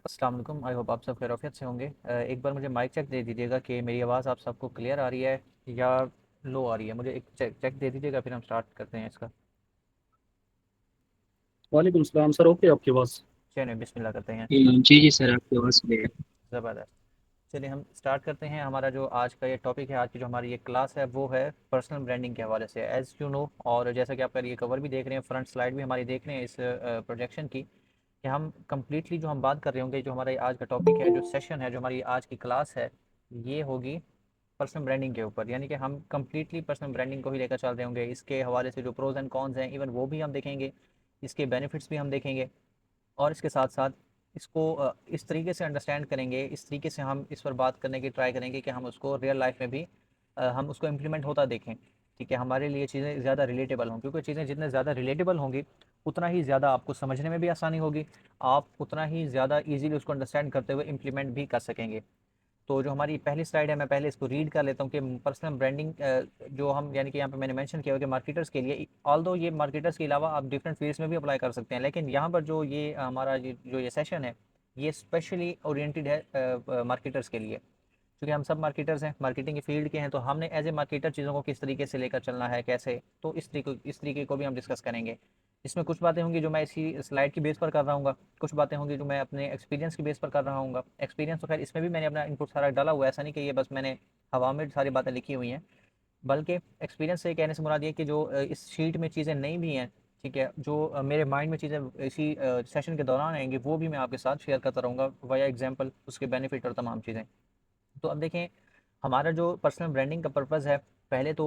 अस्सलाम वालेकुम। I hope आप सब खैरियत से होंगे। एक बार मुझे माइक चेक दे दीजिएगा कि मेरी आवाज़ आप सबको क्लियर आ रही है या लो आ रही है। मुझे एक चेक चेक दे दीजिएगा, फिर हम स्टार्ट करते हैं इसका। वालेकुम सलाम सर। ओके आपके पास। चलिए बिस्मिल्लाह करते हैं। जी जी सर, आपकी आवाज़ क्लियर है। ज़बरदस्त। चलिए हम स्टार्ट करते हैं। हमारा जो आज का ये टॉपिक है, आज की जो हमारी ये क्लास है, वो है पर्सनल ब्रांडिंग के हवाले से। एज़ यू नो, और जैसा कि आप ये कवर भी देख रहे हैं, फ्रंट स्लाइड भी हमारी देख रहे हैं इस प्रोजेक्शन की, कि हम कंप्लीटली जो हम बात कर रहे होंगे, जो हमारा ये आज का टॉपिक है, जो सेशन है, जो हमारी आज की क्लास है, ये होगी पर्सनल ब्रांडिंग के ऊपर। यानी कि हम कंप्लीटली पर्सनल ब्रांडिंग को ही लेकर चल रहे होंगे। इसके हवाले से जो प्रोज एंड कॉन्स हैं, इवन वो भी हम देखेंगे, इसके बेनिफिट्स भी हम देखेंगे, और इसके साथ साथ इसको इस तरीके से अंडरस्टैंड करेंगे, इस तरीके से हम इस पर बात करने की ट्राई करेंगे कि हम उसको रियल लाइफ में भी हम उसको इम्प्लीमेंट होता देखें। ठीक है, हमारे लिए चीज़ें ज़्यादा रिलेटेबल हों, क्योंकि चीज़ें जितने ज़्यादा रिलेटेबल होंगी, उतना ही ज़्यादा आपको समझने में भी आसानी होगी, आप उतना ही ज़्यादा ईजीली उसको अंडरस्टैंड करते हुए इम्प्लीमेंट भी कर सकेंगे। तो जो हमारी पहली स्लाइड है, मैं पहले इसको रीड कर लेता हूँ कि पर्सनल ब्रांडिंग जो हम, यानी कि यहाँ पे मैंने मेंशन किया हुआ कि मार्केटर्स के लिए, ऑल्दो ये मार्केटर्स के अलावा आप डिफरेंट फील्ड्स में भी अप्लाई कर सकते हैं, लेकिन यहाँ पर जो ये हमारा जो ये सेशन है, ये स्पेशली ओरिएंटेड है मार्केटर्स के लिए। क्योंकि हम सब मार्केटर्स हैं, मार्केटिंग के फील्ड के हैं, तो हमने एज ए मार्केटर चीज़ों को किस तरीके से लेकर चलना है, कैसे, तो इस तरीके को भी हम डिस्कस करेंगे। इसमें कुछ बातें होंगी जो मैं इसी स्लाइड की बेस पर कर रहा हूँ, कुछ बातें होंगी जो मैं अपने एक्सपीरियंस की बेस पर कर रहा हूँ। एक्सपीरियंस तो खैर इसमें भी मैंने अपना इनपुट सारा डाला हुआ है, ऐसा नहीं कि ये बस मैंने हवा में सारी बातें लिखी हुई हैं, बल्कि एक्सपीरियंस से कहने से मुराद ये कि जो इस शीट में चीज़ें नहीं भी हैं, ठीक है, जो मेरे माइंड में चीज़ें इसी सेशन के दौरान आएंगी, वो भी मैं आपके साथ शेयर करता रहूँगा वाया एग्जाम्पल, उसके बेनिफिट और तमाम चीज़ें। तो अब देखें, हमारा जो पर्सनल ब्रांडिंग का पर्पज़ है, पहले तो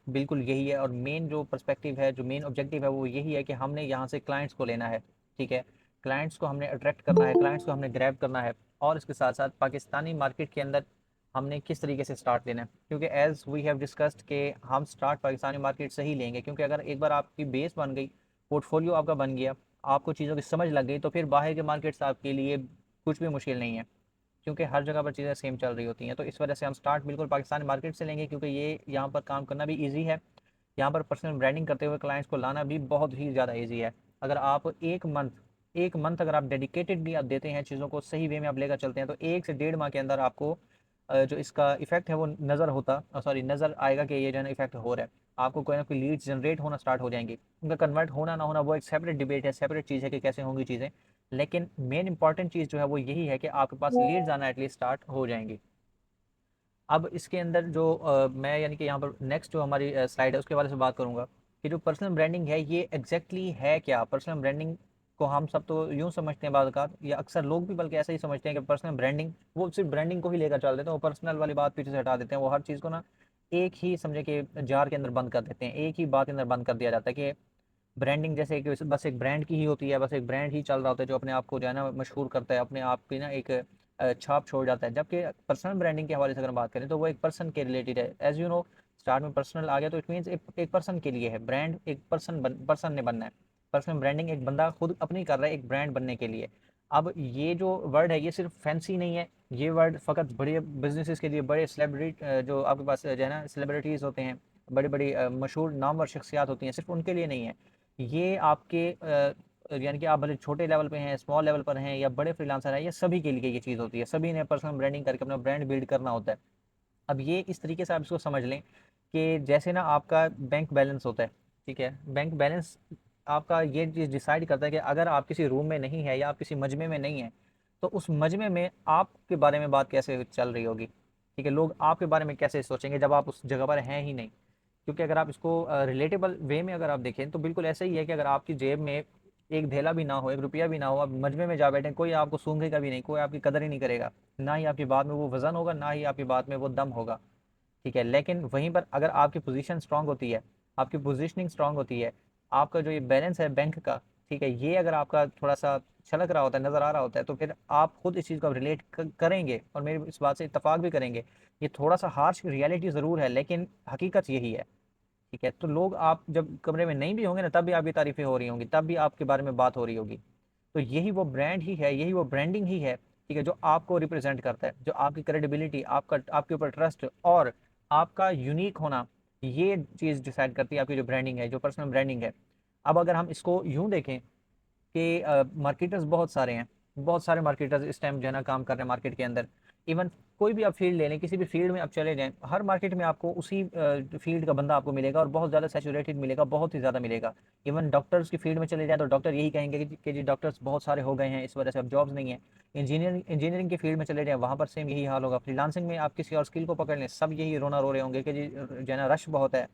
बिल्कुल यही है, और मेन जो पर्सपेक्टिव है, जो मेन ऑब्जेक्टिव है, वो यही है कि हमने यहाँ से क्लाइंट्स को लेना है। ठीक है, क्लाइंट्स को हमने अट्रैक्ट करना है, क्लाइंट्स को हमने ग्रैब करना है, और इसके साथ साथ पाकिस्तानी मार्केट के अंदर हमने किस तरीके से स्टार्ट लेना है। क्योंकि एज़ वी हैव डिस्कस्ड कि हम स्टार्ट पाकिस्तानी मार्केट से ही लेंगे, क्योंकि अगर एक बार आपकी बेस बन गई, पोर्टफोलियो आपका बन गया, आपको चीज़ों की समझ लग गई, तो फिर बाहर के मार्केट्स आपके लिए कुछ भी मुश्किल नहीं है, क्योंकि हर जगह पर चीज़ें सेम चल रही होती हैं। तो इस वजह से हम स्टार्ट बिल्कुल पाकिस्तानी मार्केट से लेंगे, क्योंकि ये यहाँ पर काम करना भी ईजी है, यहाँ पर पर्सनल ब्रांडिंग करते हुए क्लाइंट्स को लाना भी बहुत ही ज़्यादा ईजी है। अगर आप एक मंथ अगर आप डेडिकेटेड भी आप देते हैं, चीज़ों को सही वे में आप लेकर चलते हैं, तो 1 से 1.5 माह के अंदर आपको जो इसका इफेक्ट है वो नज़र आएगा कि ये जो है ना इफेक्ट हो रहा है। आपको कोई ना कोई लीड्स जनरेट होना स्टार्ट हो जाएंगी। उनका कन्वर्ट होना ना होना वो एक सेपरेट डिबेट है, सेपरेट चीज़ है कि कैसे होंगी चीज़ें, लेकिन मेन इंपॉर्टेंट चीज़ जो है वो यही है कि आपके पास लीड्स आना एटलीस्ट स्टार्ट हो जाएंगी। अब इसके अंदर जो मैं, यानी कि यहाँ पर नेक्स्ट जो हमारी स्लाइड है, उसके बारे में बात करूँगा कि जो पर्सनल ब्रांडिंग है, ये एग्जैक्टली है क्या। पर्सनल ब्रांडिंग को हम सब तो यूँ समझते हैं, बाद या अक्सर लोग भी बल्कि ऐसा ही समझते हैं कि पर्सनल ब्रांडिंग, वो सिर्फ ब्रांडिंग को ही लेकर चल देते हैं, वो पर्सनल वाली बात पीछे से हटा देते हैं, वो हर चीज़ को ना एक ही समझे कि जार के अंदर बंद कर देते हैं, एक ही बात के अंदर बंद कर दिया जाता है कि ब्रांडिंग जैसे कि बस एक ब्रांड की ही होती है, बस एक ब्रांड ही चल रहा होता है जो अपने आप को जो है ना मशहूर करता है, अपने आप की ना एक छाप छोड़ जाता है। जबकि पर्सनल ब्रांडिंग के हवाले से अगर बात करें, तो वो एक पर्सन के रिलेटेड है। एज यू नो, स्टार्ट में पर्सनल आ गया, तो इट मीन्स एक पर्सन के लिए है। ब्रांड एक पर्सन ने बनना है। पर्सनल ब्रांडिंग एक बंदा खुद अपनी कर रहा है एक ब्रांड बनने के लिए। अब ये जो वर्ड है, ये सिर्फ फैंसी नहीं है, ये वर्ड फ़कत बड़े बिजनेसेस के लिए, बड़े सेलिब्रिटी जो आपके पास जो है ना सेलिब्रिटीज़ होते हैं, बड़ी बड़ी मशहूर नामवर शख्सियात होती हैं, सिर्फ उनके लिए नहीं है। ये आपके यानी कि आप भले छोटे लेवल पे हैं, स्मॉल लेवल पर हैं, या बड़े फ्रीलांसर हैं, ये सभी के लिए ये चीज़ होती है। सभी ने पर्सनल ब्रांडिंग करके अपना ब्रांड बिल्ड करना होता है। अब ये इस तरीके से आप इसको समझ लें कि जैसे ना आपका बैंक बैलेंस होता है, ठीक है, बैंक बैलेंस आपका ये चीज़ डिसाइड करता है कि अगर आप किसी रूम में नहीं है, या आप किसी मजमे में नहीं है, तो उस मजमे में आपके बारे में बात कैसे चल रही होगी। ठीक है, लोग आपके बारे में कैसे सोचेंगे जब आप उस जगह पर हैं ही नहीं। क्योंकि अगर आप इसको रिलेटेबल वे में अगर आप देखें, तो बिल्कुल ऐसा ही है कि अगर आपकी जेब में एक धेला भी ना हो, एक रुपया भी ना हो, आप मजमे में जा बैठे, कोई आपको सूंघेगा भी नहीं, कोई आपकी कदर ही नहीं करेगा, ना ही आपकी बात में वो वजन होगा, ना ही आपकी बात में वो दम होगा। ठीक है, लेकिन वहीं पर अगर आपकी पोजीशन स्ट्रांग होती है, आपकी पोजीशनिंग स्ट्रांग होती है, आपका जो ये बैलेंस है बैंक का, ठीक है, ये अगर आपका थोड़ा सा छलक रहा होता है, नज़र आ रहा होता है, तो फिर आप खुद इस चीज़ को रिलेट करेंगे, और मेरी इस बात से इत्तेफाक भी करेंगे। ये थोड़ा सा हार्श रियलिटी ज़रूर है, लेकिन हकीकत यही है। ठीक है, तो लोग, आप जब कमरे में नहीं भी होंगे ना, तब भी आपकी तारीफें हो रही होंगी, तब भी आपके बारे में बात हो रही होगी। तो यही वो ब्रांड ही है, यही वो ब्रांडिंग ही है, ठीक है, जो आपको रिप्रेजेंट करता है, जो आपकी क्रेडिबिलिटी, आपका आपके ऊपर ट्रस्ट और आपका यूनिक होना, ये चीज़ डिसाइड करती है आपकी जो ब्रांडिंग है, जो पर्सनल ब्रांडिंग है। अब अगर हम इसको यूं देखें कि मार्केटर्स बहुत सारे हैं, बहुत सारे मार्केटर्स इस टाइम जो है ना काम कर रहे हैं मार्केट के अंदर। इवन कोई भी आप फील्ड ले लें, किसी भी फील्ड में आप चले जाएं, हर मार्केट में आपको उसी फील्ड का बंदा आपको मिलेगा और बहुत ज़्यादा सैचुरेटेड मिलेगा, बहुत ही ज़्यादा मिलेगा। इवन डॉक्टर्स की फील्ड में चले जाए तो डॉक्टर यही कहेंगे कि जी डॉक्टर्स बहुत सारे हो गए हैं, इस वजह से अब जॉब्स नहीं है। इंजीनियरिंग की फील्ड में चले जाएं, वहाँ पर सेम यही हाल होगा। फ्रीलांसिंग में आप किसी और स्किल को पकड़ लें, सब यही रोना रो रहे होंगे कि जी जो है ना रश बहुत है,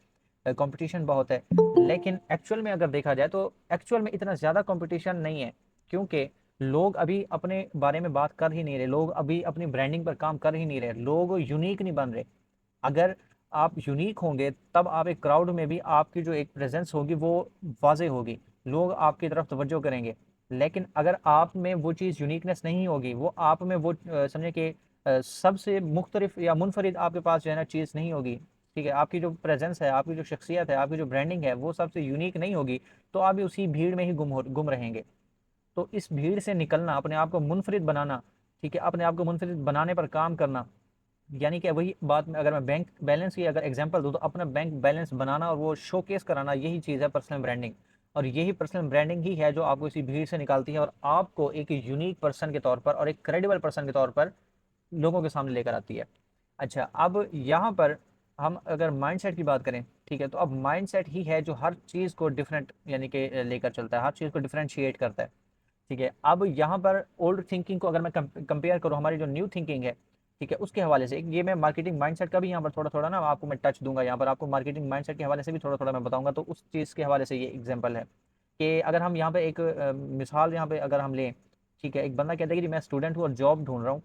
कंपटीशन बहुत है। लेकिन एक्चुअल में अगर देखा जाए तो एक्चुअल में इतना ज़्यादा कंपटीशन नहीं है, क्योंकि लोग अभी अपने बारे में बात कर ही नहीं रहे, लोग अभी अपनी ब्रांडिंग पर काम कर ही नहीं रहे, लोग यूनिक नहीं बन रहे। अगर आप यूनिक होंगे तब आप एक क्राउड में भी आपकी जो एक प्रेजेंस होगी वो वाजे होगी, लोग आपकी तरफ तवज्जो करेंगे। लेकिन अगर आप में वो चीज़ यूनिकनेस नहीं होगी, वो आप में वो समझे कि सबसे मुख्तलिफ या मुनफरिद आपके पास जो है ना चीज़ नहीं होगी, ठीक है, आपकी जो प्रेजेंस है, आपकी जो शख्सियत है, आपकी जो ब्रांडिंग है वो सबसे यूनिक नहीं होगी, तो आप भी उसी भीड़ में ही गुम रहेंगे। तो इस भीड़ से निकलना, अपने आप को मुनफरिद बनाना, ठीक है, अपने आप को मुनफरिद बनाने पर काम करना, यानी कि वही बात में अगर मैं बैंक बैलेंस की अगर एग्जांपल दूं तो अपना बैंक बैलेंस बनाना और वो शोकेस कराना, यही चीज़ है पर्सनल ब्रांडिंग। और यही पर्सनल ब्रांडिंग ही है जो आपको इसी भीड़ से निकालती है और आपको एक यूनिक पर्सन के तौर पर और एक क्रेडिबल पर्सन के तौर पर लोगों के सामने लेकर आती है। अच्छा, अब यहाँ पर हम अगर माइंडसेट की बात करें, ठीक है, तो अब माइंडसेट ही है जो हर चीज़ को डिफरेंट यानी कि लेकर चलता है, हर चीज़ को डिफरेंशिएट करता है। ठीक है, अब यहाँ पर ओल्ड थिंकिंग को अगर मैं कंपेयर करूँ हमारी जो न्यू थिंकिंग है, ठीक है, उसके हवाले से ये मैं मार्केटिंग माइंडसेट का भी यहाँ पर थोड़ा थोड़ा ना आपको मैं टच दूंगा, यहाँ पर आपको मार्केटिंग माइंडसेट के हवाले से भी थोड़ा थोड़ा मैं बताऊंगा। तो उस चीज़ के हवाले से ये एग्जांपल है कि अगर हम यहाँ पे एक मिसाल यहाँ पे अगर हम लें, ठीक है, एक बंदा कहता है कि जी मैं स्टूडेंट हूँ और जॉब ढूंढ रहा हूँ,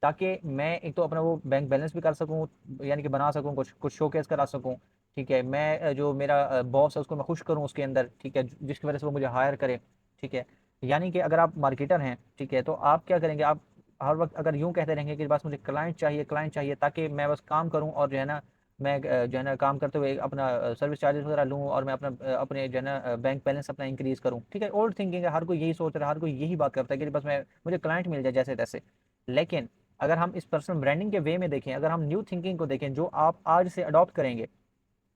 ताकि मैं एक तो अपना वो बैंक बैलेंस भी कर सकूँ, यानी कि बना सकूँ, कुछ कुछ शोकेस करा सकूँ, ठीक है, मैं जो मेरा बॉस है उसको मैं खुश करूँ उसके अंदर, ठीक है, जिसकी वजह से वो मुझे हायर करे, ठीक है। यानी कि अगर आप मार्केटर हैं, ठीक है, तो आप क्या करेंगे, आप हर वक्त अगर यूं कहते रहेंगे कि बस मुझे क्लाइंट चाहिए, क्लाइंट चाहिए, ताकि मैं बस काम करूं और जो है ना मैं जो है ना काम करते हुए अपना सर्विस चार्जेस वगैरह लूं और मैं अपना अपने जो है ना बैंक बैलेंस अपना इंक्रीज करूं, ठीक है, ओल्ड थिंकिंग है, हर कोई यही सोच रहा है, हर कोई यही बात करता है कि बस मैं मुझे क्लाइंट मिल जाए जैसे तैसे। लेकिन अगर हम इस पर्सनल ब्रांडिंग के वे में देखें, अगर हम न्यू थिंकिंग को देखें जो आप आज से अडॉप्ट करेंगे,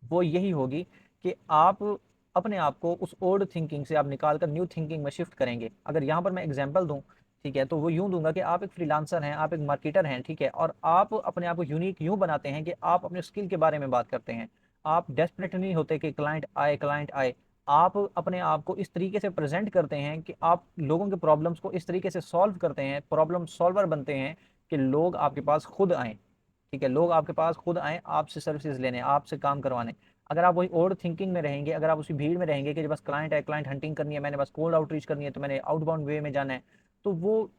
वो यही होगी कि आप अपने आप को उस ओल्ड थिंकिंग से आप निकाल कर न्यू थिंकिंग में शिफ्ट करेंगे। अगर यहाँ पर मैं एग्जांपल दूं, ठीक है, तो वो यूं दूंगा कि आप एक फ्रीलांसर हैं, आप एक मार्केटर हैं, ठीक है, और आप अपने आप को यूनिक यूं बनाते हैं कि आप अपने स्किल के बारे में बात करते हैं। आप डेस्परेट नहीं होते कि क्लाइंट आए, क्लाइंट आए। आप अपने आप को इस तरीके से प्रेजेंट करते हैं कि आप लोगों के प्रॉब्लम्स को इस तरीके से सॉल्व करते हैं, प्रॉब्लम सॉल्वर बनते हैं कि लोग आपके पास खुद आएँ, ठीक है, लोग आपके पास खुद आए आपसे सर्विसेज लेने, आपसे काम करवाने। अगर आप वही ओल्ड थिंकिंग में रहेंगे, अगर आप उसी भीड़ में रहेंगे कि बस क्लाइंट है, क्लाइंट हंटिंग करनी है, मैंने बस कोल्ड आउटरीच करनी है, तो मैंने आउटबाउंड वे में जाना है, तो वो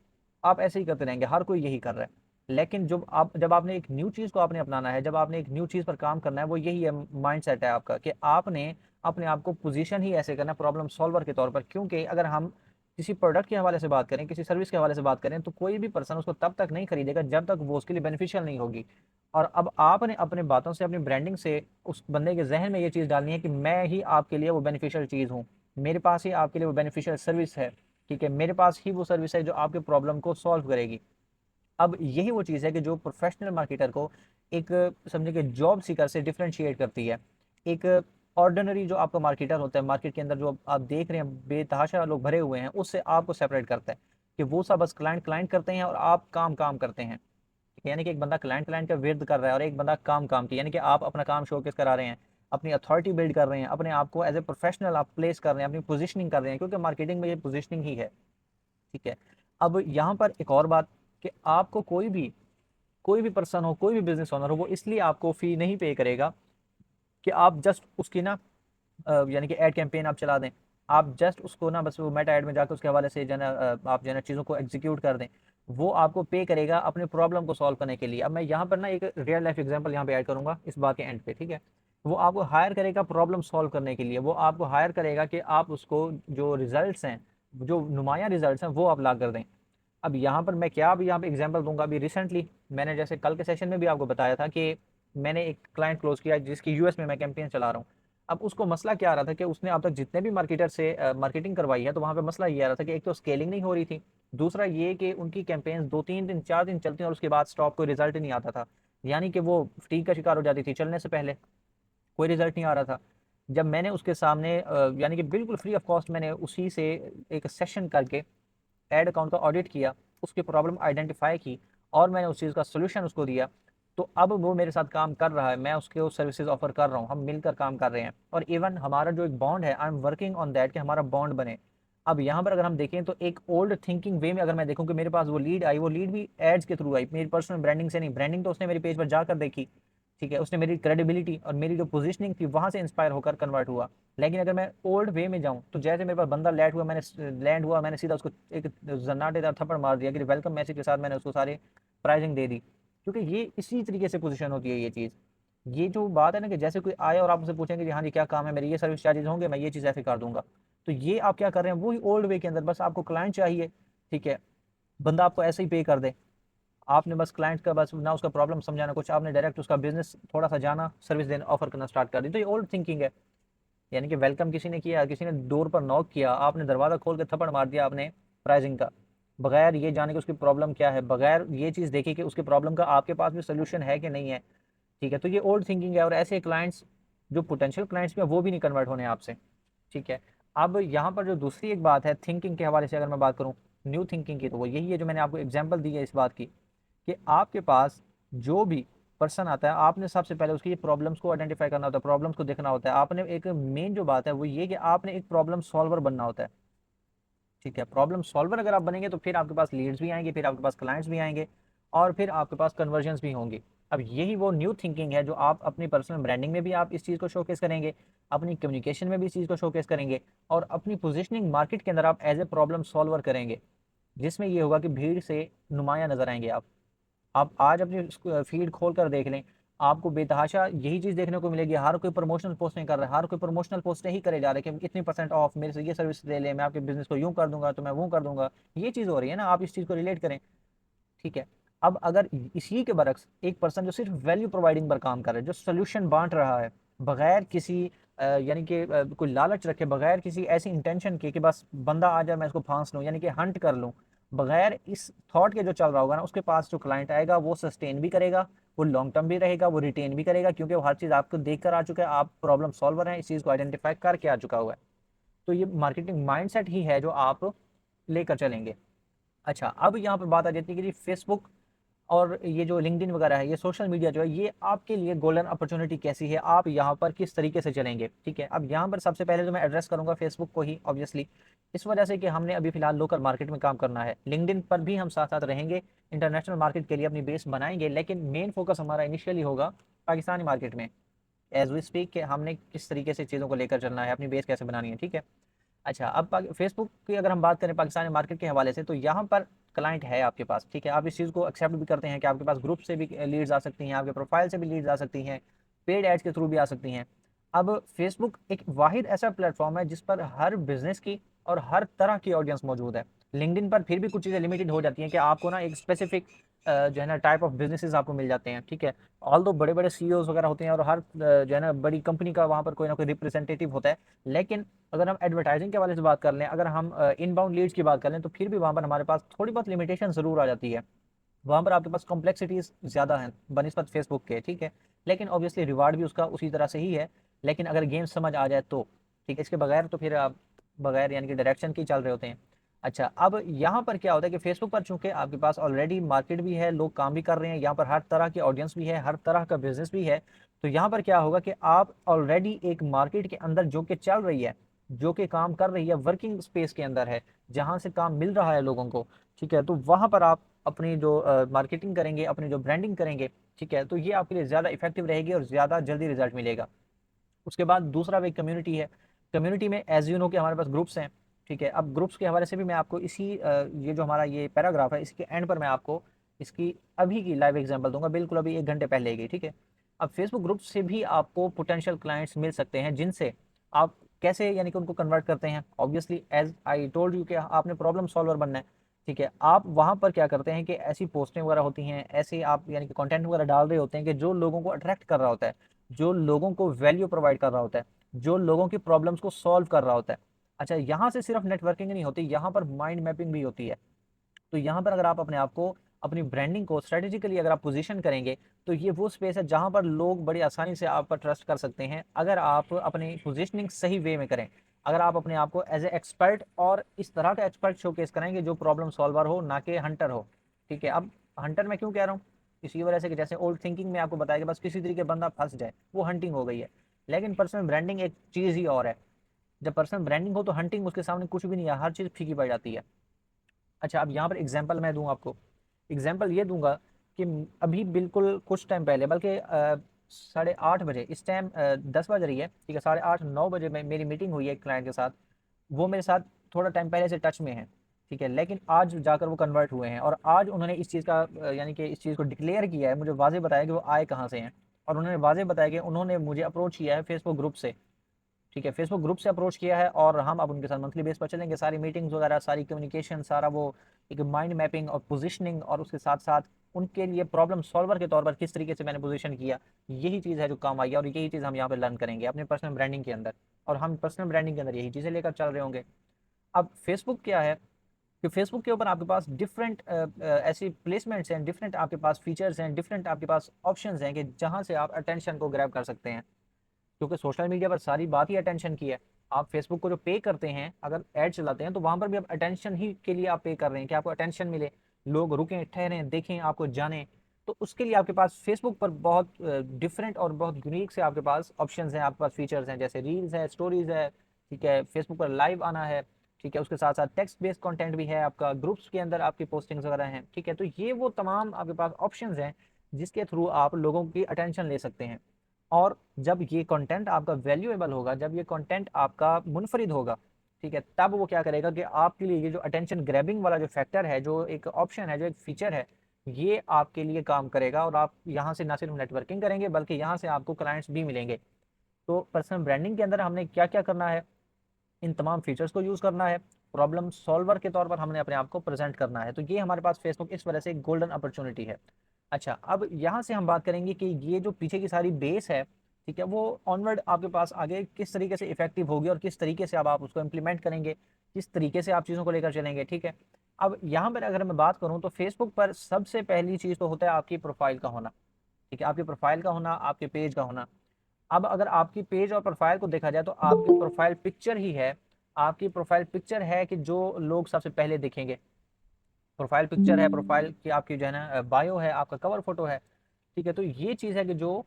आप ऐसे ही करते रहेंगे, हर कोई यही कर रहा है। लेकिन जब आपने एक न्यू चीज़ को आपने अपनाना है, जब आपने एक न्यू चीज़ पर काम करना है, वो यही है माइंड सेट है आपका कि आपने अपने आप को पोजीशन ही ऐसे करना है प्रॉब्लम सॉल्वर के तौर पर। क्योंकि अगर हम किसी प्रोडक्ट के हवाले से बात करें, किसी सर्विस के हवाले से बात करें, तो कोई भी पर्सन उसको तब तक नहीं खरीदेगा जब तक वो उसके लिए बेनिफिशियल नहीं होगी। और अब आपने अपने बातों से, अपनी ब्रांडिंग से उस बंदे के जहन में ये चीज़ डालनी है कि मैं ही आपके लिए वो बेनिफिशियल चीज़ हूँ, मेरे पास ही आपके लिए वो बेनिफिशियल सर्विस है, ठीक है, मेरे पास ही वो सर्विस है जो आपके प्रॉब्लम को सॉल्व करेगी। अब यही वो चीज़ है कि जो प्रोफेशनल मार्केटर को एक समझे कि जॉब सीकर से डिफरेंशिएट करती है। एक ऑर्डिनरी जो आपका मार्केटर होता है, मार्केट के अंदर जो आप देख रहे हैं बेतहाशा लोग भरे हुए हैं, उससे आपको सेपरेट करता है कि वो सब बस क्लाइंट क्लाइंट करते हैं और आप काम काम करते हैं। यानी कि एक बंदा क्लाइंट क्लाइंट का विरोध कर रहा है और एक बंदा काम काम की, यानी कि आप अपना काम शोकेस करा रहे हैं, अपनी अथॉरिटी बिल्ड कर रहे हैं, अपने आप को एज ए प्रोफेशनल आप प्लेस कर रहे हैं, अपनी पोजीशनिंग कर रहे हैं, क्योंकि मार्केटिंग में ये पोजीशनिंग ही है। ठीक है, अब यहाँ पर एक और बात कि आपको कोई भी पर्सन हो, कोई भी बिजनेस ओनर हो, वो इसलिए आपको फी नहीं पे करेगा कि आप जस्ट उसकी ना यानी कि एड कैंपेन आप चला दें, आप जस्ट उसको ना बस वो मेटा एड में जाकर उसके हवाले से जो है ना आप जो है ना चीज़ों को एग्जीक्यूट कर दें। वो आपको पे करेगा अपने प्रॉब्लम को सॉल्व करने के लिए। अब मैं यहाँ पर ना एक रियल लाइफ एग्जांपल यहाँ पे ऐड करूंगा इस बात के एंड पे, ठीक है। वो आपको हायर करेगा प्रॉब्लम सॉल्व करने के लिए, वो आपको हायर करेगा कि आप उसको जो रिजल्ट्स हैं, जो नुमाया रिजल्ट्स हैं, वो आप ला कर दें। अब यहाँ पर मैं क्या अभी यहाँ पे एग्जांपल दूंगा, अभी रिसेंटली मैंने जैसे कल के सेशन में भी आपको बताया था कि मैंने एक क्लाइंट क्लोज किया जिसकी यूएस में मैं कैंपेन चला रहा हूँ। अब उसको मसला क्या आ रहा था कि उसने अब तक जितने भी मार्केटर से मार्केटिंग करवाई है, तो वहाँ पे मसला ये आ रहा था कि एक तो स्केलिंग नहीं हो रही थी, दूसरा ये कि उनकी कैंपेन 2-3 दिन 4 दिन चलती और उसके बाद स्टॉप, कोई रिजल्ट नहीं आता था, यानी कि वो फटीग का शिकार हो जाती थी चलने से पहले, कोई रिजल्ट नहीं आ रहा था। जब मैंने उसके सामने यानी कि बिल्कुल फ्री ऑफ कॉस्ट मैंने उसी से एक सेशन करके एड अकाउंट का ऑडिट किया, उसकी प्रॉब्लम आइडेंटिफाई की और मैंने उस चीज़ का सोल्यूशन उसको दिया, तो अब वो मेरे साथ काम कर रहा है, मैं उसके सर्विसेज ऑफर कर रहा हूँ, हम मिलकर काम कर रहे हैं और इवन हमारा जो एक बॉन्ड है, I am working on that कि हमारा बॉन्ड बने। अब यहाँ पर अगर हम देखें तो एक ओल्ड थिंकिंग वे में अगर मैं देखूँ कि मेरे पास वो लीड आई, वो लीड भी एड्स के थ्रू आई, मेरी पर्सनल ब्रांडिंग से नहीं, ब्रांडिंग तो उसने मेरे पेज पर जाकर देखी, ठीक है, उसने मेरी क्रेडिबिलिटी और मेरी जो पोजीशनिंग थी वहां से इंस्पायर होकर कन्वर्ट हुआ। लेकिन अगर मैं ओल्ड वे में जाऊं तो जैसे मेरे पास बंदा लैंड हुआ, मैंने सीधा उसको एक जन्नाटेदार थप्पड़ मार दिया कि वेलकम मैसेज के साथ मैंने उसको सारे प्राइजिंग दे दी, क्योंकि ये इसी तरीके से पोजीशन होती है ये चीज़। ये जो बात है ना कि जैसे कोई आए और आप उनसे पूछेंगे कि हाँ जी क्या काम है, मेरे ये सर्विस चार्जेस होंगे, मैं ये चीज़ ऐसे कर दूंगा, तो ये आप क्या कर रहे हैं, वही ओल्ड वे के अंदर, बस आपको क्लाइंट चाहिए, ठीक है, बंदा आपको ऐसे ही पे कर दे, आपने बस क्लाइंट का बस ना उसका प्रॉब्लम समझाना कुछ, आपने डायरेक्ट उसका बिजनेस थोड़ा सा जाना, सर्विस देना ऑफर करना स्टार्ट कर दी, तो ये ओल्ड थिंकिंग है। यानी कि वेलकम किसी ने किया, किसी ने डोर पर नॉक किया, आपने दरवाजा खोल के थप्पड़ मार दिया आपने प्राइसिंग का, बगैर ये जाने कि उसकी प्रॉब्लम क्या है, बगैर ये चीज़ देखी कि उसकी प्रॉब्लम का आपके पास भी सोल्यूशन है कि नहीं है, ठीक है, तो ये ओल्ड थिंकिंग है और ऐसे क्लाइंट्स जो पोटेंशियल क्लाइंट्स भी हैं वो भी नहीं कन्वर्ट होने आपसे, ठीक है। अब यहाँ पर जो दूसरी एक बात है थिंकिंग के हवाले से अगर मैं बात करूँ न्यू थिंकिंग की, तो वो यही है जो मैंने आपको एग्जांपल दी है इस बात की कि आपके पास जो भी पर्सन आता है, आपने सबसे पहले उसकी प्रॉब्लम्स को आइडेंटिफाई करना होता है, प्रॉब्लम्स को देखना होता है, आपने एक मेन जो बात है वो ये कि आपने एक प्रॉब्लम सॉल्वर बनना होता है, ठीक है, प्रॉब्लम सॉल्वर अगर आप बनेंगे तो फिर आपके पास लीड्स भी आएंगे, फिर आपके पास क्लाइंट्स भी आएंगे और फिर आपके पास कन्वर्जन्स भी होंगे। अब यही वो न्यू थिंकिंग है जो आप अपनी पर्सनल ब्रांडिंग में भी आप इस चीज़ को शोकेस करेंगे, अपनी कम्युनिकेशन में भी इस चीज़ को शोकेस करेंगे और अपनी पोजिशनिंग मार्केट के अंदर आप एज ए प्रॉब्लम सॉल्वर करेंगे, जिसमें ये होगा कि भीड़ से नुमाया नजर आएंगे आप आज अपनी फीड खोल कर देख लें, आपको बेतहाशा यही चीज़ देखने को मिलेगी, हर कोई प्रमोशनल पोस्टें कर रहा है, हर कोई प्रमोशनल पोस्टें ही करे जा रहे हैं कि इतनी परसेंट ऑफ, मेरे से ये सर्विस ले लें, मैं आपके बिजनेस को यूं कर दूंगा तो मैं वो कर दूंगा, ये चीज़ हो रही है ना, आप इस चीज़ को रिलेट करें, ठीक है। अब अगर इसी के बरक्स एक पर्सन जो सिर्फ वैल्यू प्रोवाइडिंग पर काम कर रहा है, जो सोल्यूशन बांट रहा है बगैर किसी यानी कि कोई लालच रखे, बगैर किसी ऐसी इंटेंशन के कि बस बंदा आ जाए मैं इसको फांस लूँ यानी कि हंट कर लूँ, बगैर इस थॉट के जो चल रहा होगा ना, उसके पास जो क्लाइंट आएगा वो सस्टेन भी करेगा, वो लॉन्ग टर्म भी रहेगा, वो रिटेन भी करेगा, क्योंकि वो हर चीज़ आपको देख कर आ चुका है, आप प्रॉब्लम सॉल्वर हैं, इस चीज़ को आइडेंटिफाई करके आ चुका हुआ है। तो ये मार्केटिंग माइंडसेट ही है जो आप लेकर चलेंगे। अच्छा, अब यहाँ पर बात आ जाती है कि जी फेसबुक और ये जो लिंक्डइन वगैरह है, ये सोशल मीडिया जो है, ये आपके लिए गोल्डन अपॉर्चुनिटी कैसी है, आप यहाँ पर किस तरीके से चलेंगे, ठीक है। अब यहाँ पर सबसे पहले तो मैं एड्रेस करूंगा फेसबुक को ही, ऑब्वियसली इस वजह से कि हमने अभी फिलहाल लोकल मार्केट में काम करना है, लिंक्डइन पर भी हम साथ साथ रहेंगे, इंटरनेशनल मार्केट के लिए अपनी बेस बनाएंगे, लेकिन मेन फोकस हमारा इनिशियली होगा पाकिस्तानी मार्केट में, एज वी स्पीक कि हमने किस तरीके से चीज़ों को लेकर चलना है, अपनी बेस कैसे बनानी है, ठीक है। अच्छा, अब फेसबुक की अगर हम बात करें पाकिस्तानी मार्केट के हवाले से, तो यहाँ पर क्लाइंट है आपके पास, ठीक है, आप इस चीज़ को एक्सेप्ट भी करते हैं कि आपके पास ग्रुप से भी लीड्स आ सकती हैं, आपके प्रोफाइल से भी लीड्स आ सकती हैं, पेड एड्स के थ्रू भी आ सकती हैं। अब फेसबुक एक वाहिद ऐसा प्लेटफॉर्म है जिस पर हर बिजनेस की और हर तरह की ऑडियंस मौजूद है। लिंक्डइन पर फिर भी कुछ चीज़ें लिमिटेड हो जाती हैं कि आपको ना एक स्पेसिफिक जो है ना टाइप ऑफ बिजनेसेस आपको मिल जाते हैं, ठीक है, ऑल दो बड़े बड़े सीईओज वगैरह होते हैं और हर जो है ना बड़ी कंपनी का वहाँ पर कोई ना कोई रिप्रेजेंटेटिव होता है, लेकिन अगर हम एडवर्टाइजिंग के हवाले से बात कर लें, अगर हम इनबाउंड लीड्स की बात कर लें, तो फिर भी वहाँ पर हमारे पास थोड़ी बहुत लिमिटेशन ज़रूर आ जाती है, वहाँ पर आपके पास कॉम्प्लेक्सिटीज ज़्यादा हैं बनस्पत फेसबुक के, ठीक है, लेकिन ऑब्वियसली रिवार्ड भी उसका उसी तरह से ही है, लेकिन अगर गेम समझ आ जाए तो ठीक है, इसके बगैर तो फिर आप बगैर यानी कि डायरेक्शन की चल रहे होते हैं। अच्छा, अब यहाँ पर क्या होता है कि फेसबुक पर चूंकि आपके पास ऑलरेडी मार्केट भी है, लोग काम भी कर रहे हैं, यहाँ पर हर तरह की ऑडियंस भी है, हर तरह का बिजनेस भी है, तो यहाँ पर क्या होगा कि आप ऑलरेडी एक मार्केट के अंदर जो कि चल रही है, जो कि काम कर रही है, वर्किंग स्पेस के अंदर है, जहाँ से काम मिल रहा है लोगों को, ठीक है, तो वहाँ पर आप अपनी जो मार्केटिंग करेंगे, अपनी जो ब्रांडिंग करेंगे, ठीक है, तो ये आपके लिए ज़्यादा इफेक्टिव रहेगी और ज़्यादा जल्दी रिजल्ट मिलेगा। उसके बाद दूसरा एक कम्युनिटी है, कम्युनिटी में एज यू नो कि हमारे पास ग्रुप्स हैं, ठीक है, अब ग्रुप्स के हवाले से भी मैं आपको इसी ये जो हमारा ये पैराग्राफ है इसके एंड पर मैं आपको इसकी अभी की लाइव एग्जांपल दूंगा, बिल्कुल अभी 1 घंटे पहले की, ठीक है। अब फेसबुक ग्रुप से भी आपको पोटेंशियल क्लाइंट्स मिल सकते हैं, जिनसे आप कैसे यानी कि उनको कन्वर्ट करते हैं, obviously as I told you कि आपने प्रॉब्लम सॉल्वर बनना है, ठीक है, आप वहाँ पर क्या करते हैं कि ऐसी पोस्टें वगैरह होती हैं, ऐसे आप यानी कि कंटेंट वगैरह डाल रहे होते हैं कि जो लोगों को अट्रैक्ट कर रहा होता है, जो लोगों को वैल्यू प्रोवाइड कर रहा होता है, जो लोगों की प्रॉब्लम्स को सॉल्व कर रहा होता है। अच्छा, यहाँ से सिर्फ नेटवर्किंग नहीं होती, यहाँ पर माइंड मैपिंग भी होती है। तो यहाँ पर अगर आप अपने आप को, अपनी ब्रांडिंग को स्ट्रेटेजिकली अगर आप पोजीशन करेंगे, तो ये वो स्पेस है जहाँ पर लोग बड़ी आसानी से आप पर ट्रस्ट कर सकते हैं, अगर आप अपनी पोजीशनिंग सही वे में करें। अगर आप अपने आप को एज ए एक्सपर्ट और इस तरह का एक्सपर्ट शोकेस करेंगे जो प्रॉब्लम सॉल्वर हो, ना कि हंटर हो। ठीक है, अब हंटर मैं क्यों कह रहा हूँ, इसी वजह से कि जैसे ओल्ड थिंकिंग में आपको बताया कि बस किसी तरीके बंदा फंस जाए, वो हंटिंग हो गई है। लेकिन पर्सनल ब्रांडिंग एक चीज़ ही और है। जब पर्सनल ब्रांडिंग हो तो हंटिंग उसके सामने कुछ भी नहीं है, हर चीज़ फीकी पड़ जाती है। अच्छा, अब यहाँ पर एग्जाम्पल मैं दूँ आपको, एग्जाम्पल ये दूंगा कि अभी बिल्कुल कुछ टाइम पहले, बल्कि 8:30 बजे, इस टाइम 10 बज रही है, ठीक है, 8:30-9 बजे में मेरी मीटिंग हुई है एक क्लाइंट के साथ। वो मेरे साथ थोड़ा टाइम पहले से टच में है, ठीक है, लेकिन आज जाकर वो कन्वर्ट हुए हैं और आज उन्होंने इस चीज़ का यानी कि इस चीज़ को डिक्लेयर किया है, मुझे वाज़े बताया कि वो आए कहाँ से हैं। और उन्होंने वाज़े बताया कि उन्होंने मुझे अप्रोच किया है फेसबुक ग्रुप से। ठीक है, फेसबुक ग्रुप से अप्रोच किया है और हम अब उनके साथ मंथली बेस पर चलेंगे, सारी मीटिंग्स वगैरह, सारी कम्युनिकेशन, सारा वो एक माइंड मैपिंग और पोजीशनिंग, और उसके साथ साथ उनके लिए प्रॉब्लम सॉल्वर के तौर पर किस तरीके से मैंने पोजीशन किया, यही चीज़ है जो काम आई है और यही चीज़ हम यहाँ पर लर्न करेंगे अपने पर्सनल ब्रांडिंग के अंदर। और हम पर्सनल ब्रांडिंग के अंदर यही चीज़ें लेकर चल रहे होंगे। अब फेसबुक क्या है कि फेसबुक के ऊपर आपके पास डिफरेंट ऐसी प्लेसमेंट्स हैं, डिफरेंट आपके पास फीचर्स हैं, डिफरेंट आपके पास ऑप्शंस हैं कि जहाँ से आप अटेंशन को ग्रैब कर सकते हैं। क्योंकि सोशल मीडिया पर सारी बात ही अटेंशन की है। आप फेसबुक को जो पे करते हैं, अगर ऐड चलाते हैं, तो वहां पर भी आप अटेंशन ही के लिए आप पे कर रहे हैं कि आपको अटेंशन मिले, लोग रुकें, ठहरें, देखें, आपको जानें। तो उसके लिए आपके पास फेसबुक पर बहुत डिफरेंट और बहुत यूनिक से आपके पास ऑप्शंस हैं, आपके पास फीचर्स हैं, जैसे रील्स है, स्टोरीज है, ठीक है, फेसबुक पर लाइव आना है, ठीक है, उसके साथ साथ टेक्स्ट बेस्ड कंटेंट भी है, आपका ग्रुप्स के अंदर आपकी पोस्टिंग्स वगैरह हैं। ठीक है, तो ये वो तमाम आपके पास ऑप्शंस हैं जिसके थ्रू आप लोगों की अटेंशन ले सकते हैं। और जब ये कंटेंट आपका वैल्यूएबल होगा, जब ये कंटेंट आपका मुनफरिद होगा, ठीक है, तब वो क्या करेगा कि आपके लिए ये जो अटेंशन ग्रैबिंग वाला जो फैक्टर है, जो एक ऑप्शन है, जो एक फीचर है, ये आपके लिए काम करेगा और आप यहाँ से ना सिर्फ नेटवर्किंग करेंगे बल्कि यहाँ से आपको क्लाइंट्स भी मिलेंगे। तो पर्सनल ब्रांडिंग के अंदर हमने क्या क्या करना है, इन तमाम फीचर्स को यूज़ करना है, प्रॉब्लम सॉल्वर के तौर पर हमने अपने आप को प्रेजेंट करना है। तो ये हमारे पास फेसबुक इस वजह से एक गोल्डन अपॉर्चुनिटी है। अच्छा, अब यहाँ से हम बात करेंगे कि ये जो पीछे की सारी बेस है, ठीक है, वो ऑनवर्ड आपके पास आगे किस तरीके से इफेक्टिव होगी और किस तरीके से अब आप उसको इम्प्लीमेंट करेंगे, किस तरीके से आप चीज़ों को लेकर चलेंगे। ठीक है, अब यहाँ पर अगर मैं बात करूँ तो फेसबुक पर सबसे पहली चीज़ तो होता है आपकी प्रोफाइल का होना। ठीक है, आपकी प्रोफाइल का होना, आपके पेज का होना। अब अगर आपकी पेज और प्रोफाइल को देखा जाए तो आपकी प्रोफाइल पिक्चर ही है, आपकी प्रोफाइल पिक्चर है कि जो लोग सबसे पहले देखेंगे। प्रोफाइल पिक्चर है, प्रोफाइल की आपकी जो है ना बायो है, आपका कवर फोटो है। ठीक है, तो ये चीज़ है कि जो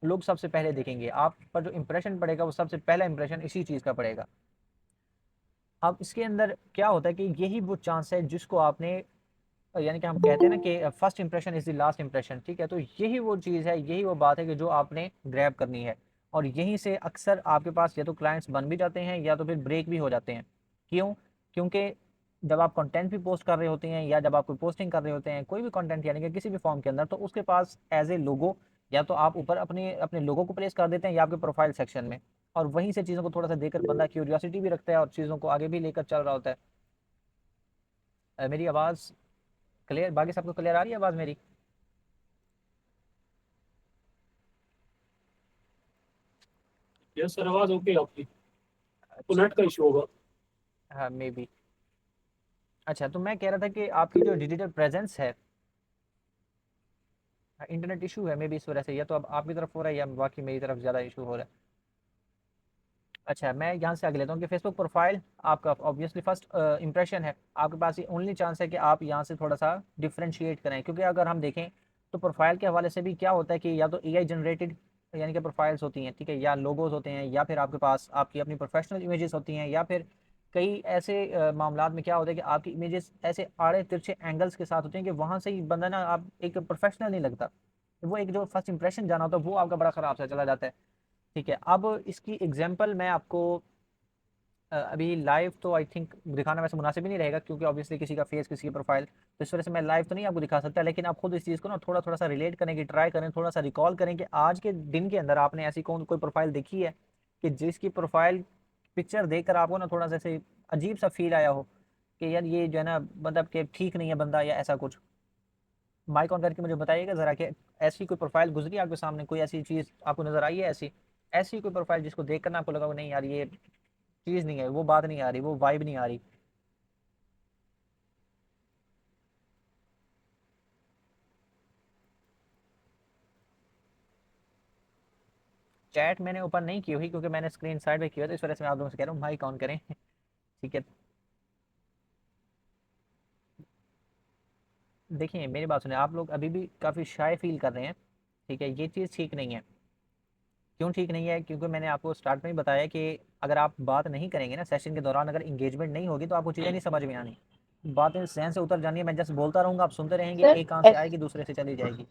लोग सबसे पहले देखेंगे, आप पर जो इंप्रेशन पड़ेगा वो सबसे पहला इंप्रेशन इसी चीज़ का पड़ेगा। अब इसके अंदर क्या होता है कि यही वो चांस है जिसको आपने, यानी कि हम कहते हैं ना कि first impression is the last impression. ठीक है, तो यही वो चीज़ है, यही वो बात है कि जो आपने ग्रैब करनी है। और यहीं से अक्सर आपके पास या तो क्लाइंट्स बन भी जाते हैं या तो फिर ब्रेक भी हो जाते हैं। क्यों? क्योंकि जब आप कंटेंट भी पोस्ट कर रहे होते हैं या जब आप कोई पोस्टिंग कर रहे होते हैं, कोई भी कंटेंट यानी कि किसी भी फॉर्म के अंदर, तो उसके पास एज ए लोगो या तो आप ऊपर अपने अपने लोगों को प्लेस कर देते हैं या आपके प्रोफाइल सेक्शन में। और वहीं से चीज़ों को थोड़ा सा देखकर बंदा क्यूरियोसिटी भी रखता है और चीज़ों को आगे भी लेकर चल रहा होता है। मेरी आवाज़ क्लियर, बाकी सबको क्लियर आ रही है आवाज़ मेरी? यस सर, आवाज ओके है आपकी। तो अच्छा। नेट का इशू होगा। हाँ, मे बी। अच्छा, तो मैं कह रहा था कि आपकी जो डिजिटल प्रेजेंस है, इंटरनेट इशू है मे बी, इस वजह से या तो अब आपकी तरफ हो रहा है या बाकी मेरी तरफ ज़्यादा इशू हो रहा है। अच्छा, मैं यहाँ से आगे लेता हूँ कि फेसबुक प्रोफाइल आपका ऑब्वियसली फर्स्ट इंप्रेशन है। आपके पास ये ओनली चांस है कि आप यहाँ से थोड़ा सा डिफ्रेंशिएट करें, क्योंकि अगर हम देखें तो प्रोफाइल के हवाले से भी क्या होता है कि या तो एआई जनरेटेड यानी कि प्रोफाइल्स होती हैं, ठीक है, या लोगोज होते हैं, या फिर आपके पास आपकी अपनी प्रोफेशनल इमेजेस होती हैं, या फिर कई ऐसे मामलात में क्या होता है कि आपकी इमेजेस ऐसे आड़े तिरछे एंगल्स के साथ होते हैं कि वहाँ से ही बंदा ना आप एक प्रोफेशनल नहीं लगता। वो एक जो फर्स्ट इंप्रेशन जाना होता है वो आपका बड़ा ख़राब सा चला जाता है। ठीक है, अब इसकी एग्जांपल मैं आपको अभी लाइव तो आई थिंक दिखाना वैसे मुनासिब ही नहीं रहेगा, क्योंकि ऑब्वियसली किसी का फेस, किसी की प्रोफाइल, तो इस वजह से मैं लाइव तो नहीं आपको दिखा सकता। लेकिन आप खुद इस चीज़ को ना थोड़ा थोड़ा सा रिलेट करने की ट्राई करें, थोड़ा सा रिकॉल करें कि आज के दिन के अंदर आपने ऐसी कौन कोई प्रोफाइल देखी है कि जिसकी प्रोफाइल पिक्चर देखकर आपको ना थोड़ा सा ऐसे अजीब सा फील आया हो कि यार ये जो है ना, मतलब कि ठीक नहीं है बंदा, या ऐसा कुछ। माइक ऑन करके मुझे बताइएगा ज़रा कि ऐसी कोई प्रोफाइल गुजरी आपके सामने, कोई ऐसी चीज़ आपको नज़र आई है, ऐसी ऐसी कोई प्रोफाइल जिसको देख कर ना आपको लगा नहीं यार ये चीज़ नहीं है, वो बात नहीं आ रही, वो वाइब नहीं आ रही। चैट मैंने ओपन नहीं की हुई क्योंकि मैंने स्क्रीन साइड पे किया, तो इस वजह से मैं आप लोगों से कह रहा हूँ भाई काउंट करें। ठीक है, देखिए मेरी बात सुनिए, आप लोग अभी भी काफ़ी शाय फील कर रहे हैं। ठीक है, ये चीज़ ठीक नहीं है। क्यों ठीक नहीं है? क्योंकि मैंने आपको स्टार्ट में ही बताया कि अगर आप बात नहीं करेंगे ना सेशन के दौरान, अगर इंगेजमेंट नहीं होगी तो आपको चीज़ें नहीं समझ में आनी, बातें सहन से उतर जानी है। मैं जस्ट बोलता रहूँगा, आप सुनते रहेंगे, सर एक कान से आएगी दूसरे से चली जाएगी।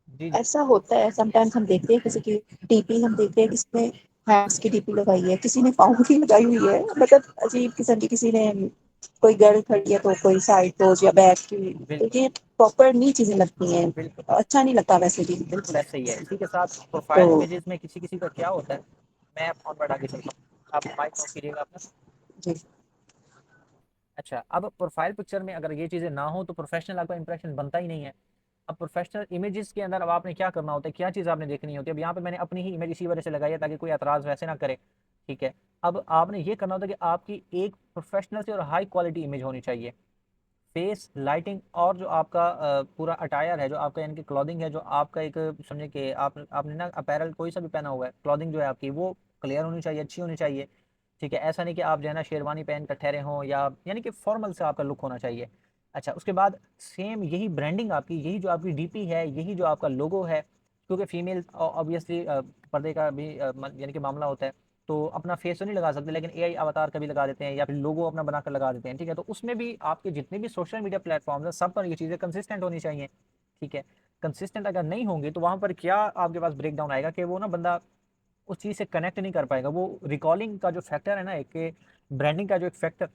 जी जी। ऐसा होता है समटाइम्स, हम देखते हैं किसी की डीपी, हम देखते हैं किसी ने हैंड्स की डीपी लगाई है, किसी ने पाँव की लगाई हुई है, मतलब अजीब किस्म की, किसी ने कोई गर्ल खड़ी है तो कोई साइड पोज या बैक की, तो बिल्कुल ये प्रॉपर नहीं चीजें लगती हैं, बिल्कुल अच्छा नहीं लगता वैसे भी। बिल्कुल ऐसा ही है। इसी के साथ तो प्रोफाइल इमेजेस में किसी किसी का क्या होता है, मैं फोन बढ़ा के चलता हूँ, आप माइक ऑफ कीजिएगा अपना। जी अच्छा, अब प्रोफाइल पिक्चर में अगर ये चीज़ें ना हो तो प्रोफेशनल आपका इंप्रेशन बनता ही नहीं है। अब प्रोफेशनल इमेजेस के अंदर अब आपने क्या करना होता है, क्या चीज़ आपने देखनी होती है। अब यहाँ पे मैंने अपनी ही इमेज इसी वजह से लगाई है ताकि कोई एतराज़ वैसे ना करे। ठीक है, अब आपने ये करना होता है कि आपकी एक प्रोफेशनल से और हाई क्वालिटी इमेज होनी चाहिए। फेस लाइटिंग और जो आपका पूरा अटायर है, जो आपका यानी कि क्लॉथिंग है, जो आपका एक समझे कि आपने ना अपैरल कोई सा भी पहना हुआ है, क्लॉथिंग जो है आपकी वो क्लियर होनी चाहिए, अच्छी होनी चाहिए। ठीक है, ऐसा नहीं कि आप जो है ना शेरवानी पहन कर ठहरे हों, या यानी कि फॉर्मल से आपका लुक होना चाहिए। अच्छा, उसके बाद सेम यही ब्रांडिंग आपकी, यही जो आपकी डीपी है, यही जो आपका लोगो है, क्योंकि फीमेल ऑब्वियसली पर्दे का भी यानी कि मामला होता है, तो अपना फेस तो नहीं लगा सकते, लेकिन एआई अवतार कभी लगा देते हैं या फिर लोगो अपना बनाकर लगा देते हैं। ठीक है, तो उसमें भी आपके जितने भी सोशल मीडिया प्लेटफॉर्म्स हैं सब पर ये चीज़ें कंसिस्टेंट होनी चाहिए। ठीक है, कंसिस्टेंट अगर नहीं होंगी तो वहाँ पर क्या आपके पास ब्रेक डाउन आएगा कि वो ना बंदा उस चीज़ से कनेक्ट नहीं कर पाएगा। वो रिकॉलिंग का जो फैक्टर है ना, एक ब्रांडिंग का जो एक factor,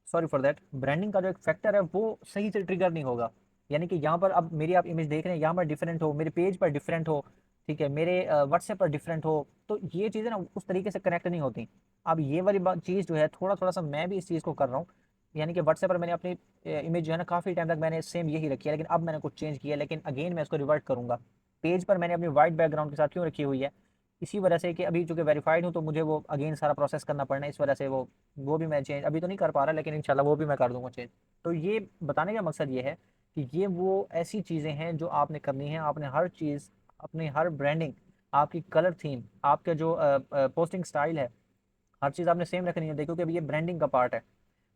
sorry for that, branding का जो एक फैक्टर है वो सही से ट्रिगर नहीं होगा। यानी कि यहाँ पर अब मेरी आप इमेज देख रहे हैं, यहाँ पर डिफरेंट हो, मेरे पेज पर डिफरेंट हो, ठीक है, मेरे व्हाट्सएप पर डिफरेंट हो, तो ये चीज़ें ना उस तरीके से कनेक्ट नहीं होती। अब ये वाली बात चीज़ जो है, थोड़ा थोड़ा सा मैं भी इस चीज़ को कर रहा हूँ। यानी कि व्हाट्सएप पर मैंने अपनी इमेज जो है ना काफ़ी टाइम तक मैंने सेम यही रखी है, लेकिन अब मैंने कुछ चेंज किया, लेकिन अगेन मैं इसको रिवर्ट करूँगा। पेज पर मैंने अपनी वाइट बैकग्राउंड के साथ क्यों रखी हुई है, इसी वजह से कि अभी चूंकि वेरीफाइड हूँ तो मुझे वो अगेन सारा प्रोसेस करना पड़ना है, इस वजह से वो भी मैं चेंज अभी तो नहीं कर पा रहा, लेकिन इंशाल्लाह वो भी मैं कर दूंगा चेंज। तो ये बताने का मकसद ये है कि ये वो ऐसी चीज़ें हैं जो आपने करनी है। आपने हर चीज़, अपनी हर ब्रांडिंग, आपकी कलर थीम, आपका जो पोस्टिंग स्टाइल है, हर चीज़ आपने सेम रखनी है। देखो कि अभी ये ब्रांडिंग का पार्ट है।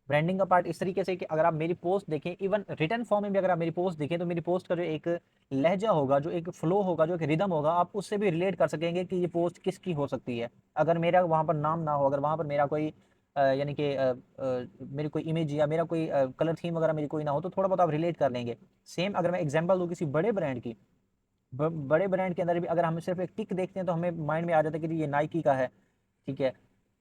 ब्रांडिंग का पार्ट इस तरीके से कि अगर आप मेरी पोस्ट देखें, इवन रिटर्न फॉर्म में भी अगर आप मेरी पोस्ट देखें, तो मेरी पोस्ट का जो एक लहजा होगा, जो एक फ्लो होगा, जो एक रिदम होगा, आप उससे भी रिलेट कर सकेंगे कि ये पोस्ट किसकी हो सकती है। अगर मेरा वहाँ पर नाम ना हो, अगर वहाँ पर मेरा कोई यानी कि मेरी कोई इमेज या मेरा कोई कलर थीम वगैरह मेरी कोई ना हो, तो थोड़ा बहुत आप रिलेट कर लेंगे। सेम अगर मैं एग्जांपल दूँ किसी बड़े ब्रांड की, बड़े ब्रांड के अंदर भी अगर हम सिर्फ एक टिक देखते हैं तो हमें माइंड में आ जाता है कि ये नाइकी का है। ठीक है,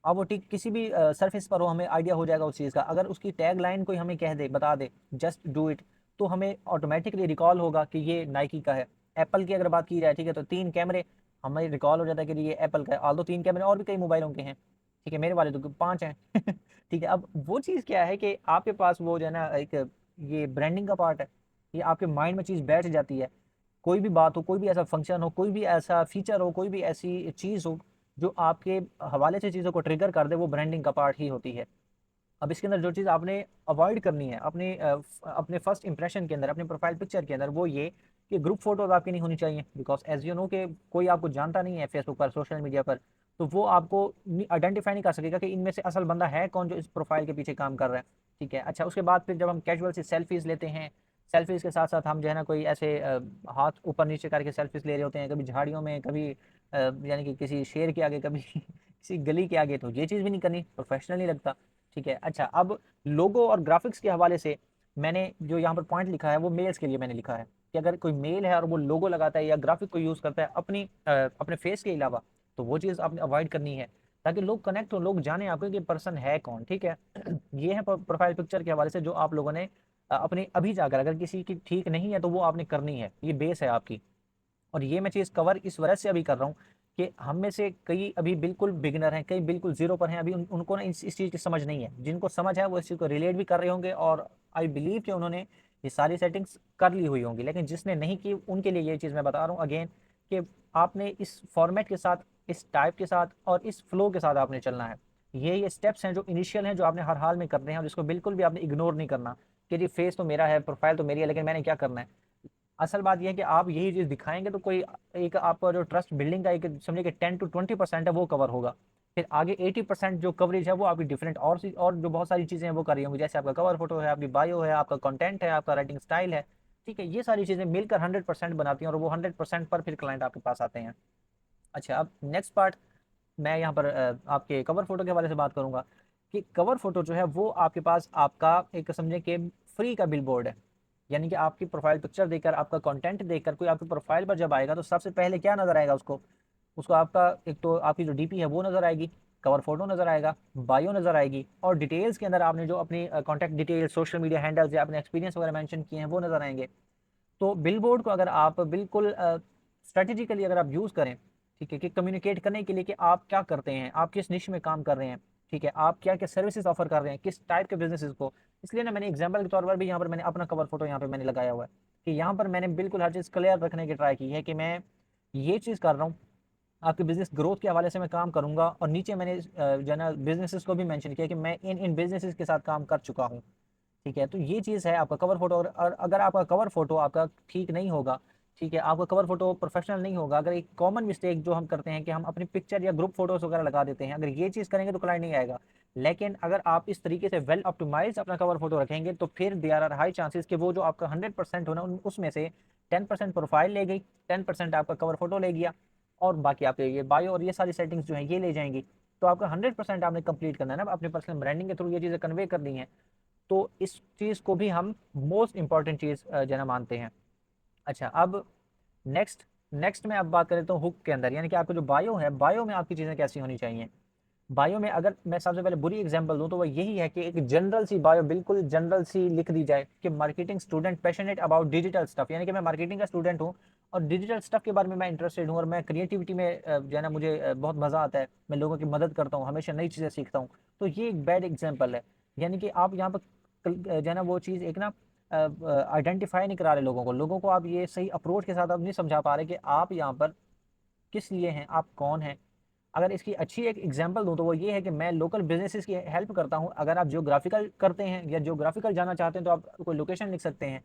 अब वो टिक किसी भी सरफेस पर हो, हमें आइडिया हो जाएगा उस चीज़ का। अगर उसकी टैग लाइन कोई हमें कह दे, बता दे, जस्ट डू इट, तो हमें ऑटोमेटिकली रिकॉल होगा कि ये नाइकी का है। एप्पल की अगर बात की जाए, ठीक है, तो 3 कैमरे, हमें रिकॉल हो जाता है कि ये एप्पल का है। ऑल दो 3 कैमरे और भी कई मोबाइलों के हैं, ठीक है, मेरे वाले तो 5 हैं। ठीक है, अब वो चीज़ क्या है कि आपके पास वो जो है ना एक ये ब्रांडिंग का पार्ट है, ये आपके माइंड में चीज़ बैठ जाती है। कोई भी बात हो, कोई भी ऐसा फंक्शन हो, कोई भी ऐसा फीचर हो, कोई भी ऐसी चीज़ हो जो आपके हवाले से चीज़ों को ट्रिगर कर दे, वो ब्रांडिंग का पार्ट ही होती है। अब इसके अंदर जो चीज़ आपने अवॉइड करनी है अपने फर्स्ट इंप्रेशन के अंदर, अपने प्रोफाइल पिक्चर के अंदर, वो ये कि ग्रुप फोटोज आपकी नहीं होनी चाहिए। बिकॉज एज यू नो कि कोई आपको जानता नहीं है फेसबुक पर, सोशल मीडिया पर, तो वो आपको आइडेंटिफाई नहीं कर सकेगा कि इनमें से असल बंदा है कौन जो इस प्रोफाइल के पीछे काम कर रहा है। ठीक है, अच्छा, उसके बाद फिर जब हम कैजुअल से सेल्फीज लेते हैं, सेल्फीज के साथ साथ हम जो है ना कोई ऐसे हाथ ऊपर नीचे करके सेल्फीज ले रहे होते हैं, कभी झाड़ियों में, कभी यानी कि किसी शेर के आगे, कभी किसी गली के आगे, तो ये चीज़ भी नहीं करनी, प्रोफेशनल नहीं लगता। ठीक है, अच्छा, अब लोगो और ग्राफिक्स के हवाले से मैंने जो यहाँ पर पॉइंट लिखा है वो मेल्स के लिए मैंने लिखा है कि अगर कोई मेल है और वो लोगो लगाता है या ग्राफिक को यूज़ करता है अपने फेस के अलावा, तो वो चीज़ आपने अवॉइड करनी है, ताकि लोग कनेक्ट हो, लोग जाने आपको कि पर्सन है कौन। ठीक है, ये है प्रोफाइल पिक्चर के हवाले से जो आप लोगों ने अपने अभी जाकर, अगर किसी की ठीक नहीं है तो वो आपने करनी है, ये बेस है आपकी। और ये मैं चीज़ कवर इस वजह से अभी कर रहा हूँ कि हम में से कई अभी बिल्कुल बिगिनर हैं, कई बिल्कुल जीरो पर हैं, अभी उनको ना इस चीज़ की समझ नहीं है। जिनको समझ है वो इस चीज़ को रिलेट भी कर रहे होंगे, और आई बिलीव कि उन्होंने ये सारी सेटिंग्स कर ली हुई होंगी। लेकिन जिसने नहीं की उनके लिए ये चीज़ मैं बता रहा हूँ अगेन, कि आपने इस फॉर्मेट के साथ, इस टाइप के साथ और इस फ्लो के साथ आपने चलना है। ये स्टेप्स हैं जो इनिशियल हैं, जो आपने हर हाल में करने हैं, और जिसको बिल्कुल भी आपने इग्नोर नहीं करना कि जी फेस तो मेरा है, प्रोफाइल तो मेरी है, लेकिन मैंने क्या करना है। असल बात यह है कि आप यही चीज़ दिखाएंगे तो कोई एक आपका जो ट्रस्ट बिल्डिंग का एक समझिए कि 10 to 20% है वो कवर होगा। फिर आगे 80% जो कवरेज है वो आपकी डिफरेंट और जो बहुत सारी चीज़ें हैं वो कर रही होंगी, जैसे आपका कवर फोटो है, आपकी बायो है, आपका कंटेंट है, आपका राइटिंग स्टाइल है। ठीक है, ये सारी चीज़ें मिलकर 100% बनाती हैं और वो 100% पर फिर क्लाइंट आपके पास आते हैं। अच्छा, अब नेक्स्ट पार्ट मैं यहाँ पर आपके कवर फोटो के हवाले से बात करूंगा कि कवर फोटो जो है वो आपके पास आपका एक समझे कि फ्री का बिलबोर्ड है। यानी कि आपकी प्रोफाइल पिक्चर देखकर, आपका कंटेंट देखकर कोई आपकी प्रोफाइल पर जब आएगा तो सबसे पहले क्या नजर आएगा उसको? उसको आपका एक तो आपकी जो डीपी है वो नजर आएगी, कवर फोटो नजर आएगा, बायो नजर आएगी, और डिटेल्स के अंदर आपने जो अपनी contact detail, social media handles या अपने एक्सपीरियंस वगैरह मेंशन किए हैं वो नजर आएंगे। तो बिलबोर्ड को अगर आप बिल्कुल स्ट्रेटेजिकली अगर आप यूज़ करें, ठीक है, कि कम्युनिकेट करने के लिए कि आप क्या करते हैं, आप किस निश में काम कर रहे हैं, ठीक है, आप क्या क्या सर्विसेज ऑफर कर रहे हैं, किस टाइप के बिजनेसेस को। इसलिए ना मैंने एग्जांपल के तौर पर भी यहाँ पर मैंने अपना कवर फोटो यहाँ पे मैंने लगाया हुआ है कि यहाँ पर मैंने बिल्कुल हर चीज़ क्लियर रखने की ट्राई की है कि मैं ये चीज़ कर रहा हूँ, आपके बिजनेस ग्रोथ के हवाले से मैं काम करूंगा, और नीचे मैंने जो है बिजनेसेस को भी मेंशन किया कि मैं इन इन बिजनेसेस के साथ काम कर चुका हूँ। ठीक है, तो ये चीज़ है आपका कवर फोटो। और अगर आपका कवर फोटो आपका ठीक नहीं होगा, ठीक है, आपका कवर फोटो प्रोफेशनल नहीं होगा, अगर एक कॉमन मिस्टेक जो हम करते हैं कि हम अपनी पिक्चर या ग्रुप फोटोज वगैरह लगा देते हैं, अगर ये चीज़ करेंगे तो क्लाइंट नहीं आएगा। लेकिन अगर आप इस तरीके से वेल ऑप्टिमाइज अपना कवर फोटो रखेंगे तो फिर देयर आर हाई चांसेस कि वो जो आपका 100% होना उसमें से 10% प्रोफाइल ले गई, 10% आपका कवर फोटो ले गया, और बाकी आपके ये बायो और ये सारी सेटिंग्स जो हैं ये ले जाएंगी। तो आपका 100% आपने कंप्लीट करना है ना, अपने पर्सनल ब्रांडिंग के थ्रू ये चीज़ें कन्वे करनी है। तो इस चीज़ को भी हम मोस्ट इंपॉर्टेंट चीज़ जो है मानते हैं। अच्छा, अब नेक्स्ट नेक्स्ट में अब बात करें तो हुक के अंदर, यानी कि आपका जो बायो है, बायो में आपकी चीज़ें कैसी होनी चाहिए। बायो में अगर मैं सबसे पहले बुरी एग्जांपल दूं तो वह यही है कि एक जनरल सी बायो, बिल्कुल जनरल सी लिख दी जाए कि marketing student passionate about digital stuff, यानी कि मैं मार्केटिंग का स्टूडेंट हूं और डिजिटल स्टफ के बारे में मैं इंटरेस्टेड हूं, और मैं क्रिएटिविटी में जो है ना मुझे बहुत मज़ा आता है, मैं लोगों की मदद करता हूँ, हमेशा नई चीज़ें सीखता हूँ। तो ये एक बैड एग्जाम्पल है। यानी कि आप यहाँ पर जो है ना वो चीज़ एक ना आइडेंटिफाई नहीं करा रहे लोगों को आप ये सही अप्रोच के साथ आप नहीं समझा पा रहे कि आप यहाँ पर किस लिए हैं, आप कौन हैं। अगर इसकी अच्छी एक एग्जांपल दूं तो वो ये है कि मैं लोकल बिजनेसेस की हेल्प करता हूं। अगर आप जियोग्राफिकल करते हैं या जियोग्राफिकल जाना चाहते हैं तो आप कोई लोकेशन लिख सकते हैं,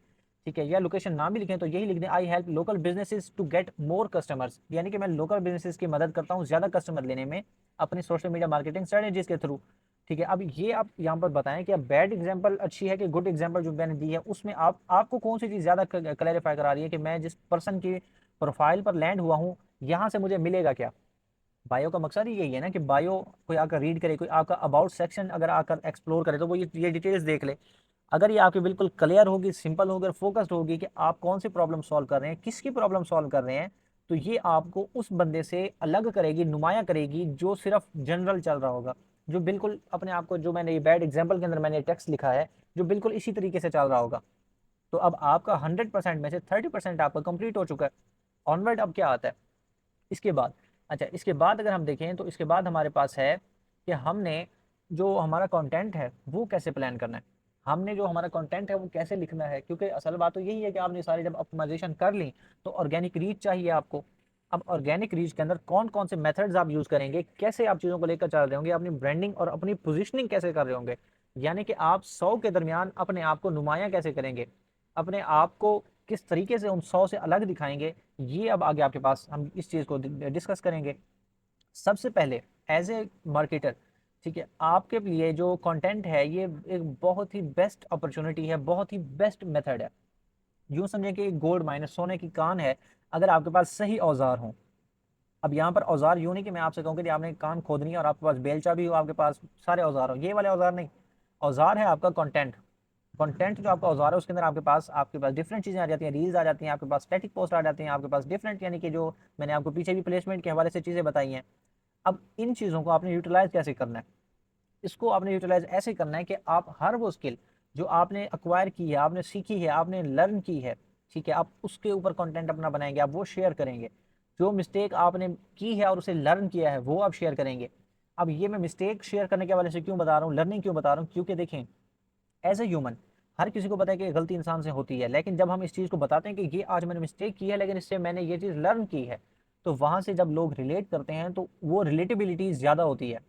ठीक है, या लोकेशन ना भी लिखें तो यही लिख दें, I help local businesses to get more customers, यानी कि मैं लोकल बिजनेसेस की मदद करता हूं ज़्यादा कस्टमर लेने में अपनी सोशल मीडिया मार्केटिंग स्ट्रेटेजीज के थ्रू। ठीक है, अब ये आप यहाँ पर बताएं कि अब बैड एग्जाम्पल अच्छी है कि गुड एग्जाम्पल जो मैंने दी है उसमें आप आपको कौन सी चीज़ ज़्यादा क्लैरिफाई करा रही है कि मैं जिस पर्सन की प्रोफाइल पर लैंड हुआ हूँ यहाँ से मुझे मिलेगा क्या। बायो का मकसद ही यही है ना कि बायो कोई आकर रीड करे, कोई आपका अबाउट सेक्शन अगर आकर एक्सप्लोर करे तो वो ये डिटेल्स देख ले। अगर ये आपकी बिल्कुल क्लियर होगी, सिंपल होगी और फोकस्ड होगी कि आप कौन सी प्रॉब्लम सॉल्व कर रहे हैं, किसकी प्रॉब्लम सॉल्व कर रहे हैं, तो ये आपको उस बंदे से अलग करेगी, नुमाया करेगी जो सिर्फ जनरल चल रहा होगा, जो बिल्कुल अपने आप को, जो मैंने ये बैड एग्जाम्पल के अंदर मैंने टेक्स्ट लिखा है, जो बिल्कुल इसी तरीके से चल रहा होगा। तो अब आपका 100% में से 30% आपका कंप्लीट हो चुका है। ऑनवर्ड अब क्या आता है इसके बाद? अच्छा, इसके बाद अगर हम देखें तो इसके बाद हमारे पास है कि हमने जो हमारा कंटेंट है वो कैसे प्लान करना है, हमने जो हमारा कंटेंट है वो कैसे लिखना है, क्योंकि असल बात तो यही है कि आपने सारी जब ऑप्टिमाइजेशन कर ली तो ऑर्गेनिक रीच चाहिए आपको। अब ऑर्गेनिक रीच के अंदर कौन कौन से मेथड्स आप यूज़ करेंगे, कैसे आप चीज़ों को लेकर चल रहे होंगे, अपनी ब्रांडिंग और अपनी पोजिशनिंग कैसे कर रहे होंगे, यानी कि आप 100 के दरमियान अपने आप को नुमाया कैसे करेंगे, अपने आप को किस तरीके से उन 100 से अलग दिखाएंगे, ये अब आगे आपके पास हम इस चीज़ को डिस्कस करेंगे। सबसे पहले एज ए मार्केटर, ठीक है, आपके लिए जो कंटेंट है ये एक बहुत ही बेस्ट अपॉर्चुनिटी है, बहुत ही बेस्ट मेथड है। यूँ समझें कि गोल्ड माइनस सोने की कान है अगर आपके पास सही औजार हों। अब यहाँ पर औजार यूँ नहीं कि मैं आपसे कहूँ कि आपने कान खोदनी है और आपके पास बेलचा भी हो, आपके पास सारे औजार हो, ये वाले औजार नहीं। औजार है आपका कंटेंट। कंटेंट जो आपका औजार है उसके अंदर आपके पास डिफरेंट चीज़ें आ जाती हैं, रील्स आ जाती हैं, आपके पास स्टैटिक पोस्ट आ जाती हैं, आपके पास डिफरेंट, यानी कि जो मैंने आपको पीछे भी प्लेसमेंट के हवाले से चीज़ें बताई हैं। अब इन चीज़ों को आपने यूटिलाइज कैसे करना है? इसको आपने यूटिलाइज ऐसे करना है कि आप हर वो स्किल जो आपने अक्वायर की है, आपने सीखी है, आपने लर्न की है, ठीक है, आप उसके ऊपर कंटेंट अपना बनाएंगे, आप वो शेयर करेंगे। जो मिस्टेक आपने की है और उसे लर्न किया है वो आप शेयर करेंगे। अब ये मैं मिस्टेक शेयर करने के हवाले से क्यों बता रहा हूँ, लर्निंग क्यों बता रहा हूँ, क्योंकि देखें एज ए ह्यूमन हर किसी को पता है कि गलती इंसान से होती है, लेकिन जब हम इस चीज़ को बताते हैं कि ये आज मैंने मिस्टेक की है लेकिन इससे मैंने ये चीज़ लर्न की है, तो वहाँ से जब लोग रिलेट करते हैं तो वो रिलेटेबिलिटी ज़्यादा होती है,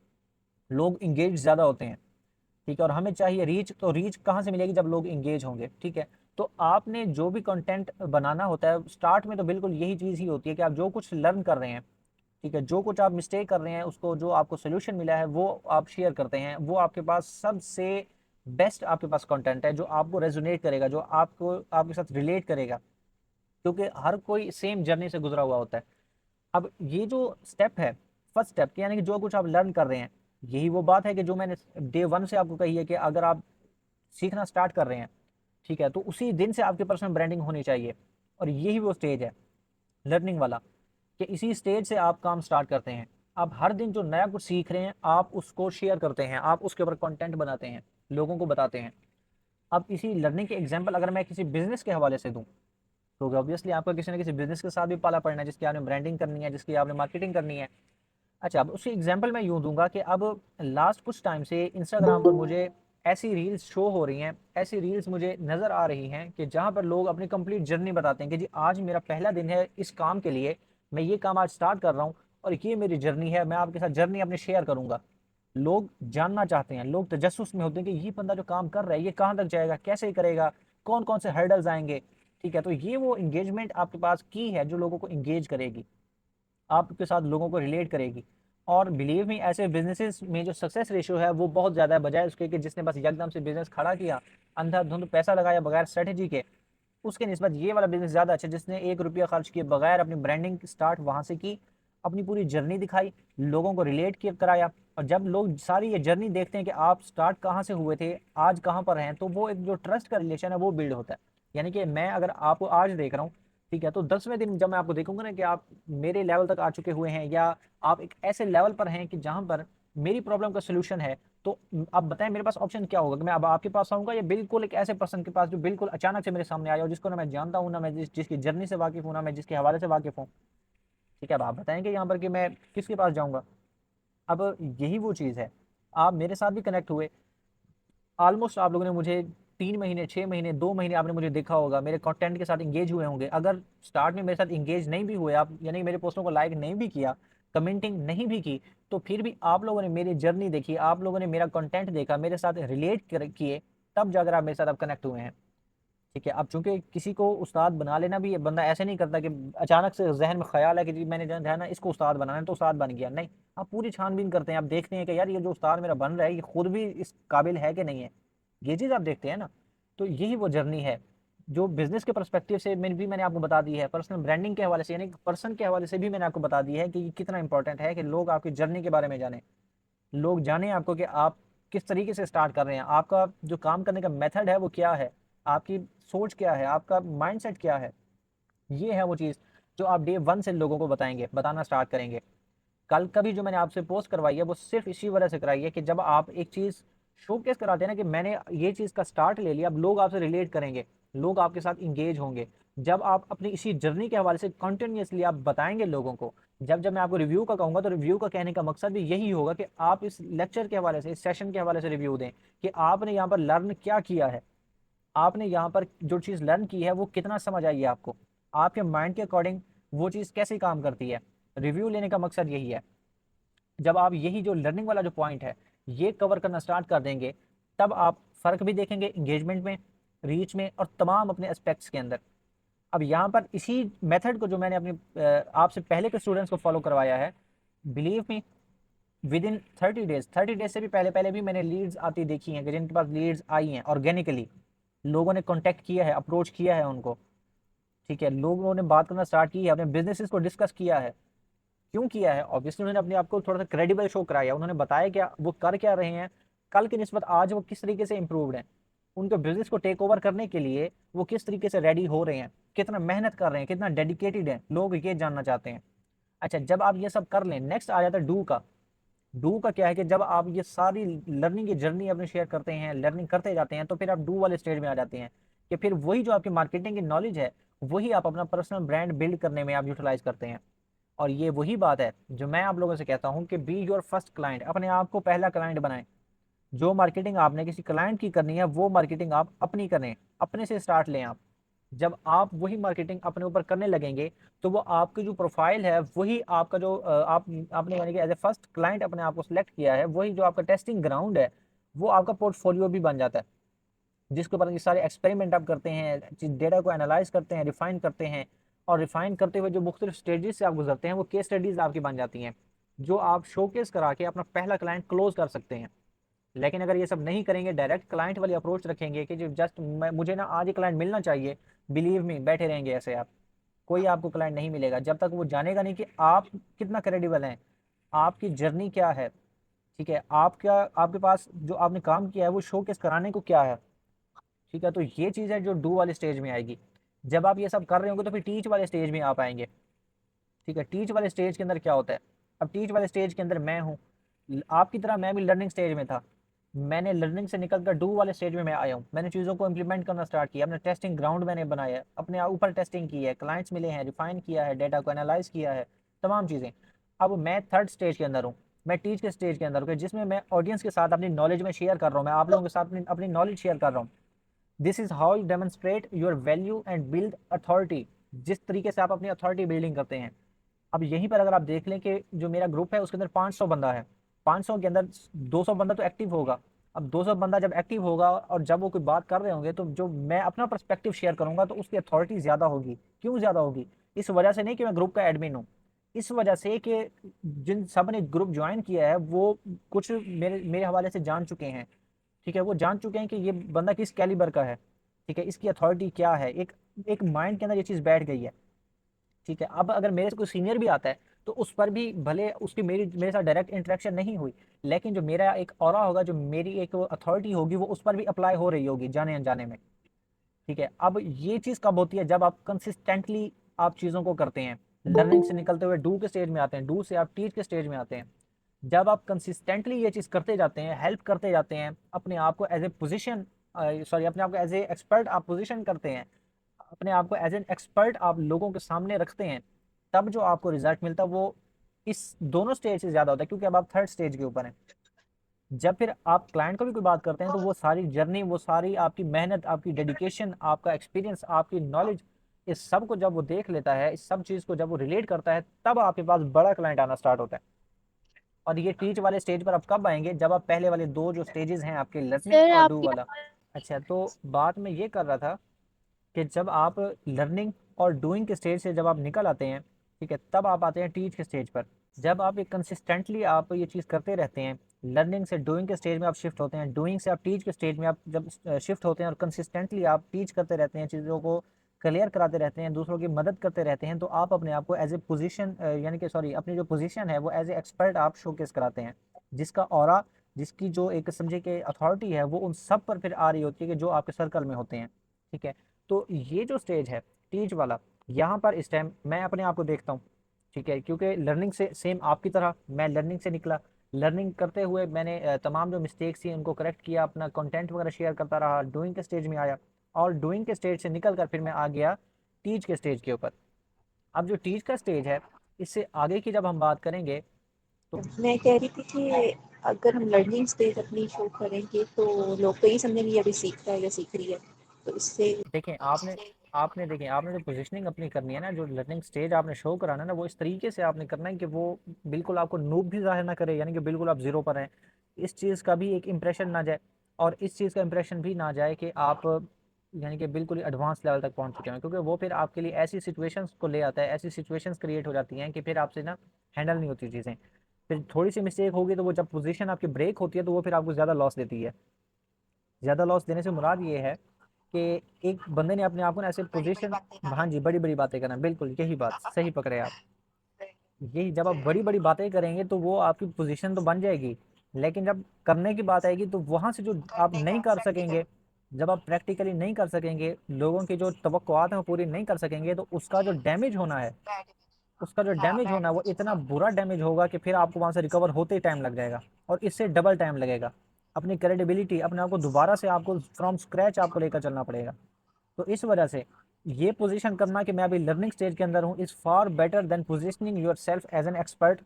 लोग इंगेज ज़्यादा होते हैं। ठीक है, और हमें चाहिए रीच, तो रीच कहाँ से मिलेगी? जब लोग इंगेज होंगे, ठीक है। तो आपने जो भी कंटेंट बनाना होता है स्टार्ट में, तो बिल्कुल यही चीज़ ही होती है कि आप जो कुछ लर्न कर रहे हैं, ठीक है, जो कुछ आप मिस्टेक कर रहे हैं, उसको जो आपको सोल्यूशन मिला है वो आप शेयर करते हैं। वो आपके पास सबसे बेस्ट आपके पास कंटेंट है जो आपको रेजोनेट करेगा, जो आपको आपके साथ रिलेट करेगा, क्योंकि हर कोई सेम जर्नी से गुजरा हुआ होता है। अब ये जो स्टेप है, फर्स्ट स्टेप, यानी कि जो कुछ आप लर्न कर रहे हैं, यही वो बात है कि जो मैंने डे 1 से आपको कही है कि अगर आप सीखना स्टार्ट कर रहे हैं, ठीक है, तो उसी दिन से आपकी पर्सनल ब्रांडिंग होनी चाहिए। और यही वो स्टेज है लर्निंग वाला, कि इसी स्टेज से आप काम स्टार्ट करते हैं। आप हर दिन जो नया कुछ सीख रहे हैं आप उसको शेयर करते हैं, आप उसके ऊपर कंटेंट बनाते हैं, लोगों को बताते हैं। अब इसी लर्निंग के एग्जांपल अगर मैं किसी बिजनेस के हवाले से दूं, तो ऑब्वियसली आपको किसी न किसी बिजनेस के साथ भी पाला पड़ना है, जिसकी आपने ब्रांडिंग करनी है, जिसकी आपने मार्केटिंग करनी है। अच्छा, अब उसी एग्जांपल मैं यूँ दूंगा कि अब लास्ट कुछ टाइम से इंस्टाग्राम पर मुझे ऐसी रील्स शो हो रही हैं, ऐसी रील्स मुझे नज़र आ रही हैं कि जहाँ पर लोग अपनी कंप्लीट जर्नी बताते हैं कि जी आज मेरा पहला दिन है इस काम के लिए, मैं ये काम आज स्टार्ट कर रहा हूँ और ये मेरी जर्नी है, मैं आपके साथ जर्नी अपनी शेयर करूँगा। लोग जानना चाहते हैं, लोग तजस्सुस में होते हैं कि ये बंदा जो काम कर रहा है ये कहाँ तक जाएगा, कैसे करेगा, कौन कौन से हर्डल्स आएंगे, ठीक है। तो ये वो इंगेजमेंट आपके पास की है जो लोगों को इंगेज करेगी, आपके साथ लोगों को रिलेट करेगी। और बिलीव मी, ऐसे बिजनेसेस में जो सक्सेस रेशियो है वो बहुत ज़्यादा है, बजाय उसके कि जिसने बस एकदम से बिजनेस खड़ा किया, अंधाधुंध पैसा लगाया बगैर स्ट्रेटेजी के। उसके निस्बत ये वाला बिजनेस ज़्यादा अच्छा, जिसने 1 रुपया खर्च किए बगैर अपनी ब्रांडिंग स्टार्ट वहाँ से की, अपनी पूरी जर्नी दिखाई, लोगों को रिलेट किया कराया। और जब लोग सारी ये जर्नी देखते हैं कि आप स्टार्ट कहाँ से हुए थे, आज कहाँ पर हैं, तो वो एक जो ट्रस्ट का रिलेशन है वो बिल्ड होता है। यानी कि मैं अगर आपको आज देख रहा हूँ, ठीक है, तो 10वें दिन जब मैं आपको देखूंगा ना कि आप मेरे लेवल तक आ चुके हुए हैं, या आप एक ऐसे लेवल पर हैं कि जहां पर मेरी प्रॉब्लम का सोल्यूशन है, तो आप बताएं मेरे पास ऑप्शन क्या होगा, कि मैं अब आपके पास आऊंगा या बिल्कुल एक ऐसे पर्सन के पास जो बिल्कुल अचानक से मेरे सामने आया हो, जिसको ना मैं जानता हूँ, ना मैं जिसकी जर्नी से वाकिफ हूँ, ना मैं जिसके हवाले से वाकिफ हूँ। ठीक है, अब आप बताएंगे यहाँ पर कि मैं किसके पास जाऊंगा। अब यही वो चीज़ है, आप मेरे साथ भी कनेक्ट हुए, ऑलमोस्ट आप लोगों ने मुझे 3 महीने, 6 महीने, 2 महीने आपने मुझे देखा होगा, मेरे कंटेंट के साथ इंगेज हुए होंगे। अगर स्टार्ट में मेरे साथ इंगेज नहीं भी हुए आप, यानी मेरे पोस्टों को लाइक नहीं भी किया, कमेंटिंग नहीं भी की, तो फिर भी आप लोगों ने मेरी जर्नी देखी, आप लोगों ने मेरा कंटेंट देखा, मेरे साथ रिलेट किए, तब जाकर आप मेरे साथ अब कनेक्ट हुए हैं। ठीक है, अब चूंकि किसी को उस्ताद बना लेना भी, बंदा ऐसे नहीं करता कि अचानक से जहन में ख्याल है कि जी मैंने जो है ना इसको उस्ताद बनाना है तो उस्ताद बन गया, नहीं। आप पूरी छानबीन करते हैं, आप देखते हैं कि यार ये जो उस्ताद मेरा बन रहा है ये खुद भी इस काबिल है कि नहीं है, ये चीज़ आप देखते हैं ना। तो यही वो जर्नी है जो बिजनेस के परस्पेक्टिव से मैंने आपको बता दी है, पर्सनल ब्रांडिंग के हवाले से यानी पर्सन के हवाले से भी मैंने आपको बता दी है कि ये कितना इंपॉर्टेंट है कि लोग आपकी जर्नी के बारे में जाने, लोग जाने आपको कि आप किस तरीके से स्टार्ट कर रहे हैं, आपका जो काम करने का मेथड है वो क्या है, आपकी सोच क्या है, आपका माइंडसेट क्या है। ये है वो चीज़ जो आप डे 1 से लोगों को बताएंगे, बताना स्टार्ट करेंगे। कल का भी जो मैंने आपसे पोस्ट करवाई है वो सिर्फ इसी वजह से कराई है कि जब आप एक चीज़ शोकेस कराते हैं ना कि मैंने ये चीज़ का स्टार्ट ले लिया, अब लोग आपसे रिलेट करेंगे, लोग आपके साथ इंगेज होंगे। जब आप अपनी इसी जर्नी के हवाले से कंटिन्यूसली आप बताएंगे लोगों को, जब जब मैं आपको रिव्यू का कहूँगा तो रिव्यू का कहने का मकसद भी यही होगा कि आप इस लेक्चर के हवाले से, इस सेशन के हवाले से रिव्यू दें कि आपने यहाँ पर लर्न क्या किया है, आपने यहाँ पर जो चीज़ लर्न की है वो कितना समझ आई है आपको, आपके माइंड के अकॉर्डिंग वो चीज़ कैसे काम करती है। रिव्यू लेने का मकसद यही है। जब आप यही जो लर्निंग वाला जो पॉइंट है ये कवर करना स्टार्ट कर देंगे, तब आप फ़र्क भी देखेंगे इंगेजमेंट में, रीच में और तमाम अपने एस्पेक्ट्स के अंदर। अब यहाँ पर इसी मेथड को जो मैंने अपने आपसे पहले के स्टूडेंट्स को फॉलो करवाया है, believe me, with in 30 days, 30 days से भी पहले पहले भी मैंने लीड्स आती देखी हैं कि जिनके पास लीड्स आई हैं ऑर्गेनिकली, लोगों ने कॉन्टैक्ट किया है, अप्रोच किया है उनको, ठीक है, लोगों ने बात करना स्टार्ट की है, अपने बिजनेसेस को डिस्कस किया है। क्यों किया है? ऑब्वियसली उन्होंने अपने आप को थोड़ा सा क्रेडिबल शो कराया, उन्होंने बताया क्या वो कर क्या रहे हैं, कल की निस्बत आज वो किस तरीके से इंप्रूव्ड हैं, उनके बिजनेस को टेक ओवर करने के लिए वो किस तरीके से रेडी हो रहे हैं, कितना मेहनत कर रहे हैं, कितना डेडिकेटेड है, लोग ये जानना चाहते हैं। अच्छा, जब आप ये सब कर लें, नेक्स्ट आ जाता है डू का। डू का क्या है कि जब आप ये सारी लर्निंग की जर्नी अपनी शेयर करते हैं, लर्निंग करते जाते हैं, तो फिर आप डू वाले स्टेज में आ जाते हैं कि फिर वही जो आपकी मार्केटिंग की नॉलेज है वही आप अपना पर्सनल ब्रांड बिल्ड करने में आप यूटिलाइज करते हैं। और ये वही बात है जो मैं आप लोगों से कहता हूँ कि बी योर फर्स्ट क्लाइंट, अपने आप को पहला क्लाइंट बनाएं। जो मार्केटिंग आपने किसी क्लाइंट की करनी है वो मार्केटिंग आप अपनी करें, अपने से स्टार्ट लें आप। जब आप वही मार्केटिंग अपने ऊपर करने लगेंगे तो वो आपकी जो प्रोफाइल है वही आपका जो आप आपने यानी कि एज ए फर्स्ट क्लाइंट अपने आप को सिलेक्ट किया है, वही जो आपका टेस्टिंग ग्राउंड है, वो आपका पोर्टफोलियो भी बन जाता है, जिसके ऊपर ये सारे एक्सपेरिमेंट आप करते हैं, डेटा को एनालाइज करते हैं, रिफाइन करते हैं, और रिफाइन करते हुए जो मुख्तलिफ स्टेजेस से आप गुजरते हैं वो केस स्टडीज आपकी बन जाती हैं, जो आप शोकेस करा के अपना पहला क्लाइंट क्लोज कर सकते हैं। लेकिन अगर ये सब नहीं करेंगे, डायरेक्ट क्लाइंट वाली अप्रोच रखेंगे कि जो जस्ट मुझे ना आज ही क्लाइंट मिलना चाहिए, बिलीव मी बैठे रहेंगे ऐसे आप, कोई आपको क्लाइंट नहीं मिलेगा जब तक वो जानेगा नहीं कि आप कितना क्रेडिबल हैं, आपकी जर्नी क्या है, ठीक है, आप क्या, आपके पास जो आपने काम किया है वो शोकेस कराने को क्या है, ठीक है। तो ये चीज़ है जो डू वाले स्टेज में आएगी। जब आप ये सब कर रहे होंगे तो फिर टीच वाले स्टेज में आप आएंगे, ठीक है। टीच वाले स्टेज के अंदर क्या होता है, अब टीच वाले स्टेज के अंदर मैं हूँ, आपकी तरह मैं भी लर्निंग स्टेज में था, मैंने लर्निंग से निकल कर डू वाले स्टेज में मैं आया हूँ, मैंने चीज़ों को इंप्लीमेंट करना स्टार्ट किया, अपने टेस्टिंग ग्राउंड मैंने बनाया, अपने ऊपर टेस्टिंग की है, क्लाइंट्स मिले हैं, रिफाइन किया है, डेटा को एनालाइज किया है, तमाम चीज़ें। अब मैं थर्ड स्टेज के अंदर हूँ, मैं टीच के स्टेज के अंदर हूँ, जिसमें मैं ऑडियंस के साथ अपनी नॉलेज में शेयर कर रहा हूँ, मैं आप लोगों के साथ अपनी नॉलेज शेयर कर रहा हूँ। This is how you demonstrate your value and build authority, जिस तरीके से आप अपनी अथॉरिटी बिल्डिंग करते हैं। अब यहीं पर अगर आप देख लें कि जो मेरा ग्रुप है उसके अंदर 500 बंदा है, 500 के अंदर 200 बंदा तो एक्टिव होगा। अब 200 बंदा जब एक्टिव होगा और जब वो कोई बात कर रहे होंगे तो जो मैं अपना पर्सपेक्टिव शेयर करूंगा तो उसकी अथॉरिटी ज़्यादा होगी। क्यों ज़्यादा होगी? इस वजह से नहीं कि मैं ग्रुप का एडमिन हूँ, इस वजह से कि जिन सब ने ग्रुप ज्वाइन किया है वो कुछ मेरे मेरे हवाले से जान चुके हैं, ठीक है, वो जान चुके हैं कि ये बंदा किस कैलिबर का है, ठीक है, इसकी अथॉरिटी क्या है, एक एक माइंड के अंदर ये चीज़ बैठ गई है, ठीक है। अब अगर मेरे से कोई सीनियर भी आता है तो उस पर भी भले उसकी मेरे साथ डायरेक्ट इंटरेक्शन नहीं हुई, लेकिन जो मेरा एक ऑरा होगा, जो मेरी एक अथॉरिटी होगी, वो उस पर भी अप्लाई हो रही होगी जाने अनजाने में, ठीक है। अब ये चीज़ कब होती है? जब आप कंसिस्टेंटली आप चीज़ों को करते हैं, लर्निंग से निकलते हुए डू के स्टेज में आते हैं, डू से आप टीच के स्टेज में आते हैं। जब आप कंसिस्टेंटली ये चीज़ करते जाते हैं, हेल्प करते जाते हैं, अपने आप को एज ए पोजिशन, सॉरी, अपने आप को एज ए एक्सपर्ट आप पोजिशन करते हैं, अपने आप को एज एन एक्सपर्ट आप लोगों के सामने रखते हैं, तब जो आपको रिजल्ट मिलता है वो इस दोनों स्टेज से ज़्यादा होता है, क्योंकि अब आप थर्ड स्टेज के ऊपर हैं। जब फिर आप क्लाइंट को भी कोई बात करते हैं तो वो सारी जर्नी, वो सारी आपकी मेहनत, आपकी डेडिकेशन, आपका एक्सपीरियंस, आपकी नॉलेज, इस सब को जब वो देख लेता है, इस सब चीज़ को जब वो रिलेट करता है, तब आपके पास बड़ा क्लाइंट आना स्टार्ट होता है। और ये टीच वाले स्टेज पर आप कब आएंगे? जब आप पहले वाले दो जो स्टेजेस हैं आपके, लर्निंग सर और डू आपकी वाला। अच्छा, तो बात मैं ये कर रहा था कि जब आप लर्निंग और डूइंग के स्टेज से जब आप निकल आते हैं, ठीक है, तब आप आते हैं टीच के स्टेज पर। जब आप ये कंसिस्टेंटली आप ये चीज़ करते रहते हैं, लर्निंग से डूइंग के स्टेज में आप शिफ्ट होते हैं, डूइंग से आप टीच के स्टेज में आप जब शिफ्ट होते हैं और कंसिस्टेंटली आप टीच करते रहते हैं, चीज़ों को क्लियर कराते रहते हैं, दूसरों की मदद करते रहते हैं, तो आप अपने आप को एज ए पोजीशन, यानी कि सॉरी, अपनी जो पोजीशन है वो एज ए एक्सपर्ट आप शोकेस कराते हैं, जिसका ऑरा, जिसकी जो एक समझे कि अथॉरिटी है वो उन सब पर फिर आ रही होती है कि जो आपके सर्कल में होते हैं, ठीक है। तो ये जो स्टेज है टीच वाला, यहाँ पर इस टाइम मैं अपने आप को देखता हूँ, ठीक है, क्योंकि लर्निंग से सेम आपकी तरह मैं लर्निंग से निकला, लर्निंग करते हुए मैंने तमाम जो मिस्टेक्स थी उनको करेक्ट किया, अपना कंटेंट वगैरह शेयर करता रहा, डूइंग के स्टेज में आया, और डूइंग के स्टेज से निकल कर फिर मैं आ गया टीच के स्टेज के ऊपर। अब जो टीच का स्टेज है, इससे आगे की जब हम बात करेंगे तो मैं कह रही थी कि अगर हम लर्निंग स्टेज अपनी शो करेंगे तो लोग तो ये समझेंगे ये अभी सीख रहा है या सीख रही है, तो इससे देखें, आपने आपने देखें, आपने जो पोजीशनिंग अपनी करनी है ना, जो लर्निंग स्टेज आपने शो कराना है ना, वो इस तरीके से आपने करना है कि वो बिल्कुल आपको नूब भी जाहिर ना करे, यानी कि बिल्कुल आप जीरो पर हैं, इस चीज़ का भी एक इंप्रेशन ना जाए, और इस चीज़ का इंप्रेशन भी ना जाए कि आप यानी कि बिल्कुल ही एडवांस लेवल तक पहुंच चुके हैं, क्योंकि वो फिर आपके लिए ऐसी सिचुएशंस को ले आता है, ऐसी सिचुएशंस क्रिएट हो जाती हैं कि फिर आपसे ना हैंडल नहीं होती चीज़ें, फिर थोड़ी सी मिस्टेक होगी तो वो जब पोजीशन आपकी ब्रेक होती है तो वो फिर आपको ज़्यादा लॉस देती है। ज़्यादा लॉस देने से मुराद ये है कि एक बंदे ने अपने आप को ना ऐसे पोजीशन, हाँ जी, बड़ी बड़ी बातें करना, बिल्कुल यही बात सही पकड़े आप। यही, जब आप बड़ी बड़ी बातें करेंगे तो वो आपकी पोजीशन तो बन जाएगी, लेकिन जब करने की बात आएगी तो वहाँ से जो आप नहीं कर सकेंगे, जब आप प्रैक्टिकली नहीं कर सकेंगे, लोगों की जो तवक्कुआत हैं वो पूरी नहीं कर सकेंगे, तो उसका जो डैमेज होना है, उसका जो डैमेज होना है वो इतना बुरा डैमेज होगा कि फिर आपको वहाँ से रिकवर होते ही टाइम लग जाएगा, और इससे डबल टाइम लगेगा। अपनी क्रेडिबिलिटी, अपने आप को दोबारा से आपको फ्रॉम स्क्रैच आपको लेकर चलना पड़ेगा। तो इस वजह से ये पोजीशन करना कि मैं अभी लर्निंग स्टेज के अंदर हूँ is far better than positioning yourself as an expert,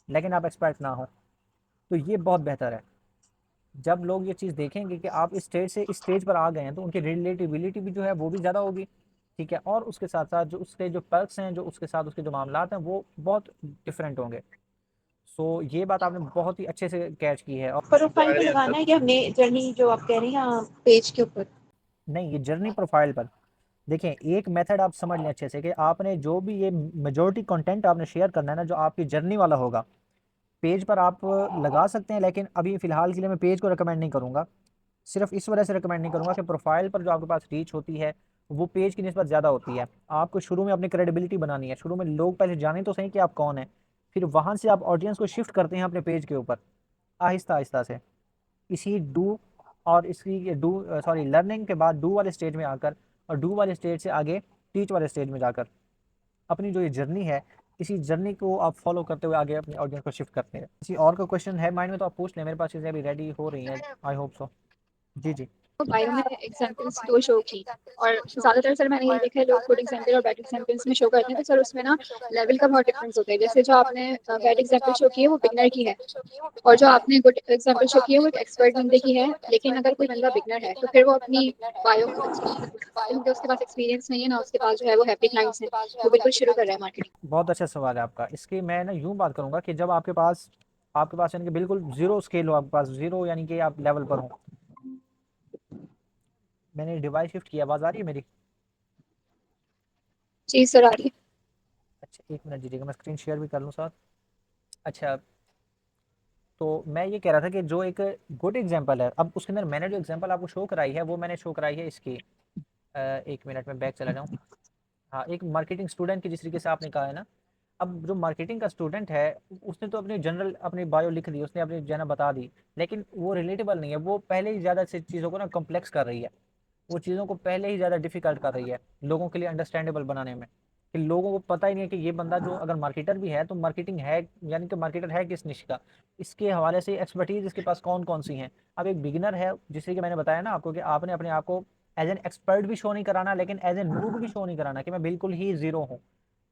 लेकिन आप एक्सपर्ट ना हो, तो ये बहुत बेहतर है। जब लोग ये चीज़ देखेंगे कि आप इस स्टेज से इस स्टेज पर आ गए हैं तो उनकी रिलेटिबिलिटी भी जो है वो भी ज़्यादा होगी, ठीक है, और उसके साथ साथ जो उसके जो पर्क्स हैं, जो उसके साथ उसके जो मामलात हैं वो बहुत डिफरेंट होंगे। सो ये बात आपने बहुत ही अच्छे से कैच की है। और प्रोफाइल पे लगाना है कि हमने जर्नी जो आप कह रही हैं पेज के ऊपर? नहीं, ये जर्नी प्रोफाइल पर देखें, एक मेथड आप समझ लें अच्छे से कि आपने जो भी ये मेजोरिटी कंटेंट आपने शेयर करना है ना, जो आपकी जर्नी वाला होगा, पेज पर आप लगा सकते हैं, लेकिन अभी फ़िलहाल के लिए मैं पेज को रिकमेंड नहीं करूँगा। सिर्फ इस वजह से रिकमेंड नहीं करूँगा कि प्रोफाइल पर जो आपके पास रीच होती है वो पेज की निस्बत ज़्यादा होती है। आपको शुरू में अपनी क्रेडिबिलिटी बनानी है, शुरू में लोग पहले जाने तो सही कि आप कौन हैं, फिर वहाँ से आप ऑडियंस को शिफ्ट करते हैं अपने पेज के ऊपर आहिस्ता आहिस्ता से। इसी डू और इसकी डू सॉरी लर्निंग के बाद डू वाले स्टेज में आकर, और डू वाले स्टेज से आगे टीच वाले स्टेज में जाकर अपनी जो ये जर्नी है, इसी जर्नी को आप फॉलो करते हुए आगे अपने ऑडियंस को शिफ्ट करते हैं। किसी और का क्वेश्चन है माइंड में तो आप पूछ लें, मेरे पास चीज़ें अभी रेडी हो रही हैं, आई होप सो। जी जी। तो बायो में एग्जांपल्स दो शो की, और ज़्यादातर सर मैंने ये देखा है लोग गुड एग्जांपल और बैड एग्जांपल्स में शो करते हैं, तो सर उसमें ना लेवल का बहुत डिफरेंस होता है। जैसे जो आपने बैड एग्जांपल शो की है वो बिगनर की है, और जो आपने गुड एग्जांपल शो की है वो एक एक्सपर्ट बंदे की है। लेकिन अगर कोई बंदा बिगनर है तो फिर वो अपनी बायो में क्योंकि उसके पास एक्सपीरियंस नहीं है ना, उसके पास जो है वो हैप्पी क्लाइंट्स हैं, वो बिल्कुल शुरू कर रहा है मार्केटिंग। बहुत अच्छा सवाल है आपका। इसकी मैं ना यूँ बात करूँगा कि जब आपके पास यानी कि बिल्कुल ज़ीरो स्केल हो, आपके पास ज़ीरो यानी कि आप लेवल पर हो। मैंने डिवाइस शिफ्ट किया, आवाज़ आ रही है मेरी? जी सर, आ रही है। अच्छा, 1 मिनट दीजिएगा, मैं स्क्रीन शेयर भी कर लूँ साथ। अच्छा, तो मैं ये कह रहा था कि जो एक गुड एग्जांपल है, अब उसके अंदर मैंने जो एग्जांपल आपको शो कराई है वो मैंने शो कराई है इसकी 1 मिनट में बैक चला जाऊँ। हाँ, एक मार्केटिंग स्टूडेंट की जिस तरीके से आपने कहा है ना, अब जो मार्केटिंग का स्टूडेंट है उसने तो अपनी जनरल अपनी बायो लिख दी, उसने अपनी जना बता दी, लेकिन वो रिलेटेबल नहीं है। वो पहले ही ज़्यादा से चीज़ों को ना कॉम्प्लेक्स कर रही है, वो चीज़ों को पहले ही ज़्यादा डिफिकल्ट कर रही है लोगों के लिए अंडरस्टैंडेबल बनाने में, कि लोगों को पता ही नहीं है कि ये बंदा जो अगर मार्केटर भी है तो मार्केटिंग है यानी कि मार्केटर है किस निश का, इसके हवाले से एक्सपर्टीज इसके पास कौन कौन सी हैं। अब एक बिगिनर है, जिससे कि मैंने बताया ना आपको कि आपने अपने आप को एज एन एक्सपर्ट भी शो नहीं कराना, लेकिन एज ए नूब भी शो नहीं कराना कि मैं बिल्कुल ही जीरो हूँ।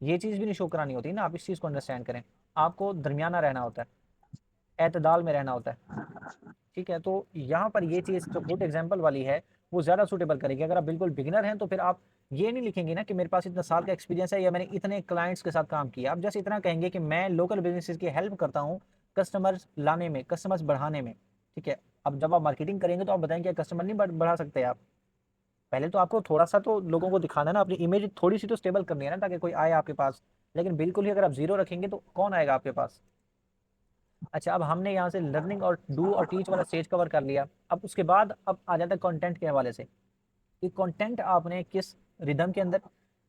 ये चीज़ भी नहीं शो करानी होती ना, आप इस चीज़ को अंडरस्टैंड करें। आपको दरमियाना रहना होता है, एतदाल में रहना होता है। ठीक है, तो यहाँ पर ये चीज़ जो गुड एग्जाम्पल वाली है वो ज़्यादा सूटेबल करेगी। अगर आप बिल्कुल बिगिनर हैं तो फिर आप ये नहीं लिखेंगे ना कि मेरे पास इतना साल का एक्सपीरियंस है या मैंने इतने क्लाइंट्स के साथ काम किया। आप जैसे इतना कहेंगे कि मैं लोकल बिजनेसेस की हेल्प करता हूँ कस्टमर्स लाने में, कस्टमर्स बढ़ाने में। ठीक है, अब जब आप मार्केटिंग करेंगे तो आप बताएंगे कस्टमर नहीं बढ़ा सकते आप। पहले तो आपको थोड़ा सा तो लोगों को दिखाना है ना, अपनी इमेज थोड़ी सी तो स्टेबल करनी है ना, ताकि कोई आए आपके पास। लेकिन बिल्कुल ही अगर आप जीरो रखेंगे तो कौन आएगा आपके पास। अच्छा, अब हमने यहाँ से लर्निंग और डू और टीच वाला स्टेज कवर कर लिया। अब उसके बाद अब आ जाता है कंटेंट के हवाले से, कि कंटेंट आपने किस रिदम के अंदर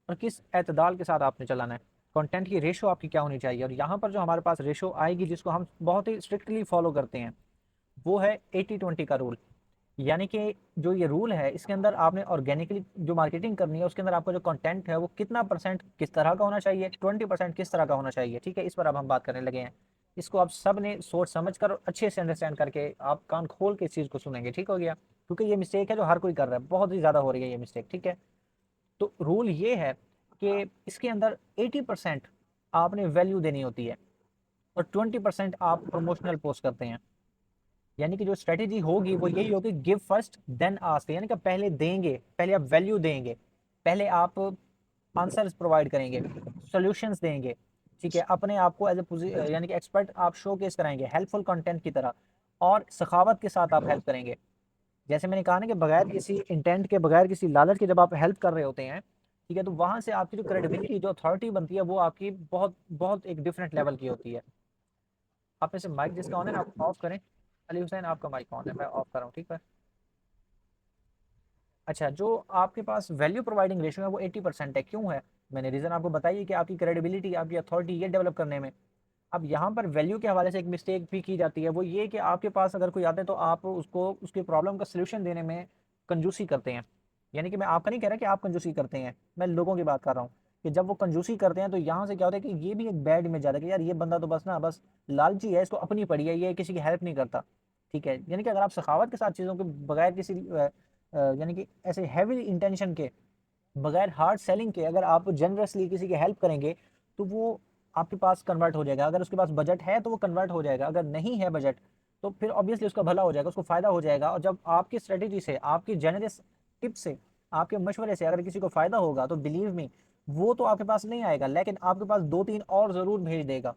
और किस एतदाल के साथ आपने चलाना है। कंटेंट की रेशो आपकी क्या होनी चाहिए, और यहाँ पर जो हमारे पास रेशो आएगी जिसको हम बहुत ही स्ट्रिक्टली फॉलो करते हैं, वो है 80-20 का रूल। यानी कि जो ये रूल है इसके अंदर आपने ऑर्गेनिकली जो मार्केटिंग करनी है उसके अंदर आपका जो कंटेंट है वो कितना परसेंट किस तरह का होना चाहिए, 20% किस तरह का होना चाहिए। ठीक है, इस पर अब हम बात करने लगे हैं। इसको आप सब ने सोच समझ कर और अच्छे से अंडरस्टैंड करके आप कान खोल के इस चीज़ को सुनेंगे। ठीक हो गया, क्योंकि ये मिस्टेक है जो हर कोई कर रहा है, बहुत ही ज़्यादा हो रही है ये मिस्टेक। ठीक है, तो रूल ये है कि इसके अंदर 80% आपने वैल्यू देनी होती है और 20% आप प्रमोशनल पोस्ट करते हैं। यानी कि जो स्ट्रेटेजी होगी वो यही होगी, गिव फर्स्ट देन आस्क, यानी कि पहले देंगे, पहले आप वैल्यू देंगे, पहले आप आंसर्स प्रोवाइड करेंगे, सॉल्यूशंस देंगे। ठीक है, अपने आप को एज ए यानी कि एक्सपर्ट आप शो केस कराएंगे हेल्पफुल कंटेंट की तरह, और सखावत के साथ आप हेल्प करेंगे। जैसे मैंने कहा ना कि बगैर किसी इंटेंट के, बगैर किसी लालच के जब आप हेल्प कर रहे होते हैं, ठीक है, तो वहां से आपकी जो क्रेडिबिलिटी, जो अथॉरिटी बनती है वो आपकी बहुत बहुत एक डिफरेंट लेवल की होती है। आप में से माइक जिसका ऑन है ना आप ऑफ करें। अली हुसैन, आपका माइक ऑन है, मैं ऑफ कर रहा हूँ। ठीक है, अच्छा, जो आपके पास वैल्यू प्रोवाइडिंग रेशियो है वो 80% है। क्यों है, मैंने रीज़न आपको बताइए कि आपकी क्रेडिबिलिटी, आपकी अथॉरिटी ये डेवलप करने में। अब यहाँ पर वैल्यू के हवाले से एक मिस्टेक भी की जाती है, वो ये कि आपके पास अगर कोई आता है तो आप उसको उसकी प्रॉब्लम का सोल्यूशन देने में कंजूसी करते हैं। यानी कि मैं आपका नहीं कह रहा कि आप कंजूसी करते हैं, मैं लोगों की बात कर रहा हूँ कि जब वो कंजूसी करते हैं तो यहाँ से क्या होता है कि ये भी एक बैड इमेज आता है कि यार ये बंदा तो बस ना बस लालची है, इसको अपनी पड़ी है, ये किसी की हेल्प नहीं करता। ठीक है, यानी कि अगर आप सखावत के साथ चीज़ों के बगैर किसी यानी कि ऐसे हैवी इंटेंशन के, बगैर हार्ड सेलिंग के अगर आप जनरसली किसी की हेल्प करेंगे तो वो आपके पास कन्वर्ट हो जाएगा। अगर उसके पास बजट है तो वो कन्वर्ट हो जाएगा, अगर नहीं है बजट तो फिर ऑब्वियसली उसका भला हो जाएगा, उसको फ़ायदा हो जाएगा। और जब आपकी स्ट्रेटेजी से, आपकी जेनरस टिप से, आपके मशवरे से अगर किसी को फ़ायदा होगा तो बिलीव मी वो तो आपके पास नहीं आएगा, लेकिन आपके पास 2-3 और ज़रूर भेज देगा।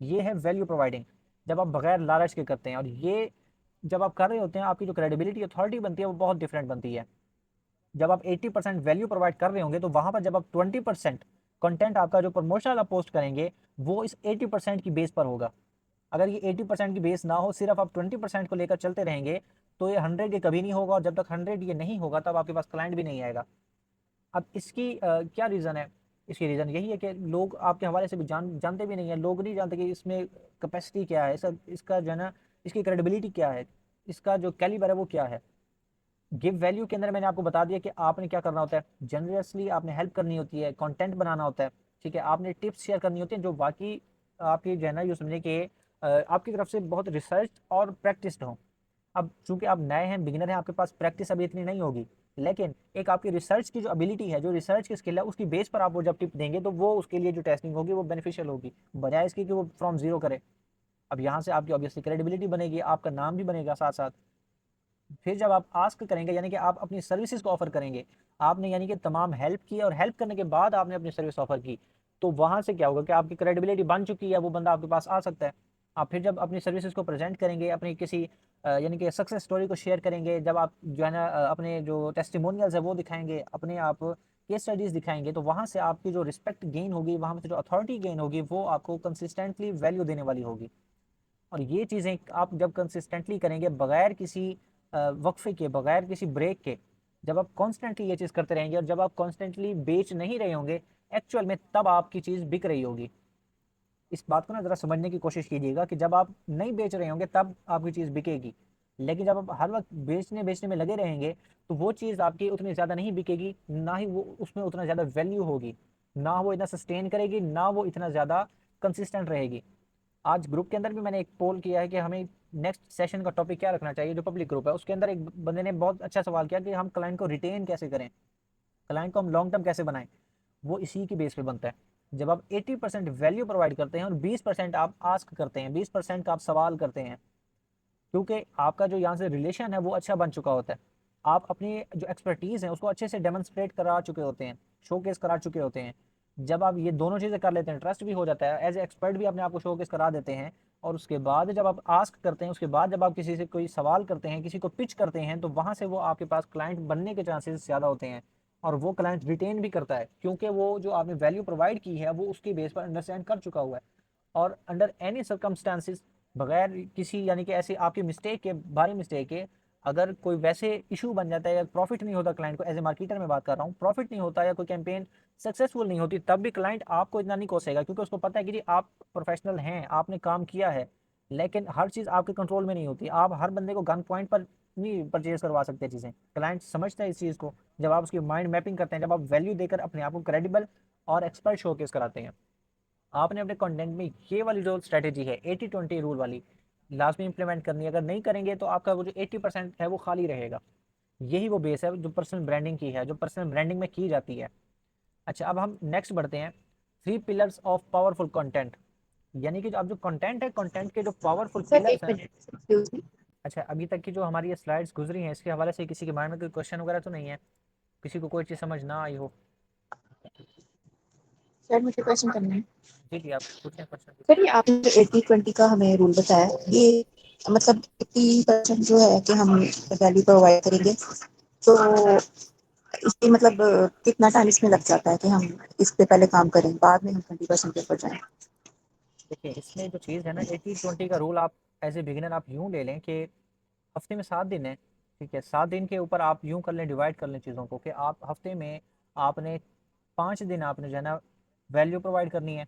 ये है वैल्यू प्रोवाइडिंग, जब आप बगैर लालच के करते हैं। और ये जब आप कर रहे होते हैं, आपकी जो क्रेडिबिलिटी अथॉरिटी बनती है वो बहुत डिफरेंट बनती है। जब आप 80% वैल्यू प्रोवाइड कर रहे होंगे तो वहां पर जब आप 20% कंटेंट आपका जो प्रमोशनल आप पोस्ट करेंगे वो इस 80% की बेस पर होगा। अगर ये 80% की बेस ना हो, सिर्फ आप 20% को लेकर चलते रहेंगे, तो ये 100 ये कभी नहीं होगा। और जब तक 100 ये नहीं होगा तब आपके पास क्लाइंट भी नहीं आएगा। अब इसकी क्या रीज़न है? इसकी रीज़न यही है कि लोग आपके हवाले से भी जानते भी नहीं है। लोग नहीं जानते कि इसमें कैपेसिटी क्या है, सब इसका जो है ना, इसकी क्रेडिबिलिटी क्या है, इसका जो कैलिबर है वो क्या है। गिव वैल्यू के अंदर मैंने आपको बता दिया कि आपने क्या करना होता है। जनरसली आपने हेल्प करनी होती है, कंटेंट बनाना होता है, ठीक है। आपने टिप्स शेयर करनी होती है जो बाकी आपकी जो है ना, यूँ समझे कि आपकी तरफ से बहुत रिसर्च और प्रैक्टिस्ड हो। अब चूंकि आप नए हैं, बिगिनर हैं, आपके पास प्रैक्टिस अभी इतनी नहीं होगी, लेकिन एक आपकी रिसर्च की जो एबिलिटी है, जो रिसर्च की स्किल है, उसकी बेस पर आप वो जब टिप देंगे तो वो उसके लिए जो टेस्टिंग होगी वो बेनिफिशियल होगी, बजाय इसकी कि वो फ्रॉम जीरो करे। अब यहाँ से आपकी ऑब्वियसली क्रेडिबिलिटी बनेगी, आपका नाम भी बनेगा साथ साथ। फिर जब आप आस्क करेंगे, यानी कि आप अपनी सर्विसेज को ऑफर करेंगे, आपने यानी कि तमाम हेल्प की और हेल्प करने के बाद आपने अपनी सर्विस ऑफर की, तो वहां से क्या होगा कि आपकी क्रेडिबिलिटी बन चुकी है, वो बंदा आपके पास आ सकता है। आप फिर जब अपनी सर्विसेज को प्रेजेंट करेंगे, अपनी किसी यानी कि सक्सेस स्टोरी को शेयर करेंगे, जब आप जो है ना अपने जो टेस्टिमोनियल्स है वो दिखाएंगे, अपने आप केस स्टडीज दिखाएंगे, तो वहां से आपकी जो रिस्पेक्ट गेन होगी, वहां से जो अथॉरिटी गेन होगी, वो आपको कंसिस्टेंटली वैल्यू देने वाली होगी। और ये चीज़ें आप जब कंसिस्टेंटली करेंगे, बगैर किसी वक्फे के, बगैर किसी ब्रेक के, जब आप कॉन्स्टेंटली ये चीज़ करते रहेंगे और जब आप कॉन्स्टेंटली बेच नहीं रहे होंगे एक्चुअल में, तब आपकी चीज़ बिक रही होगी। इस बात को ना ज़रा समझने की कोशिश कीजिएगा कि जब आप नहीं बेच रहे होंगे तब आपकी चीज़ बिकेगी, लेकिन जब आप हर वक्त बेचने बेचने में लगे रहेंगे तो वो चीज़ आपकी उतनी ज़्यादा नहीं बिकेगी, ना ही वो उसमें उतना ज़्यादा वैल्यू होगी, ना वो इतना सस्टेन करेगी, ना वो इतना ज़्यादा कंसिस्टेंट रहेगी। आज ग्रुप के अंदर भी मैंने एक पोल किया है कि हमें नेक्स्ट सेशन का टॉपिक क्या रखना चाहिए। जो पब्लिक ग्रुप है उसके अंदर एक बंदे ने बहुत अच्छा सवाल किया कि हम क्लाइंट को रिटेन कैसे करें, क्लाइंट को हम लॉन्ग टर्म कैसे बनाएं। वो इसी की बेस पे बनता है। जब आप 80% वैल्यू प्रोवाइड करते हैं और 20% आप आस्क करते हैं, 20% का आप सवाल करते हैं, क्योंकि आपका जो यहाँ से रिलेशन है वो अच्छा बन चुका होता है, आप अपनी जो एक्सपर्टीज़ है उसको अच्छे से डेमोन्स्ट्रेट करा चुके होते हैं, शोकेस करा चुके होते हैं। जब आप ये दोनों चीज़ें कर लेते हैं, ट्रस्ट भी हो जाता है, एज ए एक्सपर्ट भी अपने आप को शोकेस करा देते हैं, और उसके बाद जब आप आस्क करते हैं, उसके बाद जब आप किसी से कोई सवाल करते हैं, किसी को पिच करते हैं, तो वहाँ से वो आपके पास क्लाइंट बनने के चांसेस ज़्यादा होते हैं। और वो क्लाइंट रिटेन भी करता है, क्योंकि वो जो आपने वैल्यू प्रोवाइड की है वो उसकी बेस पर अंडरस्टैंड कर चुका हुआ है। और अंडर एनी सर्कमस्टांसिस, बगैर किसी यानी कि ऐसी आपकी मिस्टेक के, भारी मिस्टेक के, अगर कोई वैसे इशू बन जाता है या प्रॉफिट नहीं होता क्लाइंट को, एज ए मार्केटर में बात कर रहा हूँ, प्रॉफिट नहीं होता या कोई कैंपेन सक्सेसफुल नहीं होती, तब भी क्लाइंट आपको इतना नहीं कोसेगा, क्योंकि उसको पता है कि जी आप प्रोफेशनल हैं, आपने काम किया है। लेकिन हर चीज़ आपके कंट्रोल में नहीं होती, आप हर बंदे को गन पॉइंट पर नहीं परचेज करवा सकते चीज़ें। क्लाइंट समझता है इस चीज़ को, जब आप उसकी माइंड मैपिंग करते हैं, जब आप वैल्यू देकर अपने आप को क्रेडिबल और एक्सपर्ट शोकेस कराते हैं। आपने अपने कंटेंट में ये वाली जो स्ट्रेटेजी है 80-20 रूल वाली लास्ट में इंप्लीमेंट करनी है। अगर नहीं करेंगे तो आपका वो जो 80% है वो खाली रहेगा। यही वो बेस है जो पर्सनल ब्रांडिंग की है, जो पर्सनल ब्रांडिंग में की जाती है। अच्छा, अब हम नेक्स्ट बढ़ते हैं, 3 पिलर्स ऑफ पावरफुल कंटेंट। यानी कि जो अब जो कंटेंट है, कंटेंट के जो पावरफुल सर पिलर्स एक हैं। Minute, excuse me. अच्छा, अभी तक की जो हमारी ये स्लाइड्स गुजरी हैं, इसके हवाले से किसी के माइंड में कोई क्वेश्चन वगैरह तो नहीं है? किसी को कोई चीज़ समझ ना आई हो? सर मुझे क्वेश्चन करना है। जी जी, आप पूछें क्वेश्चन। सर ये आपने जो 80-20 का हमें रूल बताया, ये मतलब 80% जो है कि हम वैल्यू प्रोवाइड करेंगे, तो इसके मतलब कितना टाइम इसमें लग जाता है कि हम इस पे पहले काम करें, बाद में हम 20% के ऊपर जाएं? देखिए, इसमें जो चीज़ है ना, 80-20 का रूल आप एज ए बिगिनर आप यूँ ले लें कि हफ्ते में 7 दिन है, ठीक है। 7 दिन के ऊपर आप यूँ कर लें, डिवाइड कर लें चीज़ों को, कि आप हफ्ते में आपने 5 दिन आपने जो है ना वैल्यू प्रोवाइड करनी है,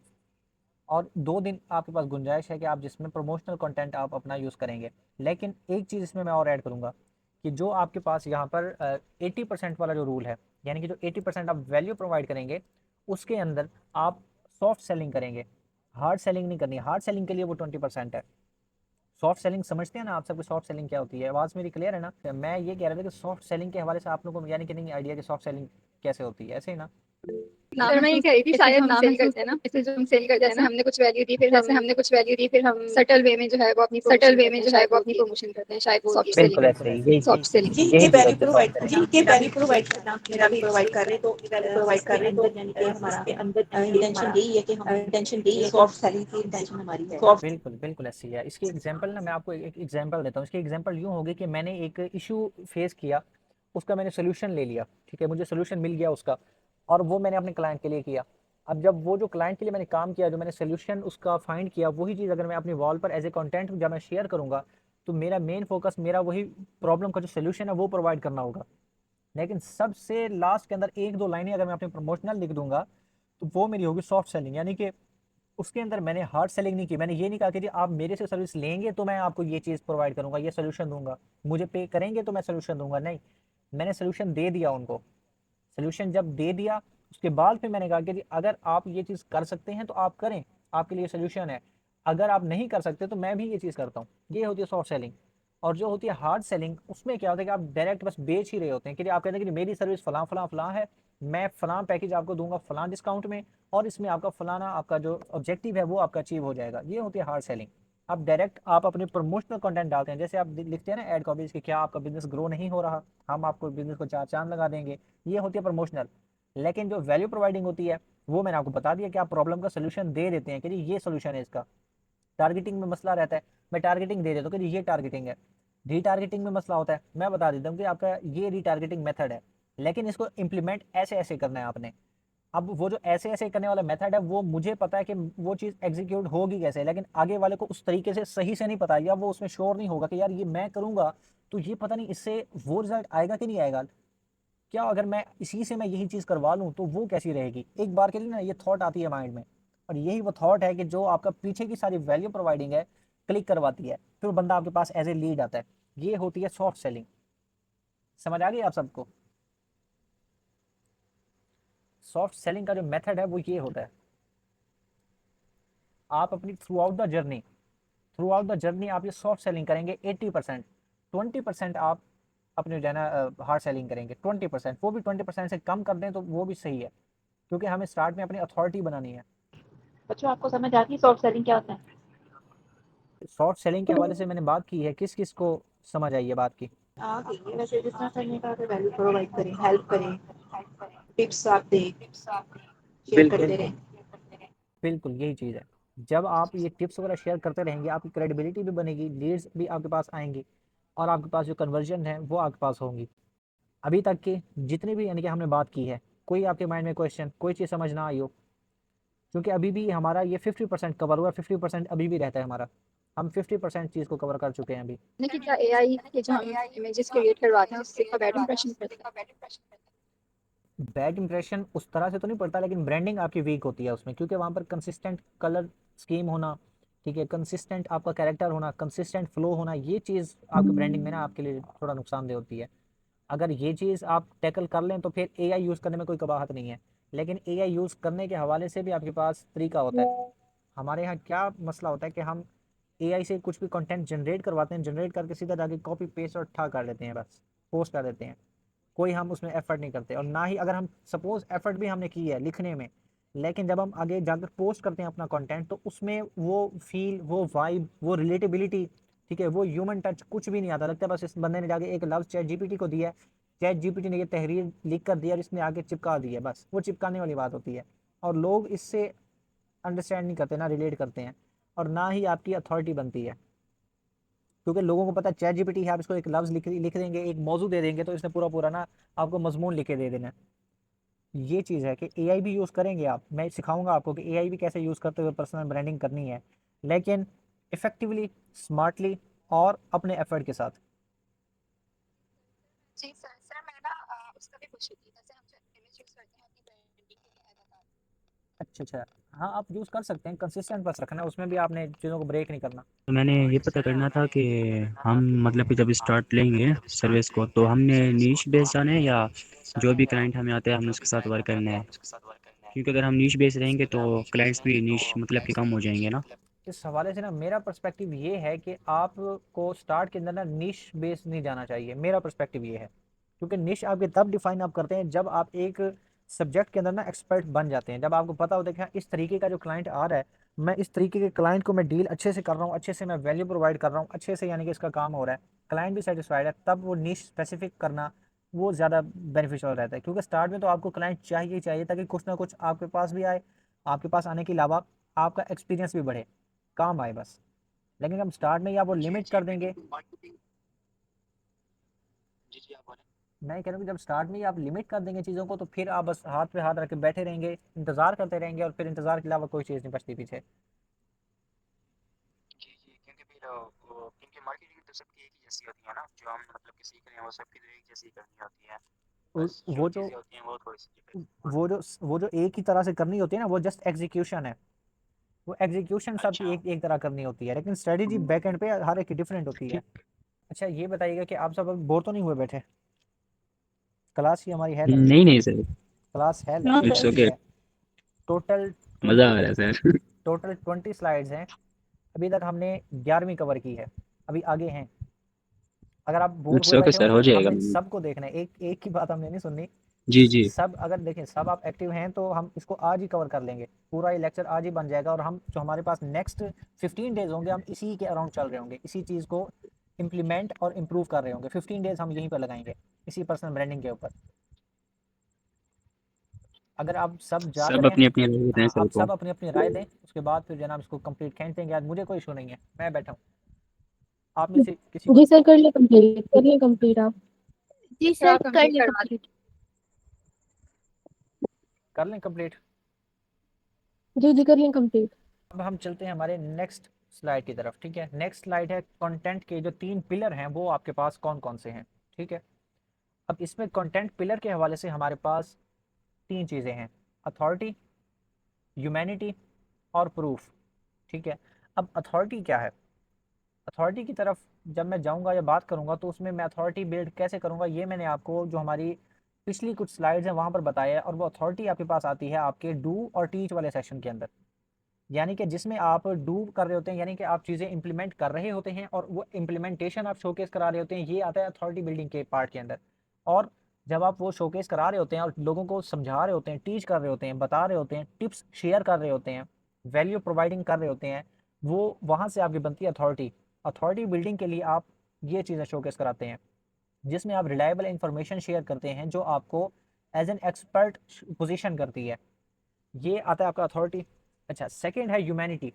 और 2 दिन आपके पास गुंजाइश है कि आप जिसमें प्रमोशनल कंटेंट आप अपना यूज़ करेंगे। लेकिन एक चीज़ इसमें मैं और ऐड करूँगा कि जो आपके पास यहाँ पर 80% वाला जो रूल है, यानी कि जो 80% आप वैल्यू प्रोवाइड करेंगे, उसके अंदर आप सॉफ्ट सेलिंग करेंगे, हार्ड सेलिंग नहीं करनी। हार्ड सेलिंग के लिए वो 20% है। सॉफ्ट सेलिंग समझते हैं ना आप सबको, सॉफ्ट सेलिंग क्या होती है? आवाज़ मेरी क्लियर है ना? मैं ये कह रहा था कि सॉफ्ट सेलिंग के हवाले से आप लोगों को यानी कि नहीं आइडिया कि सॉफ्ट सेलिंग कैसे होती है, ऐसे ही ना? सर मैं ये कह रही थी शायद नाम सेल करते हैं ना, जैसे जो हम सेल करते हैं ना, हमने कुछ वैल्यू दी, फिर जैसे हमने कुछ वैल्यू दी, फिर हम सटल वे में जो है वो अपनी प्रमोशन करते हैं, शायद सॉफ्ट सेलिंग बिल्कुल ऐसे ही, यही सॉफ्ट चीज़ सेलिंग। ये यही चीज़ वैल्यू होती है सॉफ्ट प्रोवाइड सेलिंग। ये वैल्यू प्रोवाइड करना मेरा भी प्रोवाइड कर रहे तो प्रोवाइड कर रहे तो यानी कि हमारा इंटेंशन यही है कि हम सॉफ्ट सेलिंग की इंटेंशन हमारी है। बिल्कुल बिल्कुल ऐसी है। इसकी एग्जांपल ना मैं आपको एक एग्जांपल देता हूँ। इसकी एग्जांपल यूँ होगी कि मैंने एक इशू फेस किया, उसका मैंने सोल्यूशन ले लिया, ठीक है, मुझे सोल्यूशन मिल गया उसका, और वो मैंने अपने क्लाइंट के लिए किया। अब जब वो जो क्लाइंट के लिए मैंने काम किया, जो मैंने सोल्यूशन उसका फाइंड किया, वही चीज़ अगर मैं अपनी वॉल पर एज ए कंटेंट जब मैं शेयर करूँगा, तो मेरा मेन फोकस मेरा वही प्रॉब्लम का जो सोल्यूशन है वो प्रोवाइड करना होगा। लेकिन सबसे लास्ट के अंदर एक दो लाइनें अगर मैं अपने प्रमोशनल लिख दूंगा, तो वो मेरी होगी सॉफ्ट सेलिंग। यानी कि उसके अंदर मैंने हार्ड सेलिंग नहीं की। मैंने ये नहीं कहा कि जी आप मेरे से सर्विस लेंगे तो मैं आपको ये चीज़ प्रोवाइड करूंगा, ये सोल्यूशन दूंगा, मुझे पे करेंगे तो मैं सोल्यूशन दूंगा। नहीं, मैंने सोल्यूशन दे दिया उनको। सोल्यूशन जब दे दिया, उसके बाद फिर मैंने कहा कि जी अगर आप ये चीज़ कर सकते हैं तो आप करें, आपके लिए सोल्यूशन है। अगर आप नहीं कर सकते तो मैं भी ये चीज़ करता हूँ। ये होती है सॉफ्ट सेलिंग। और जो होती है हार्ड सेलिंग, उसमें क्या होता है कि आप डायरेक्ट बस बेच ही रहे होते हैं कि आप कहते हैं कि मेरी सर्विस फलां फलां फलां है, मैं फलां पैकेज आपको दूंगा फलां डिस्काउंट में, और इसमें आपका फलाना आपका जो ऑब्जेक्टिव है वो आपका अचीव हो जाएगा। ये होती है हार्ड सेलिंग। आप डायरेक्ट आप अपने प्रमोशनल कंटेंट डालते हैं, जैसे आप लिखते हैं ना एड कॉपीज कि क्या आपका बिजनेस ग्रो नहीं हो रहा, हम आपको बिजनेस को चार चांद लगा देंगे। ये होती है प्रमोशनल। लेकिन जो वैल्यू प्रोवाइडिंग होती है, वो मैंने आपको बता दिया कि आप प्रॉब्लम का सोल्यूशन दे देते हैं कि जी ये सोल्यूशन है इसका। टारगेटिंग में मसला रहता है, मैं टारगेटिंग दे देता हूँ कि ये टारगेटिंग है। रीटारगेटिंग में मसला होता है, मैं बता देता हूँ कि आपका ये रीटारगेटिंग मेथड है, लेकिन इसको इंप्लीमेंट ऐसे ऐसे करना है आपने। अब वो जो ऐसे ऐसे करने वाला मेथड है, वो मुझे पता है कि वो चीज़ एग्जीक्यूट होगी कैसे, लेकिन आगे वाले को उस तरीके से सही से नहीं पता, या वो उसमें श्योर नहीं होगा कि यार ये मैं करूँगा तो ये पता नहीं इससे वो रिजल्ट आएगा कि नहीं आएगा। क्या अगर मैं इसी से मैं यही चीज़ करवा लूँ तो वो कैसी रहेगी। एक बार के लिए ना ये थॉट आती है माइंड में, और यही वो थॉट है कि जो आपका पीछे की सारी वैल्यू प्रोवाइडिंग है क्लिक करवाती है, फिर बंदा आपके पास एज ए लीड आता है। ये होती है सॉफ्ट सेलिंग। समझ आ गई आप सबको। सॉफ्ट सेलिंग का जो मेथड है वो ये होता है, आप अपनी थ्रू आउट द जर्नी आप ये सॉफ्ट सेलिंग करेंगे 80%। 20% आप अपने जो है ना हार्ड सेलिंग करेंगे। 20%, वो भी 20% से कम कर दें तो वो भी सही है, क्योंकि हमें स्टार्ट में अपनी अथॉरिटी बनानी है। बच्चों आपको समझ आती है सॉफ्ट सेलिंग क्या होता है? शॉर्ट सेलिंग के हवाले से मैंने बात की है, किस किस को समझ आई है बात की। हाँ ठीक है, वैसे जिस तरह सर ने कहा कि वैल्यू प्रोवाइड करें, हेल्प करें, टिप्स आप दें, शेयर बिल्कुल करते रहें। बिल्कुल यही चीज़ है। जब आप ये टिप्स वगैरह शेयर करते रहेंगे, आपकी क्रेडिबिलिटी भी बनेगी, लीड्स भी आपके पास आएंगी, और आपके पास जो कन्वर्जन है वो आपके पास होंगी। अभी तक की जितनी भी यानी कि हमने बात की है, कोई आपके माइंड में क्वेश्चन, कोई चीज़ समझ ना आई हो, क्योंकि अभी भी हमारा ये 50% कवर हुआ, 50% अभी भी रहता है हमारा। हम 50% चीज़ को कवर कर चुके हैं अभी। लेकिन क्या एआई के जो हम इमेजेस क्रिएट करवाते हैं उससे का बैड इंप्रेशन पड़ता है? बैड इंप्रेशन उस तरह से तो नहीं पड़ता, लेकिन ब्रांडिंग आपकी वीक होती है उसमें, क्योंकि वहाँ पर कंसिस्टेंट कलर स्कीम होना, ठीक है, कंसिस्टेंट आपका कैरेक्टर होना, कंसिस्टेंट फ्लो होना, ये चीज़ आपकी ब्रांडिंग में ना आपके लिए थोड़ा नुकसानदेह होती है। अगर ये चीज़ आप टैकल कर लें तो फिर एआई यूज़ करने में कोई कबाहत नहीं है। लेकिन एआई यूज़ करने के हवाले से भी आपके पास तरीका होता है। हमारे यहाँ क्या मसला होता है कि हम एआई से कुछ भी कंटेंट जनरेट करवाते हैं, जनरेट करके सीधा जाके कॉपी पेस्ट और ठा कर देते हैं, बस पोस्ट कर देते हैं। कोई हम उसमें एफर्ट नहीं करते, और ना ही अगर हम सपोज एफर्ट भी हमने की है लिखने में, लेकिन जब हम आगे जाकर पोस्ट करते हैं अपना कंटेंट, तो उसमें वो फील, वो वाइब, वो रिलेटेबिलिटी, ठीक है, वो ह्यूमन टच कुछ भी नहीं आता। लगता है बस इस बंदे ने जाके एक लफ्ज़ चैट जीपीटी को दिया है, चैट जीपीटी ने ये तहरीर लिख कर दिया और इसने आगे चिपका दी है, बस वो चिपकाने वाली बात होती है। और लोग इससे अंडरस्टैंड नहीं करते, ना रिलेट करते हैं, और ना ही आपकी अथॉरिटी बनती है। क्योंकि लोगों को पता है चैट जीपीटी है, आप इसको एक लफ्ज़ लिख देंगे, एक मौजू दे देंगे, तो इसने पूरा पूरा ना आपको मजमून लिख के दे देना है। ये चीज़ है कि एआई भी यूज़ करेंगे आप, मैं सिखाऊंगा आपको कि एआई भी कैसे यूज़ करते हुए पर्सनल ब्रांडिंग करनी है, लेकिन इफेक्टिवली, स्मार्टली, और अपने एफर्ट के साथ। जी सर मैं ना उसका भी पूछ रही थी, जैसे हम जो इमेज यूज करते हैं अपनी ब्रांडिंग के लिए अच्छा अच्छा, हाँ आप यूज़ कर सकते हैं, कंसिस्टेंट बस रखना है, उसमें भी आपने चीज़ों को ब्रेक नहीं करना। तो मैंने ये पता करना था कि हम मतलब कि जब स्टार्ट लेंगे सर्विस को तो हमने नीश बेस जाना है या जो भी क्लाइंट हमें आते हैं हमने उसके साथ वर्क करना है, क्योंकि अगर हम नीश बेस रहेंगे तो क्लाइंट्स भी नीश मतलब कि कम हो जाएंगे ना। इस हवाले से ना मेरा पर्सपेक्टिव ये है कि आपको स्टार्ट के अंदर ना निश बेस नहीं जाना चाहिए, मेरा पर्सपेक्टिव ये है। क्योंकि निश आपके तब डिफाइन आप करते हैं जब आप एक सब्जेक्ट के अंदर ना एक्सपर्ट बन जाते हैं। जब आपको पता होता है कि हाँ इस तरीके का जो क्लाइंट आ रहा है, मैं इस तरीके के क्लाइंट को मैं डील अच्छे से कर रहा हूँ, अच्छे से मैं वैल्यू प्रोवाइड कर रहा हूँ, अच्छे से यानी कि इसका काम हो रहा है, क्लाइंट भी सेटिस्फाइड है, तब वो निश स्पेसिफिक करना वो ज़्यादा बेनिफिशियल रहता है। क्योंकि स्टार्ट में तो आपको क्लाइंट चाहिए ही चाहिए ताकि कुछ ना कुछ आपके पास भी आए, आपके पास आने के अलावा आपका एक्सपीरियंस भी बढ़े, काम आए बस। लेकिन हम स्टार्ट में ही आप वो लिमिट कर देंगे, मैं कह रहा हूँ कि जब स्टार्ट में ही आप लिमिट कर देंगे चीज़ों को, तो फिर आप बस हाथ पे हाथ रख के बैठे रहेंगे, इंतजार करते रहेंगे, और फिर इंतजार के अलावा कोई चीज़ नहीं बचती पीछे। क्योंकि फिर क्योंकि मार्केटिंग तो सबकी एक ही जैसी होती है ना, जो हम मतलब कि सीख रहे हैं वो सबकी तो एक जैसी करनी होती है, बस जो वो जो चीज़ें होती हैं वो थोड़ी सी वो जो एक ही तरह से करनी होती है ना, वो जस्ट एग्जीक्यूशन है, वो एग्जीक्यूशन सबकी एक एक तरह करनी होती है, लेकिन स्ट्रेटेजी बैक एंड पे हर एक की डिफरेंट होती है। ठीक। अच्छा ये बताइएगा कि आप सब बोर तो नहीं हुए बैठे? क्लास ही हमारी है लंबी, नहीं नहीं सर, क्लास है हाँ इट्स सर। लंबी ओके, है। टोटल मज़ा 20 आ रहा है सर। टोटल 20 स्लाइड्स हैं। अभी तक हमने 11वीं कवर की है, अभी आगे हैं। अगर आप बोर इट्स हुए ओके बैठे हो सर, ना, हो तो जाएगा। हमने सबको देखना है, एक एक की बात हमने नहीं सुननी। जी जी। सब अगर देखें, सब आप एक्टिव हैं तो हम इसको आज ही कवर कर लेंगे, पूरा ये लेक्चर आज ही बन जाएगा, और हम जो हमारे पास नेक्स्ट 15 डेज होंगे, हम इसी के अराउंड चल रहे होंगे, इसी चीज़ को इम्प्लीमेंट और इम्प्रूव कर रहे होंगे। 15 डेज हम यहीं पर लगाएंगे इसी पर्सनल ब्रांडिंग के ऊपर। अगर आप सब जाग सब रहे हैं, अपनी अपनी राय देते हैं हाँ सर आप को। सब अपनी अपनी राय दें, उसके बाद फिर जनाब इसको कंप्लीट खींच देंगे। आज मुझे कोई इशू नहीं है, मैं बैठा हूँ। आप में से किसी को जी सर, कर ले कंप्लीट आप। जी सर सर, कर कंप्लीट ले करवा कंप्लीट। कर लें कंप्लीट? जी जी, कर ले कंप्लीट। अब हम चलते हैं हमारे नेक्स्ट स्लाइड की तरफ। ठीक है, नेक्स्ट स्लाइड है कंटेंट के जो 3 पिलर हैं वो आपके पास कौन कौन से हैं। ठीक है, अब इसमें कंटेंट पिलर के हवाले से हमारे पास 3 चीज़ें हैं, अथॉरिटी, ह्यूमैनिटी और प्रूफ। ठीक है, अब अथॉरिटी क्या है? अथॉरिटी की तरफ जब मैं जाऊंगा या बात करूंगा, तो उसमें मैं अथॉरिटी बिल्ड कैसे करूंगा, ये मैंने आपको जो हमारी पिछली कुछ स्लाइड्स हैं वहां पर बताया है। और वो अथॉरिटी आपके पास आती है आपके डू और टीच वाले सेशन के अंदर, यानी कि जिसमें आप डू कर रहे होते हैं, यानी कि आप चीज़ें इंप्लीमेंट कर रहे होते हैं और वो इम्प्लीमेंटेशन आप शोकेस करा रहे होते हैं, ये आता है अथॉरिटी बिल्डिंग के पार्ट के अंदर। और जब आप वो शोकेस करा रहे होते हैं और लोगों को समझा रहे होते हैं, टीच कर रहे होते हैं, बता रहे होते हैं, टिप्स शेयर कर रहे होते हैं, वैल्यू प्रोवाइडिंग कर रहे होते हैं, वो वहाँ से आपकी बनती है अथॉरिटी। अथॉरिटी बिल्डिंग के लिए आप ये चीज़ें शोकेस कराते हैं, जिसमें आप रिलायबल इंफॉर्मेशन शेयर करते हैं जो आपको एज एन एक्सपर्ट पोजीशन करती है, ये आता है आपका अथॉरिटी। अच्छा, सेकंड है ह्यूमैनिटी।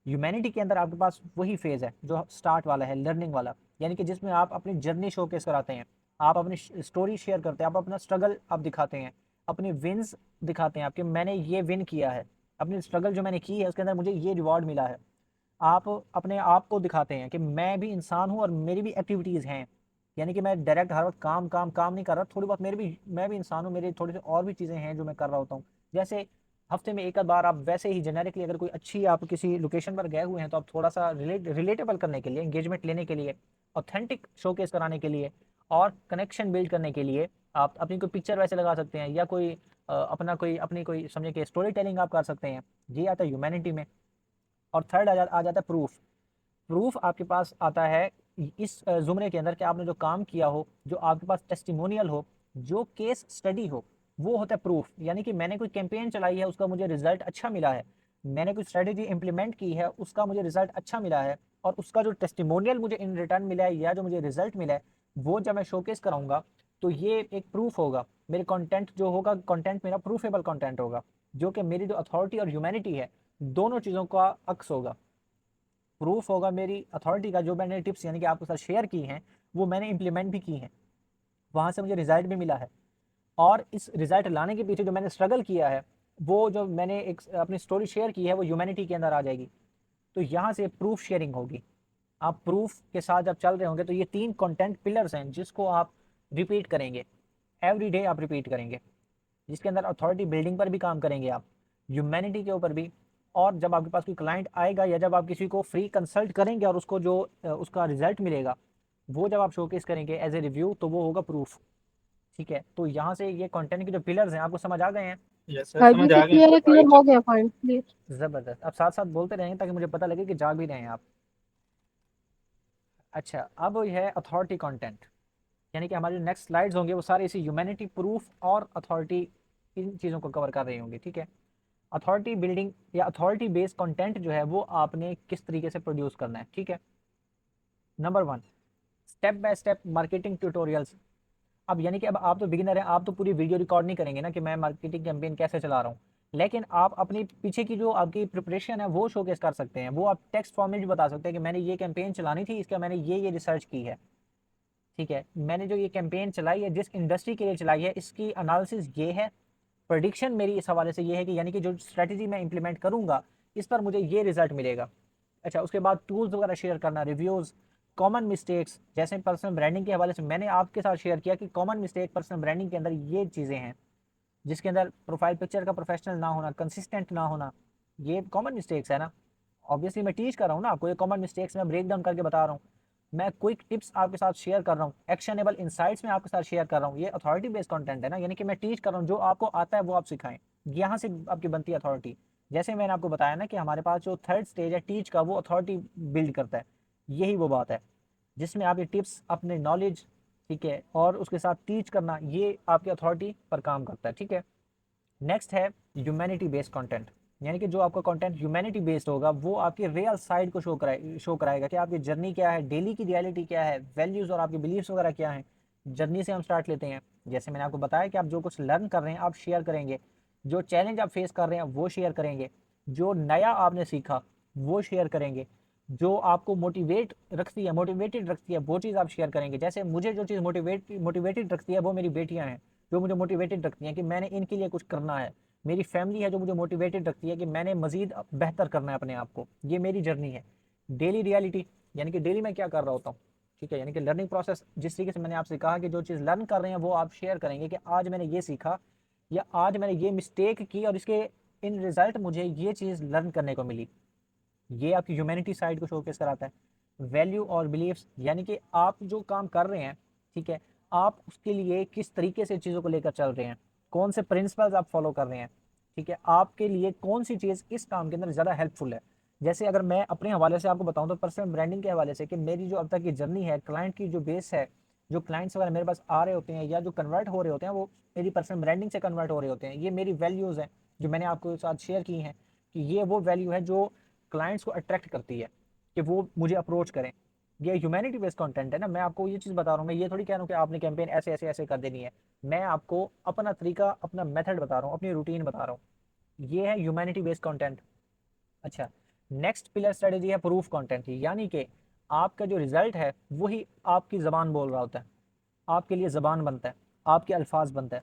ह्यूमैनिटी के अंदर आपके पास वही फेज़ है जो स्टार्ट वाला है, लर्निंग वाला, यानी कि जिसमें आप अपनी जर्नी शोकेस कराते हैं, आप अपनी स्टोरी शेयर करते हैं, आप अपना स्ट्रगल आप दिखाते हैं, अपनी विंस दिखाते हैं, आपके मैंने ये विन किया है, अपनी स्ट्रगल जो मैंने की है उसके अंदर मुझे ये रिवॉर्ड मिला है। आप अपने आप को दिखाते हैं कि मैं भी इंसान हूँ और मेरी भी एक्टिविटीज़ हैं, यानी कि मैं डायरेक्ट हर वक्त काम काम काम नहीं कर रहा, थोड़ी बहुत मेरी भी, मैं भी इंसान हूँ, मेरी थोड़ी सी और भी चीज़ें हैं जो मैं कर रहा होता हूँ। जैसे हफ्ते में एक आध बार आप वैसे ही जेनेरिकली अगर कोई अच्छी आप किसी लोकेशन पर गए हुए हैं, तो आप थोड़ा सा रिलेटेबल करने के लिए, एंगेजमेंट लेने के लिए, ऑथेंटिक शोकेस कराने के लिए और कनेक्शन बिल्ड करने के लिए आप अपनी कोई पिक्चर वैसे लगा सकते हैं, या कोई अपना कोई अपनी कोई समझे कि स्टोरी टेलिंग आप कर सकते हैं। ये आता है ह्यूमैनिटी में। और थर्ड आ जाता है प्रूफ। प्रूफ आपके पास आता है इस ज़ुमरे के अंदर कि आपने जो काम किया हो, जो आपके पास टेस्टिमोनियल हो, जो केस स्टडी हो, वो होता है प्रूफ। यानी कि मैंने कोई कैंपेन चलाई है, उसका मुझे रिजल्ट अच्छा मिला है, मैंने कोई स्ट्रेटेजी इंप्लीमेंट की है, उसका मुझे रिजल्ट अच्छा मिला है, और उसका जो टेस्टिमोनियल मुझे इन रिटर्न मिला है या जो मुझे रिजल्ट मिला है, वो जब मैं शोकेस कराऊंगा तो ये एक प्रूफ होगा। मेरे कंटेंट जो होगा, कंटेंट मेरा प्रूफेबल कंटेंट होगा, जो कि मेरी जो अथॉरिटी और ह्यूमैनिटी है, दोनों चीज़ों का अक्स होगा। प्रूफ होगा मेरी अथॉरिटी का, जो मैंने टिप्स यानी कि आपके साथ शेयर की हैं वो मैंने इंप्लीमेंट भी की हैं, वहाँ से मुझे रिजल्ट भी मिला है, और इस रिजल्ट लाने के पीछे जो मैंने स्ट्रगल किया है, वो जो मैंने एक अपनी स्टोरी शेयर की है, वो ह्यूमैनिटी के अंदर आ जाएगी। तो यहाँ से प्रूफ शेयरिंग होगी। आप प्रूफ के साथ जब चल रहे होंगे, तो ये 3 कंटेंट पिलर्स हैं जिसको आप रिपीट करेंगे, एवरी डे आप रिपीट करेंगे, जिसके अंदर अथॉरिटी बिल्डिंग पर भी काम करेंगे आप, ह्यूमैनिटी के ऊपर भी। और जब आपके पास कोई क्लाइंट आएगा या जब आप किसी को फ्री कंसल्ट करेंगे और उसको जो उसका रिजल्ट मिलेगा, वो जब आप शोकेस करेंगे एज ए रिव्यू, तो वो होगा प्रूफ। ठीक है, तो यहाँ से ये कंटेंट के जो पिलर्स हैं आपको समझ आ गए हैं? यस सर, हाँ जी समझ सर, आ गया। क्लियर हो गया पॉइंट प्लीज। ज़बरदस्त, अब साथ साथ बोलते रहेंगे ताकि मुझे पता लगे कि जाग भी रहे हैं आप। अच्छा, अब ये है अथॉरिटी कंटेंट, यानी कि हमारे जो नेक्स्ट स्लाइड्स होंगे वो सारे इसी ह्यूमैनिटी, प्रूफ और अथॉरिटी इन चीज़ों को कवर कर रही होंगी, ठीक है। अथॉरिटी बिल्डिंग या अथॉरिटी बेस्ड कंटेंट जो है वो आपने किस तरीके से प्रोड्यूस करना है, ठीक है। Number 1, step by step marketing tutorials. अब यानी कि अब आप तो बिगिनर हैं, आप तो पूरी वीडियो रिकॉर्ड नहीं करेंगे ना कि मैं मार्केटिंग कैंपेन कैसे चला रहा हूँ, लेकिन आप अपनी पीछे की जो आपकी प्रिपरेशन है वो शोकेस कर सकते हैं। वो आप टेक्स्ट फॉर्म में भी बता सकते हैं कि मैंने ये कैंपेन चलानी थी, इसका मैंने ये रिसर्च की है, ठीक है। मैंने जो ये कैंपेन चलाई है, जिस इंडस्ट्री के लिए चलाई है, इसकी एनालिसिस ये है, प्रेडिक्शन मेरी इस हवाले से ये है कि यानी कि जो स्ट्रेटजी मैं इंप्लीमेंट करूंगा इस पर मुझे ये रिजल्ट मिलेगा। अच्छा, उसके बाद टूल्स वगैरह शेयर करना, रिव्यूज़, कॉमन मिस्टेक्स। जैसे पर्सनल ब्रांडिंग के हवाले से मैंने आपके साथ शेयर किया कि कॉमन मिस्टेक पर्सनल ब्रांडिंग के अंदर ये चीज़ें हैं, जिसके अंदर प्रोफाइल पिक्चर का प्रोफेशनल ना होना, कंसिस्टेंट ना होना, ये कॉमन मिस्टेक्स है ना। ऑब्वियसली मैं टीच कर रहा हूँ ना आपको, ये कॉमन मिस्टेक्स मैं ब्रेक डाउन करके बता रहा हूँ। मैं क्विक टिप्स आपके साथ शेयर कर रहा हूँ, एक्शनेबल इंसाइट्स में आपके साथ शेयर कर रहा हूँ। ये अथॉरिटी बेस्ड कंटेंट है ना, यानी कि मैं टीच कर रहा हूँ, जो आपको आता है वो आप सिखाएं, यहाँ से आपकी बनती है अथॉरिटी। जैसे मैंने आपको बताया ना कि हमारे पास जो थर्ड स्टेज है टीच का, वो अथॉरिटी बिल्ड करता है। यही वो बात है जिसमें आप ये टिप्स, अपने नॉलेज, ठीक है, और उसके साथ टीच करना, ये आपकी अथॉरिटी पर काम करता है, ठीक है। नेक्स्ट है ह्यूमैनिटी बेस्ड कंटेंट, यानी कि जो आपका कंटेंट ह्यूमैनिटी बेस्ड होगा वो आपकी रियल साइड को शो कराएगा कि आपकी जर्नी क्या है, डेली की रियलिटी क्या है, वैल्यूज और आपके बिलीव्स वगैरह क्या हैं। जर्नी से हम स्टार्ट लेते हैं। जैसे मैंने आपको बताया कि आप जो कुछ लर्न कर रहे हैं आप शेयर करेंगे, जो चैलेंज आप फेस कर रहे हैं वो शेयर करेंगे, जो नया आपने सीखा वो शेयर करेंगे, जो आपको मोटिवेटेड रखती है वो चीज़ आप शेयर करेंगे। जैसे मुझे जो चीज़ मोटिवेटेड रखती है वो मेरी बेटियां हैं, जो मुझे मोटिवेटेड रखती हैं कि मैंने इनके लिए कुछ करना है। मेरी फैमिली है जो मुझे मोटिवेटेड रखती है कि मैंने मजीद बेहतर करना है अपने आप को। ये मेरी जर्नी है। डेली रियलिटी, यानी कि डेली मैं क्या कर रहा होता हूँ, ठीक है, यानी कि लर्निंग प्रोसेस। जिस तरीके से मैंने आपसे कहा कि जो चीज़ लर्न कर रहे हैं वो आप शेयर करेंगे कि आज मैंने ये सीखा या आज मैंने ये मिस्टेक की और इसके इन रिजल्ट मुझे ये चीज़ लर्न करने को मिली। ये आपकी ह्यूमैनिटी साइड को शोकेस कराता है। वैल्यू और बिलीव्स, यानी कि आप जो काम कर रहे हैं, ठीक है, आप उसके लिए किस तरीके से चीज़ों को लेकर चल रहे हैं, कौन से प्रिंसिपल्स आप फॉलो कर रहे हैं, ठीक है, आपके लिए कौन सी चीज़ इस काम के अंदर ज़्यादा हेल्पफुल है। जैसे अगर मैं अपने हवाले से आपको बताऊं तो पर्सनल ब्रांडिंग के हवाले से कि मेरी जो अब तक की जर्नी है, क्लाइंट की जो बेस है, जो क्लाइंट्स वगैरह मेरे पास आ रहे होते हैं या जो कन्वर्ट हो रहे होते हैं वो मेरी पर्सनल ब्रांडिंग से कन्वर्ट हो रहे होते हैं। ये मेरी वैल्यूज़ हैं जो मैंने आपको साथ शेयर की हैं कि ये वो वैल्यू है जो क्लाइंट्स को अट्रैक्ट करती है कि वो मुझे अप्रोच करें। ये ह्यूमैनिटी बेस्ड कंटेंट है ना। मैं आपको ये चीज़ बता रहा हूँ, मैं ये थोड़ी कह रहा हूँ कि आपने कैंपेन ऐसे ऐसे ऐसे कर देनी है। मैं आपको अपना तरीका, अपना मेथड बता रहा हूँ, अपनी रूटीन बता रहा हूँ। ये है ह्यूमैनिटी बेस्ड कंटेंट। अच्छा, नेक्स्ट पिलर स्ट्रेटेजी है प्रूफ कंटेंट की, यानी कि आपका जो रिजल्ट है वही आपकी ज़बान बोल रहा होता है, आपके लिए ज़बान बनता है, आपके अल्फाज बनता है।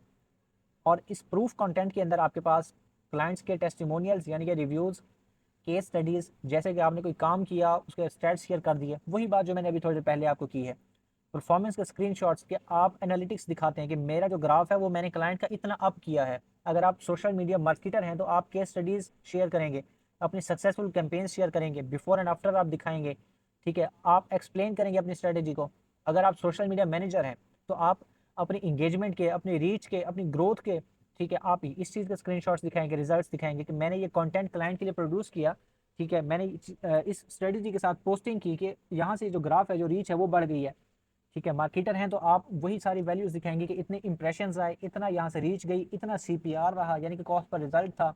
और इस प्रूफ कंटेंट के अंदर आपके पास क्लाइंट्स के टेस्टिमोनियल्स, यानी कि रिव्यूज़, केस स्टडीज़, जैसे कि आपने कोई काम किया उसके स्टैट्स शेयर कर दिए, वही बात जो मैंने अभी थोड़ी देर पहले आपको की है। परफॉर्मेंस के स्क्रीनशॉट्स के आप एनालिटिक्स दिखाते हैं कि मेरा जो ग्राफ है वो मैंने क्लाइंट का इतना अप किया है। अगर आप सोशल मीडिया मार्केटर हैं तो आप केस स्टडीज़ शेयर करेंगे, अपनी सक्सेसफुल कैंपेन शेयर करेंगे, बिफोर एंड आफ्टर आप दिखाएंगे, ठीक है, आप एक्सप्लेन करेंगे अपनी स्ट्रेटेजी को। अगर आप सोशल मीडिया मैनेजर हैं तो आप अपनी इंगेजमेंट के, अपनी रीच के, अपनी ग्रोथ के, ठीक है, आप इस चीज़ के स्क्रीनशॉट्स दिखाएंगे, रिजल्ट्स दिखाएंगे कि मैंने ये कंटेंट क्लाइंट के लिए प्रोड्यूस किया, ठीक है, मैंने इस स्ट्रेटेजी के साथ पोस्टिंग की कि यहाँ से जो ग्राफ है, जो रीच है वो बढ़ गई है, ठीक है। मार्केटर हैं तो आप वही सारी वैल्यूज दिखाएंगे कि इतने इंप्रेशंस आए, इतना यहाँ से रीच गई, इतना सीपीआर रहा, यानी कि कॉस्ट पर रिजल्ट था,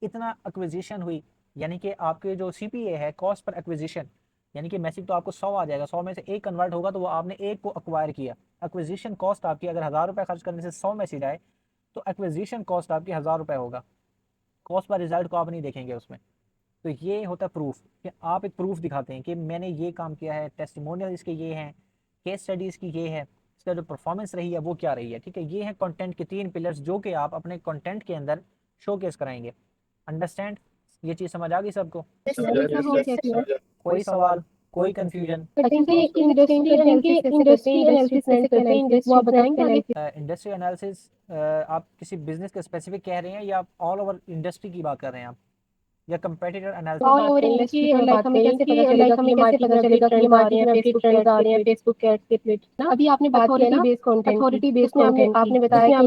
इतना एक्विजिशन हुई, यानी कि आपके जो सीपीए है, कॉस्ट पर एक्विजिशन, यानी कि मैसेज तो आपको 100 आ जाएगा, 100 में से एक कन्वर्ट होगा तो वो आपने एक को अक्वायर किया। एक्विजिशन कॉस्ट आपकी अगर 1000 रुपये खर्च करने से 100 मैसेज आए तो एक्विजिशन कॉस्ट आपकी 1000 रुपये होगा। कॉस्ट पर रिजल्ट को आप नहीं देखेंगे उसमें। तो ये होता है प्रूफ, कि आप एक प्रूफ दिखाते हैं कि मैंने ये काम किया है, टेस्टिमोनियल इसके ये हैं, केस स्टडीज़ की ये है, इसका जो परफॉर्मेंस रही है वो क्या रही है, ठीक है। ये है कंटेंट के 3 पिलर्स जो कि आप अपने कंटेंट के अंदर शोकेस कराएंगे। अंडरस्टैंड? ये चीज़ समझ आ गई सबको? सब हो गया क्लियर। कोई सवाल, कोई कंफ्यूजन? करते हैं कि इंडस्ट्री एनालिसिस कैसे करते हैं, इंडस्ट्री कैसे करते हैं, वो आप बताएंगे आगे। इंडस्ट्री एनालिसिस आप किसी बिजनेस के स्पेसिफिक कह रहे हैं या ऑल ओवर इंडस्ट्री की बात कर रहे हैं आप, या competitor analysis? All over industry की बात करें कि लाइक हमें कैसे पता चलेगा कि ये मार्केट में अपडेट ट्रेंड्स आ रहे हैं, फेसबुक एड्स के ट्वीट ना। अभी आपने बात किया ना अथॉरिटी बेस्ड कंटेंट, आपने बताया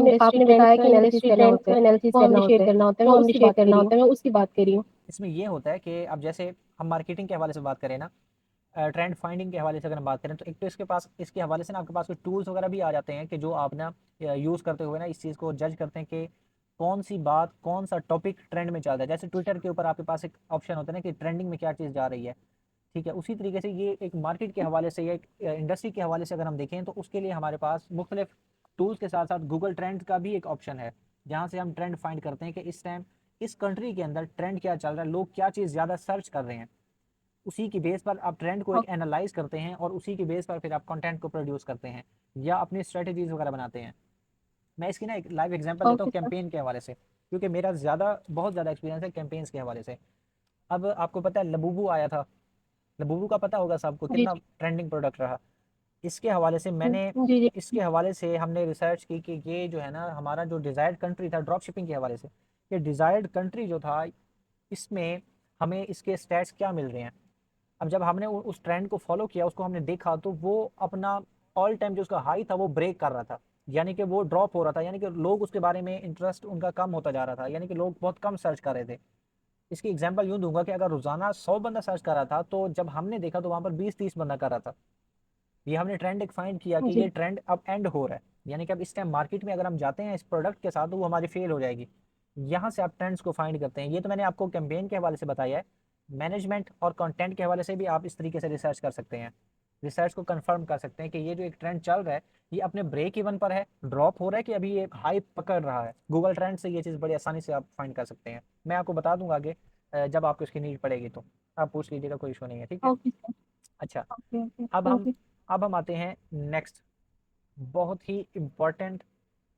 कि इंडस्ट्री ट्रेंड्स का एनालिसिस करना होता है, वो हमने शेयर करना होता है, मैं उसकी बात कर रही हूँ। इसमें ये होता है कि अब जैसे हम मार्केटिंग के हवाले से बात करें ना, ट्रेंड फाइंडिंग के हवाले से अगर हम बात करें तो एक तो इसके पास, इसके हवाले से ना आपके पास कुछ टूल्स वगैरह भी आ जाते हैं कि जो आप ना यूज़ करते हुए ना इस चीज़ को जज करते हैं कि कौन सी बात, कौन सा टॉपिक ट्रेंड में चल रहा है। जैसे ट्विटर के ऊपर आपके पास एक ऑप्शन होता है ना कि ट्रेंडिंग में क्या चीज़ जा रही है, ठीक है। उसी तरीके से ये एक मार्केट के हवाले से या एक इंडस्ट्री के हवाले से अगर हम देखें तो उसके लिए हमारे पास मुख्तलिफ टूल्स के साथ साथ गूगल ट्रेंड का भी एक ऑप्शन है, जहाँ से हम ट्रेंड फाइंड करते हैं कि इस टाइम इस कंट्री के अंदर ट्रेंड क्या चल रहा है, लोग क्या चीज़ ज़्यादा सर्च कर रहे हैं। उसी की बेस पर आप ट्रेंड को एक एनालाइज करते हैं और उसी की बेस पर फिर आप कंटेंट को प्रोड्यूस करते हैं या अपनी स्ट्रेटजीज वगैरह बनाते हैं। मैं इसकी ना एक लाइव एग्जांपल लेता हूँ ओके सर। कैंपेन के हवाले से, क्योंकि मेरा बहुत ज़्यादा एक्सपीरियंस है कैंपेन्स के हवाले से। अब आपको पता है लबूबू आया था, लबूबू का पता होगा सबको, जी कितना जी ट्रेंडिंग प्रोडक्ट रहा। इसके हवाले से मैंने जी जी इसके हवाले से हमने रिसर्च की कि ये जो है ना हमारा जो डिज़ायर्ड कंट्री था ड्रॉप शिपिंग के हवाले से, ये डिज़ायर्ड कंट्री जो था इसमें हमें इसके स्टैट्स क्या मिल रहे हैं। अब जब हमने उस ट्रेंड को फॉलो किया, उसको हमने देखा, तो वो अपना ऑल टाइम जो उसका हाई था वो ब्रेक कर रहा था, यानी कि वो ड्रॉप हो रहा था, यानी कि लोग उसके बारे में इंटरेस्ट उनका कम होता जा रहा था, यानी कि लोग बहुत कम सर्च कर रहे थे। इसकी एग्जांपल यूं दूंगा कि अगर रोजाना 100 बंदा सर्च कर रहा था, तो जब हमने देखा तो वहां पर 20-30 बंदा कर रहा था। ये हमने ट्रेंड एक फाइंड किया कि जी ये ट्रेंड अब एंड हो रहा है, यानी कि अब इस टाइम मार्केट में अगर हम जाते हैं इस प्रोडक्ट के साथ तो वो हमारी फेल हो जाएगी। यहाँ से आप ट्रेंड्स को फाइंड करते हैं। ये तो मैंने आपको कैंपेन के हवाले से बताया है। मैनेजमेंट और कंटेंट के हवाले से भी आप इस तरीके से रिसर्च कर सकते हैं, रिसर्च को कंफर्म कर सकते हैं कि ये जो एक ट्रेंड चल रहा है ये अपने ब्रेक इवन पर है, ड्रॉप हो रहा है, कि अभी ये हाई पकड़ रहा है। गूगल ट्रेंड से ये चीज़ बड़ी आसानी से आप फाइंड कर सकते हैं। मैं आपको बता दूंगा आगे जब आपको इसकी नीड पड़ेगी तो आप पूछ लीजिएगा, कोई इशू नहीं है, ठीक है। Okay sir. अच्छा, ओके ओके अब हम ओके अब हम आते हैं नेक्स्ट, बहुत ही इम्पोर्टेंट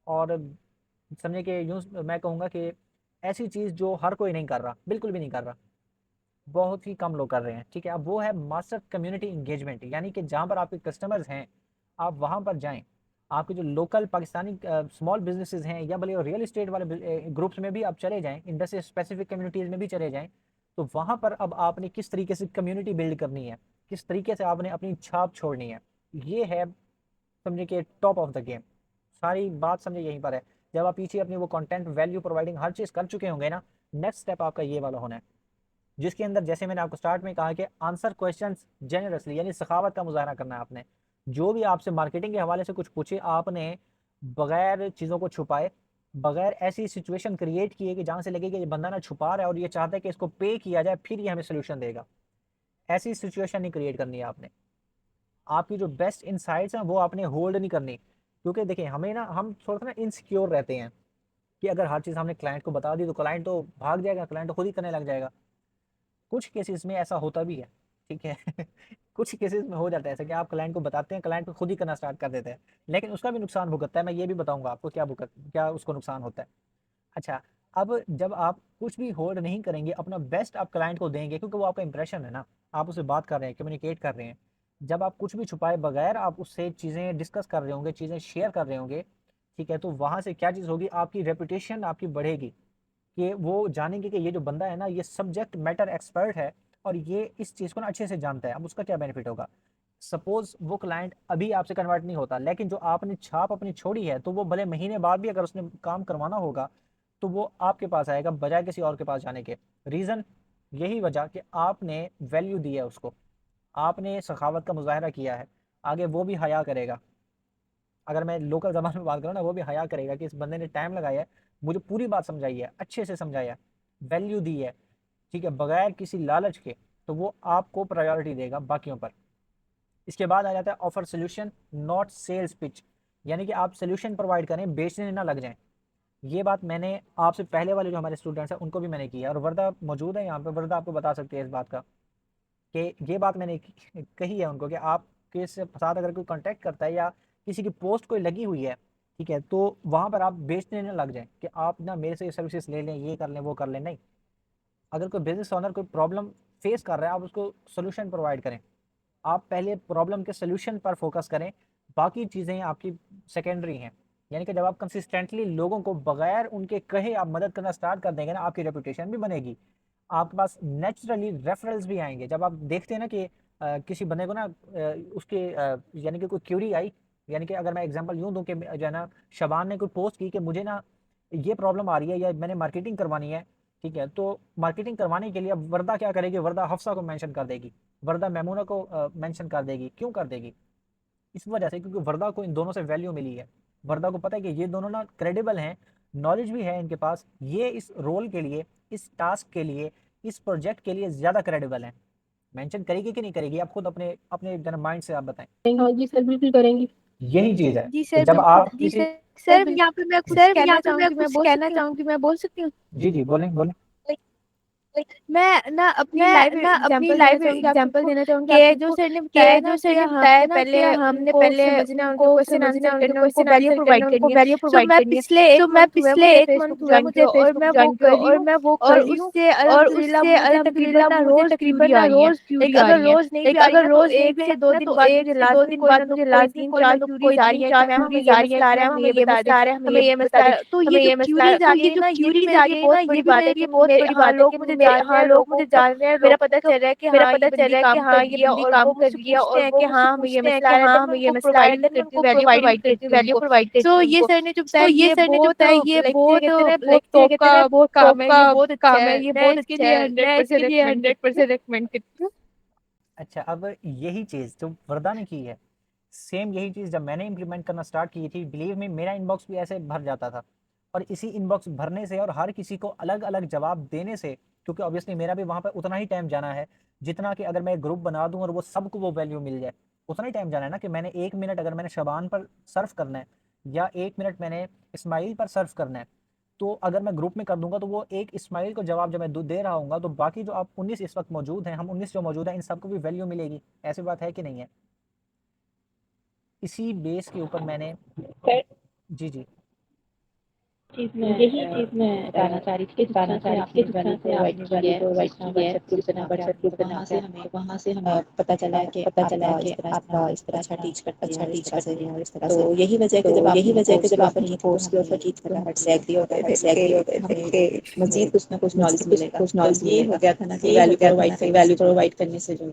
और समझे कि यूँ मैं कहूँगा कि ऐसी चीज़ जो हर कोई नहीं कर रहा, बिल्कुल भी नहीं कर रहा, बहुत ही कम लोग कर रहे हैं, ठीक है। अब वो है मास्टर कम्युनिटी इंगेजमेंट, यानी कि जहाँ पर आपके कस्टमर्स हैं आप वहाँ पर जाएं। आपके जो लोकल पाकिस्तानी स्मॉल बिजनेसेस हैं या भले रियल इस्टेट वाले ग्रुप्स में भी आप चले जाएं, इंडस्ट्री स्पेसिफिक कम्युनिटीज़ में भी चले जाएं, तो वहाँ पर अब आपने किस तरीके से कम्युनिटी बिल्ड करनी है, किस तरीके से आपने अपनी छाप छोड़नी है, ये है समझे कि टॉप ऑफ द गेम। सारी बात समझे यहीं पर है। जब आप पीछे अपनी वो कंटेंट वैल्यू प्रोवाइडिंग हर चीज़ कर चुके होंगे ना, नेक्स्ट स्टेप आपका ये वाला होना है, जिसके अंदर जैसे मैंने आपको स्टार्ट में कहा कि आंसर क्वेश्चंस जेनरसली, यानी सखावत का मुजाहरा करना है आपने। जो भी आपसे मार्केटिंग के हवाले से कुछ पूछे, आपने बगैर चीज़ों को छुपाए, बगैर ऐसी सिचुएशन क्रिएट किए कि जहाँ से लगे कि ये बंदा ना छुपा रहा है और ये चाहता है कि इसको पे किया जाए फिर ये हमें सोल्यूशन देगा, ऐसी सिचुएशन नहीं क्रिएट करनी है आपने। आपकी जो बेस्ट इनसाइट्स हैं वो आपने होल्ड नहीं करनी, क्योंकि देखिए हमें ना, हम थोड़ा सा ना इनसिक्योर रहते हैं कि अगर हर चीज़ हमने क्लाइंट को बता दी तो क्लाइंट तो भाग जाएगा, क्लाइंट तो खुद ही करने लग जाएगा। कुछ केसेस में ऐसा होता भी है, ठीक है। कुछ केसेस में हो जाता है ऐसा कि आप क्लाइंट को बताते हैं, क्लाइंट को खुद ही करना स्टार्ट कर देते हैं, लेकिन उसका भी नुकसान भुगतता है। मैं ये भी बताऊंगा आपको क्या उसको नुकसान होता है। अच्छा, अब जब आप कुछ भी होल्ड नहीं करेंगे, अपना बेस्ट आप क्लाइंट को देंगे, क्योंकि वो आपका इंप्रेशन है ना, आप उससे बात कर रहे हैं, कम्युनिकेट कर रहे हैं। जब आप कुछ भी छुपाए बगैर आप उससे चीज़ें डिस्कस कर रहे होंगे, चीज़ें शेयर कर रहे होंगे, ठीक है, तो वहाँ से क्या चीज़ होगी, आपकी रेपुटेशन आपकी बढ़ेगी, कि वो जानेंगे कि ये जो बंदा है ना ये सब्जेक्ट मैटर एक्सपर्ट है और ये इस चीज़ को ना अच्छे से जानता है। अब उसका क्या बेनिफिट होगा, सपोज वो क्लाइंट अभी आपसे कन्वर्ट नहीं होता, लेकिन जो आपने छाप अपनी छोड़ी है, तो वो भले महीने बाद भी अगर उसने काम करवाना होगा तो वो आपके पास आएगा बजाय किसी और के पास जाने के। रीज़न यही वजह कि आपने वैल्यू दी है उसको, आपने सखावत का मुजाहरा किया है। आगे वो भी हया करेगा, अगर मैं लोकल ज़बान में बात करूँ ना, वो भी हया करेगा कि इस बंदे ने टाइम लगाया है, मुझे पूरी बात समझाई है, अच्छे से समझाया है, वैल्यू दी है, ठीक है, बगैर किसी लालच के, तो वो आपको प्रायोरिटी देगा बाकियों पर। इसके बाद आ जाता है offer solution not sales pitch, यानी कि आप सोल्यूशन प्रोवाइड करें, बेचने ना लग जाएं। ये बात मैंने आपसे पहले वाले जो हमारे स्टूडेंट्स हैं उनको भी मैंने की है, और वर्दा मौजूद है यहाँ पे, वर्दा आपको बता सकती है इस बात का, कि ये बात मैंने कही है उनको कि आपके साथ अगर कोई कांटेक्ट करता है या किसी की पोस्ट कोई लगी हुई है, ठीक है, तो वहाँ पर आप बेचने ना लग जाएं कि आप ना मेरे से ये सर्विसेज ले लें, ये कर लें, वो कर लें। नहीं, अगर कोई बिजनेस ओनर कोई प्रॉब्लम फेस कर रहा है, आप उसको सोल्यूशन प्रोवाइड करें। आप पहले प्रॉब्लम के सोल्यूशन पर फोकस करें, बाकी चीज़ें आपकी सेकेंडरी हैं। यानी कि जब आप कंसिस्टेंटली लोगों को बगैर उनके कहे आप मदद करना स्टार्ट कर देंगे ना, आपकी रेपुटेशन भी बनेगी, आपके पास नेचुरली रेफरल्स भी आएंगे। जब आप देखते हैं ना कि किसी बंदे को ना उसके यानी कि कोई क्यूरी आई, यानी कि अगर मैं एग्जांपल यूं दूं कि जो है ना शबान ने कोई पोस्ट की कि मुझे ना ये प्रॉब्लम आ रही है या मैंने मार्केटिंग करवानी है, ठीक है, तो मार्केटिंग करवाने के लिए अब वर्दा क्या करेगी, वर्दा हफ्सा को मेंशन कर देगी, वर्दा मैमूना को मेंशन कर देगी। क्यों कर देगी, इस वजह से क्योंकि वर्दा को इन दोनों से वैल्यू मिली है। वर्दा को पता है कि ये दोनों ना क्रेडिबल हैं, नॉलेज भी है इनके पास, ये इस रोल के लिए, इस टास्क के लिए, इस प्रोजेक्ट के लिए ज़्यादा क्रेडिबल हैं। मेंशन करेगी कि नहीं करेगी, आप खुद अपने अपने जरा माइंड से आप बताएं। हाँ जी सर, बिल्कुल करेंगी। यही चीज़ है जी कि सर जब बिल्कुल। आप किसी सर बिल्कुल। यहाँ पे मैं कुछ सर यहाँ कहना पे मैं चाहूंगी, मैं कुछ बोल कहना सकती हूँ? चाहूंगी, मैं बोल सकती हूँ? जी बोलें बोलें। मैं ना अपनी मैं लाइव ना अपनी एग्जांपल देना लाइव चाहूंगी आप एग्जांपल सबको देना चाहूंगी आप कि जो सबको सर ने कि बताया जो ना सर कि ने बताया ना कि पहले हमने उनको पहले समझना है, उनके उनको क्वेश्चन समझना आंसर है, करना, उनको उनको क्वेश्चन वैल्यू आंसर प्रोवाइड करना, उनको करनी है। वैल्यू सो प्रोवाइड मैं करनी है। पिछले तो एक मैं मंथ हुआ है पिछले मुझे एक मंथ फेसबुक हुआ है ज्वाइन किया मुझे और मैं फेसबुक वो ज्वाइन कर किया रही और हूँ। मैं वो कर और रही हूँ। उससे और अल्हम्दुलिल्लाह उससे मुझे तकरीबन अल्हम्दुलिल्लाह ना मुझे रोज क्यूरी तकरीबन आ ना रही है। रोज क्यूरी आ अगर रही है। रोज नहीं भी आ रही अगर ना तो रोज नहीं एक भी से आती दो ना दिन तो बाद एक मुझे से दो लाजमी दिन कोई ना बाद मुझे कोई लाजमी कोई कोई ना ना क्यूरीज कोई आ रही 3 है कि 4 मैम हमें क्यूरीज ये आ रही है मसला आ कि रहा है, मैम हमें हमें ये ये मसला मसला आ आ रहा रहा है, है, हमें हमें ये ये मसला बता आ दें। रहा है। तो हमें ये जो ये मसला क्यूरीज आ तो रही ये है जो ना, ये भी क्यूरीज आ मेरे रही लिए है बहुत ना ये बड़ी भी बात है मेरे कि लिए बहुत बड़ी बात है लोग कि मुझे जान रहे हैं, लोग लोगों मुझे को जान रहे हैं, मेरा लोगों पता को चल रहा है कि मेरा हाँ पता ये चल बंदी रहा है कि काम कर हाँ ये रही है, बंदी और काम वो कर मुझसे रही है पूछते और हैं वो कि मुझसे हाँ हमें ये पूछते हैं मसला कि आ रहा है, हाँ देन मैं हमें ये उनको मसला आ रहा प्रोवाइड है, भी देन मैं करती उनको हूँ, वैल्यू प्रोवाइड भी प्रोवाइड करती करती हूँ, हूँ वैल्यू उनको। प्रोवाइड करती सो हूँ ये उनको। सर ने जो तो बताया ये ये सर ने जो बहुत बताया ये लाइक क्या बहुत कहते हैं ना, बहुत लाइक क्या टॉप कहते हैं का ना बहुत काम टॉप है, का ये बहुत अच्छा काम है, है, ये मैं बहुत इसके अच्छा लिए है, मैं इसके 100% लिए रिकमेंड करती हूँ। 100% रिकमेंड करती हूँ। अच्छा, अब यही चीज़ जो वरदा ने की है, सेम यही चीज़ जब मैंने इम्प्लीमेंट करना स्टार्ट की थी, बिलीव मी मेरा इनबॉक्स भी ऐसे भर जाता था। और इसी इनबॉक्स भरने से और हर किसी को अलग अलग जवाब देने से, क्योंकि ऑब्वियसली मेरा भी वहाँ पर उतना ही टाइम जाना है जितना कि अगर मैं एक ग्रुप बना दूँ और वो सबको वो वैल्यू मिल जाए, उतना ही टाइम जाना है ना। कि मैंने 1 मिनट अगर मैंने शबान पर सर्फ करना है या 1 मिनट मैंने इस्माइल पर सर्फ करना है, तो अगर मैं ग्रुप में कर दूंगा तो वो एक इस्माइल को जवाब जब मैं दे रहा हूँ तो बाकी जो आप 19 इस वक्त मौजूद हैं, हम 19 जो मौजूद हैं, इन सबको भी वैल्यू मिलेगी। ऐसी बात है कि नहीं है? इसी बेस के ऊपर मैंने जी यही चीज़ मैं बताना चाह रही थी कि जिस तरह से आपने वैल्यू प्रोवाइड की है, जिस तरह व्हाट्सएप ग्रुप बना के आपने तो वहाँ से हमें पता चला है कि आपका इस तरह अच्छा टीच करते हैं और इस तरह से और इस तरह से। तो यही वजह है कि जब यही आपने वजह है कि कोर्स जब की ऑफर आपने की थी तो कोर्स की ऑफर की थी तो हम हमसे एग्री हो गए थे एग्री हो गए कि थे हमें कि मजीद कुछ ना कुछ नॉलेज मिलेगा। कुछ तो नॉलेज ये मिलेगा। हो गया था ना कि ये हो वैल्यू गया था प्रोवाइड ना कि करने से वैल्यू जो प्रोवाइड करने से जो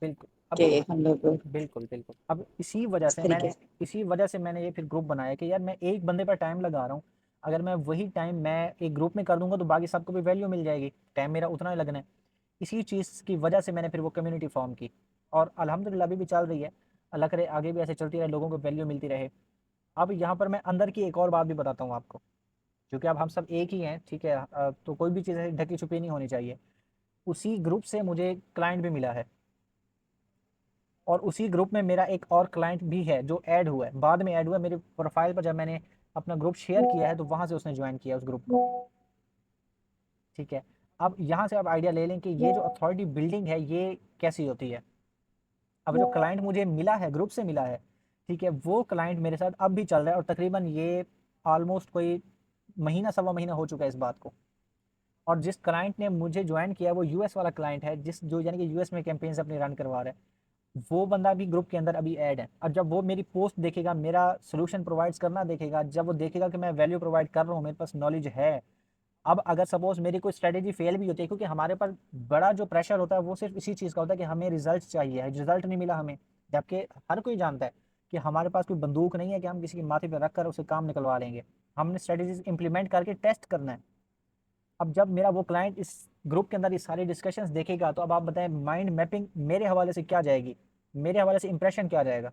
बिल्कुल। अब कि हम लोग बिल्कुल अब इसी वजह इस से तरीके मैंने ये फिर ग्रुप बनाया कि यार मैं एक बंदे पर टाइम लगा रहा हूँ, अगर मैं वही टाइम मैं एक ग्रुप में कर दूंगा तो बाकी सबको भी वैल्यू मिल जाएगी, टाइम मेरा उतना ही लगना है। इसी चीज़ की वजह से मैंने फिर वो कम्युनिटी फॉर्म की और अल्हम्दुलिल्लाह अभी भी चल रही है। अल्लाह करे आगे भी ऐसे चलती रहे, लोगों को वैल्यू मिलती रहे। अब यहाँ पर मैं अंदर की एक और बात भी बताता हूँ आपको, क्योंकि अब हम सब एक ही हैं, ठीक है? तो कोई भी चीज़ ढकी छुपी नहीं होनी चाहिए। उसी ग्रुप से मुझे क्लाइंट भी मिला है और उसी ग्रुप में मेरा एक और क्लाइंट भी है जो ऐड हुआ है, बाद में ऐड हुआ है मेरे प्रोफाइल पर। जब मैंने अपना ग्रुप शेयर किया है तो वहाँ से उसने ज्वाइन किया उस ग्रुप को, ठीक है? अब यहाँ से आप आइडिया ले लें कि ये जो अथॉरिटी बिल्डिंग है ये कैसी होती है। अब जो क्लाइंट मुझे मिला है, ग्रुप से मिला है, ठीक है, वो क्लाइंट मेरे साथ अब भी चल रहा है और तकरीबन ये ऑलमोस्ट कोई महीना सवा महीना हो चुका है इस बात को। और जिस क्लाइंट ने मुझे ज्वाइन किया वो यूएस वाला क्लाइंट है, जिस जो यानी कि यूएस में कैंपेन्स अपनी रन करवा रहा है, वो बंदा भी ग्रुप के अंदर अभी ऐड है। और जब वो मेरी पोस्ट देखेगा, मेरा सोल्यूशन प्रोवाइड्स करना देखेगा, जब वो देखेगा कि मैं वैल्यू प्रोवाइड कर रहा हूँ, मेरे पास नॉलेज है। अब अगर सपोज मेरी कोई स्ट्रेटेजी फेल भी होती है, क्योंकि हमारे पर बड़ा जो प्रेशर होता है वो सिर्फ इसी चीज़ का होता है कि हमें रिजल्ट चाहिए है, रिजल्ट नहीं मिला हमें, जबकि हर कोई जानता है कि हमारे पास कोई बंदूक नहीं है कि हम किसी के माथे पर रख कर उसे काम निकलवा लेंगे। हमने स्ट्रेटेजीज इंप्लीमेंट करके टेस्ट करना है। अब जब मेरा वो क्लाइंट इस ग्रुप के अंदर ये सारी डिस्कशंस देखेगा तो अब आप बताएं माइंड मैपिंग मेरे हवाले से क्या जाएगी, मेरे हवाले से इंप्रेशन क्या जाएगा?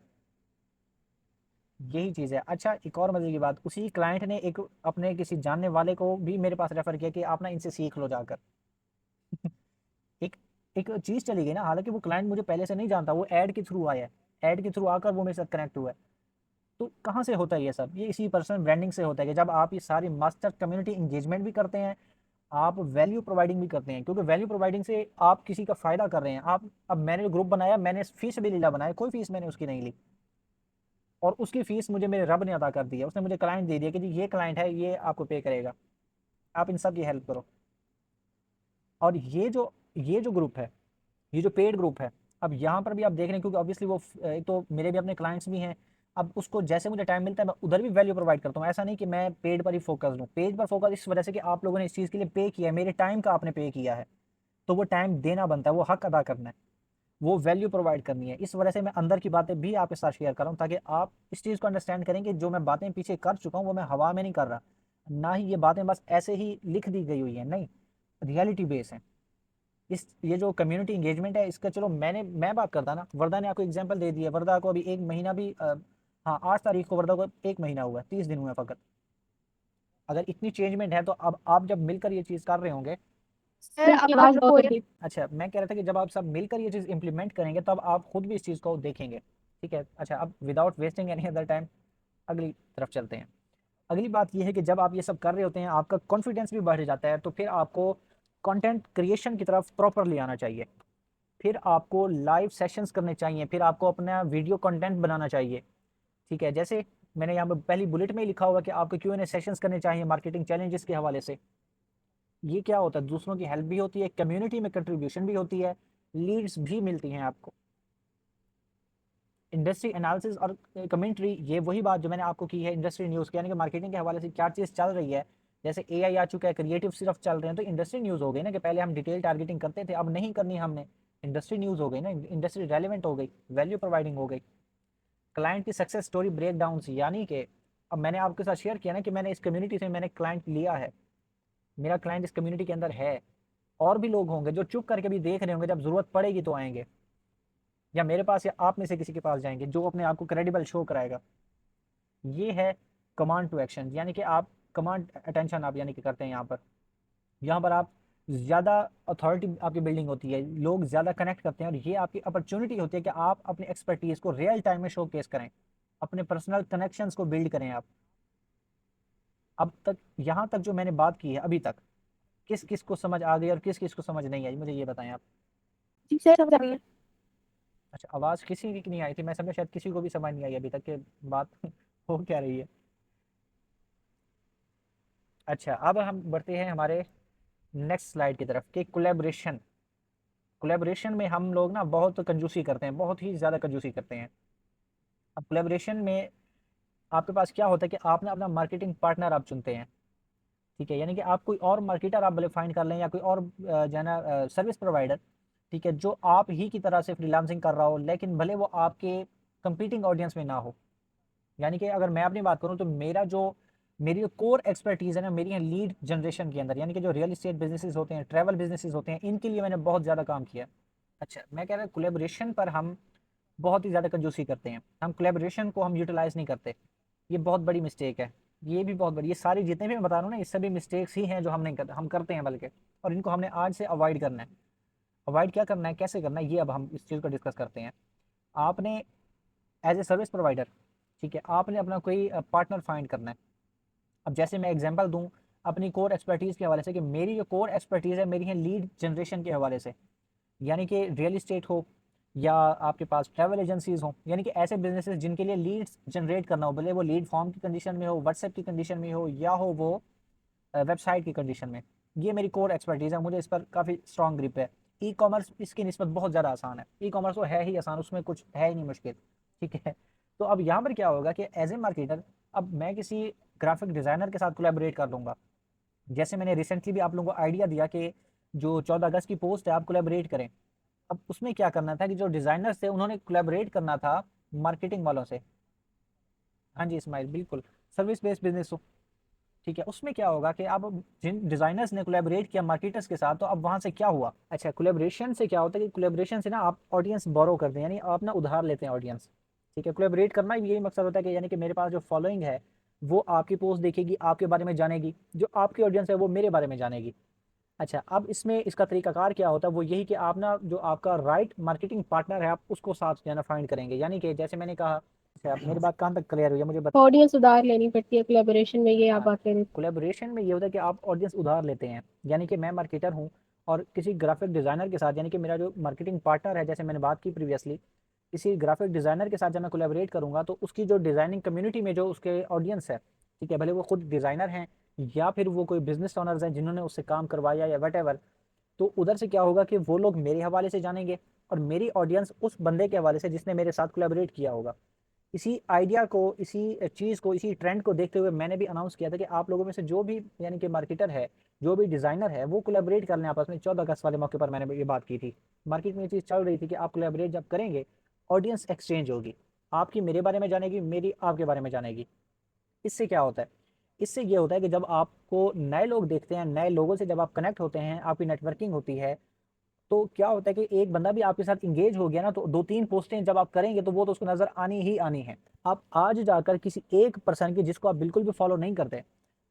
यही चीज़ है। अच्छा, एक और मजे की बात, उसी क्लाइंट ने एक अपने किसी जानने वाले को भी मेरे पास रेफर किया कि आप ना इनसे सीख लो जाकर। एक एक चीज़ चली गई ना, हालांकि वो क्लाइंट मुझे पहले से नहीं जानता, वो ऐड के थ्रू आया है, ऐड के थ्रू आकर वो मेरे साथ कनेक्ट हुआ है। तो कहाँ से होता है ये सब? ये इसी पर्सनल ब्रांडिंग से होता है कि जब आप ये सारी मास्टर कम्युनिटी इंगेजमेंट भी करते हैं, आप वैल्यू प्रोवाइडिंग भी करते हैं, क्योंकि वैल्यू प्रोवाइडिंग से आप किसी का फ़ायदा कर रहे हैं। आप अब मैंने जो ग्रुप बनाया, मैंने फीस भी लीला बनाया, कोई फीस मैंने उसकी नहीं ली, और उसकी फ़ीस मुझे मेरे रब ने अदा कर दी है। उसने मुझे क्लाइंट दे दिया कि जी ये क्लाइंट है, ये आपको पे करेगा, आप इन सब की हेल्प करो। और ये जो ग्रुप है, ये जो पेड ग्रुप है, अब यहाँ पर भी आप देख रहे हैं, क्योंकि ऑब्वियसली वो एक तो मेरे भी अपने क्लाइंट्स भी हैं। अब उसको जैसे मुझे टाइम मिलता है मैं उधर भी वैल्यू प्रोवाइड करता हूँ। ऐसा नहीं कि मैं पेड पर ही फोकस दूँ, पेज पर फोकस इस वजह से कि आप लोगों ने इस चीज़ के लिए पे किया है, मेरे टाइम का आपने पे किया है, तो वो टाइम देना बनता है, वो हक अदा करना है, वो वैल्यू प्रोवाइड करनी है। इस वजह से मैं अंदर की बातें भी आपके साथ शेयर कर रहा हूँ, ताकि आप इस चीज़ को अंडरस्टैंड करें कि जो मैं बातें पीछे कर चुका हूँ वो मैं हवा में नहीं कर रहा, ना ही ये बातें बस ऐसे ही लिख दी गई हुई हैं, नहीं, रियलिटी बेस है। इस ये जो कम्युनिटी इंगेजमेंट है इसका, चलो मैं बात करता ना, वर्दा ने आपको एग्जांपल दे दिया, वर्दा को अभी एक महीना भी हाँ 8 तारीख को वर्दा को 1 महीना हुआ है, 30 दिन हुए हैं फ़कत। अगर इतनी चेंजमेंट है तो अब आप जब मिलकर ये चीज़ कर रहे होंगे। सर आपकी आप आवाज बहुत अटकी। अच्छा, मैं कह रहा था कि जब आप सब मिलकर ये चीज़ इम्प्लीमेंट करेंगे तब आप खुद भी इस चीज़ को देखेंगे। ठीक है, अच्छा अब without wasting any other time अगली तरफ चलते हैं। अगली बात ये है कि जब आप ये सब कर रहे होते हैं आपका कॉन्फिडेंस भी बढ़ जाता है, तो फिर आपको कंटेंट क्रिएशन की तरफ प्रॉपरली आना चाहिए। फिर आपको लाइव सेशंस करने चाहिए, फिर आपको अपना वीडियो कंटेंट बनाना चाहिए। ठीक है, जैसे मैंने यहाँ पे पहली बुलेट में ही लिखा हुआ कि आपको Q&A सेशंस करने चाहिए मार्केटिंग चैलेंजेस के हवाले से। ये क्या होता है, दूसरों की हेल्प भी होती है, कम्युनिटी में कंट्रीब्यूशन भी होती है, लीड्स भी मिलती हैं आपको। इंडस्ट्री एनालिसिस और कमेंट्री, ये वही बात जो मैंने आपको की है इंडस्ट्री न्यूज़ के, यानी कि मार्केटिंग के हवाले से क्या चीज़ चल रही है। जैसे AI आ चुका है, क्रिएटिव सिर्फ चल रहे हैं, तो इंडस्ट्री न्यूज़ हो गई ना, कि पहले हम डिटेल टारगेटिंग करते थे, अब नहीं करनी हमने, इंडस्ट्री न्यूज़ हो गई ना, इंडस्ट्री रेलिवेंट हो गई, वैल्यू प्रोवाइडिंग हो गई। क्लाइंट की सक्सेस स्टोरी ब्रेक डाउन, यानी कि अब मैंने आपके साथ शेयर किया ना कि मैंने इस कम्युनिटी से मैंने क्लाइंट लिया है, मेरा क्लाइंट इस कम्युनिटी के अंदर है, और भी लोग होंगे जो चुप करके भी देख रहे होंगे, जब ज़रूरत पड़ेगी तो आएंगे, या मेरे पास या आप में से किसी के पास जाएंगे जो अपने आप को क्रेडिबल शो कराएगा। ये है कमांड टू एक्शन, यानी कि आप कमांड अटेंशन आप यानी कि करते हैं यहाँ पर आप ज़्यादा अथॉरिटी आपकी बिल्डिंग होती है, लोग ज़्यादा कनेक्ट करते हैं, और ये आपकी अपॉर्चुनिटी होती है कि आप अपनी एक्सपर्टीज़ को रियल टाइम में शो केस करें, अपने पर्सनल कनेक्शंस को बिल्ड करें आप। अब तक यहाँ तक जो मैंने बात की है अभी तक, किस किस को समझ आ गई और किस किस को समझ नहीं आई, मुझे ये बताएं आप। जी सर समझ आ गई है। अच्छा, आवाज़ किसी की नहीं आई थी, मैं समझा शायद किसी को भी समझ नहीं आई अभी तक के बात हो क्या रही है। अच्छा, अब हम बढ़ते हैं हमारे नेक्स्ट स्लाइड की तरफ कि कोलैबोरेशन। कोलैबोरेशन में हम लोग ना बहुत कंजूसी करते हैं, बहुत ही ज़्यादा कंजूसी करते हैं। अब कोलैबोरेशन में आपके पास क्या होता है कि आप ना अपना मार्केटिंग पार्टनर आप चुनते हैं। ठीक है, यानी कि आप कोई और मार्केटर आप भले फाइंड कर लें, या कोई और जो है ना सर्विस प्रोवाइडर, ठीक है, जो आप ही की तरह से फ्रीलांसिंग कर रहा हो, लेकिन भले वो आपके कंपीटिंग ऑडियंस में ना हो। यानी कि अगर मैं अपनी बात करूं तो मेरी जो कोर एक्सपर्टीज़ है ना, मेरी है लीड जनरेशन के अंदर, यानी कि जो रियल इस्टेट बिजनेसेस होते हैं, ट्रैवल बिजनेसेस होते हैं, इनके लिए मैंने बहुत ज़्यादा काम किया। अच्छा, मैं कह रहा हूँ कोलेबोरेशन पर हम बहुत ही ज़्यादा कंजूसी करते हैं, हम कोलेबोरेशन को हम यूटिलाइज़ नहीं करते। ये बहुत बड़ी मिस्टेक है, ये भी बहुत बड़ी, ये सारी जितने भी मैं बता रहा हूँ ना, ये सभी मिस्टेक्स ही हैं जो हम नहीं करते, हम करते हैं बल्कि, और इनको हमने आज से अवॉइड करना है। अवॉइड क्या करना है, कैसे करना है, ये अब हम इस चीज़ को डिस्कस करते हैं। आपने एज ए सर्विस प्रोवाइडर, ठीक है, आपने अपना कोई पार्टनर फाइंड करना है। अब जैसे मैं एग्जांपल दूं अपनी कोर एक्सपर्टीज़ के हवाले से, कि मेरी जो कोर एक्सपर्टीज़ है मेरी है लीड जनरेशन के हवाले से, यानी कि रियल इस्टेट हो या आपके पास ट्रैवल एजेंसीज हो, यानी कि ऐसे बिजनेसेस जिनके लिए लीड्स जनरेट करना हो, भले वो लीड फॉर्म की कंडीशन में हो, व्हाट्सएप की कंडीशन में हो, या हो वो वेबसाइट की कंडीशन में। ये मेरी कोर एक्सपर्टीज़ है, मुझे इस पर काफ़ी स्ट्रॉन्ग ग्रिप है। ई कॉमर्स इसकी निस्बत बहुत ज़्यादा आसान है, ई कॉमर्स वो है ही आसान, उसमें कुछ है ही नहीं मुश्किल। ठीक है, तो अब यहाँ पर क्या होगा कि एज ए मार्केटर अब मैं किसी ग्राफिक डिज़ाइनर के साथ कोलैबोरेट कर लूँगा। जैसे मैंने रिसेंटली भी आप लोगों को आइडिया दिया कि जो 14 अगस्त की पोस्ट है आप कोलैबोरेट करें। अब उसमें क्या करना था कि जो डिज़ाइनर्स थे उन्होंने कोलैबोरेट करना था मार्केटिंग वालों से। हाँ जी इस्माइल, बिल्कुल, सर्विस बेस्ड बिजनेस हो। ठीक है, उसमें क्या होगा कि अब जिन डिज़ाइनर्स ने कोलैबोरेट किया मार्केटर्स के साथ, तो अब वहाँ से क्या हुआ। अच्छा, कोलैबोरेशन से क्या होता है कि कोलैबोरेशन से ना आप ऑडियंस बोरो करते हैं, यानी आप ना उधार लेते हैं ऑडियंस। ठीक है, कोलैबोरेट करना भी यही मकसद होता है कि यानी कि मेरे पास जो फॉलोइंग है वो आपकी पोस्ट देखेगी, आपके बारे में जानेगी, जो आपकी ऑडियंस है वो मेरे बारे में जानेगी। अच्छा, अब इसमें इसका तरीकाकार क्या होता है, वो यही कि आप ना जो आपका राइट मार्केटिंग पार्टनर है आप उसको साथ जो है ना फाइंड करेंगे। यानी कि जैसे मैंने कहा, अच्छा आप मेरी बात कहाँ तक क्लियर हुई है मुझे बता। ऑडियंस उधार लेनी पड़ती है कोलैबोरेशन में, ये आप हाँ, बात कह रहे थे। कोलैबोरेशन में ये होता है कि आप ऑडियंस उधार लेते हैं, यानी कि मैं मार्केटर हूँ और किसी ग्राफिक डिज़ाइनर के साथ, यानी कि मेरा जो मार्केटिंग पार्टनर है, जैसे मैंने बात की प्रीवियसली, किसी ग्राफिक डिज़ाइनर के साथ जब मैं कोलैबोरेट करूँगा तो उसकी जो डिज़ाइनिंग कम्युनिटी में जो उसके ऑडियंस है, ठीक है, भले वो खुद डिज़ाइनर हैं या फिर वो कोई बिजनेस ओनर्स हैं जिन्होंने उससे काम करवाया या वट, तो उधर से क्या होगा कि वो लोग मेरे हवाले से जानेंगे और मेरी ऑडियंस उस बंदे के हवाले से जिसने मेरे साथ कोलैबोरेट किया होगा। इसी आइडिया को, इसी चीज़ को, इसी ट्रेंड को देखते हुए मैंने भी अनाउंस किया था कि आप लोगों में से जो भी यानी कि मार्केटर है, जो भी डिज़ाइनर है, वो कोलैबोरेट कर लें आपस में। 14 अगस्त वाले मौके पर मैंने ये बात की थी, मार्केट में ये चीज़ चल रही थी कि आप कोलैबोरेट जब करेंगे ऑडियंस एक्सचेंज होगी, आपकी मेरे बारे में जानेगी, मेरी आपके बारे में जानेगी। इससे क्या होता है, इससे ये होता है कि जब आपको नए लोग देखते हैं, नए लोगों से जब आप कनेक्ट होते हैं, आपकी नेटवर्किंग होती है, तो क्या होता है कि एक बंदा भी आपके साथ इंगेज हो गया ना, तो 2-3 पोस्टें जब आप करेंगे तो वो तो उसको नज़र आनी ही आनी है। आप आज जाकर किसी एक पर्सन की जिसको आप बिल्कुल भी फॉलो नहीं करते,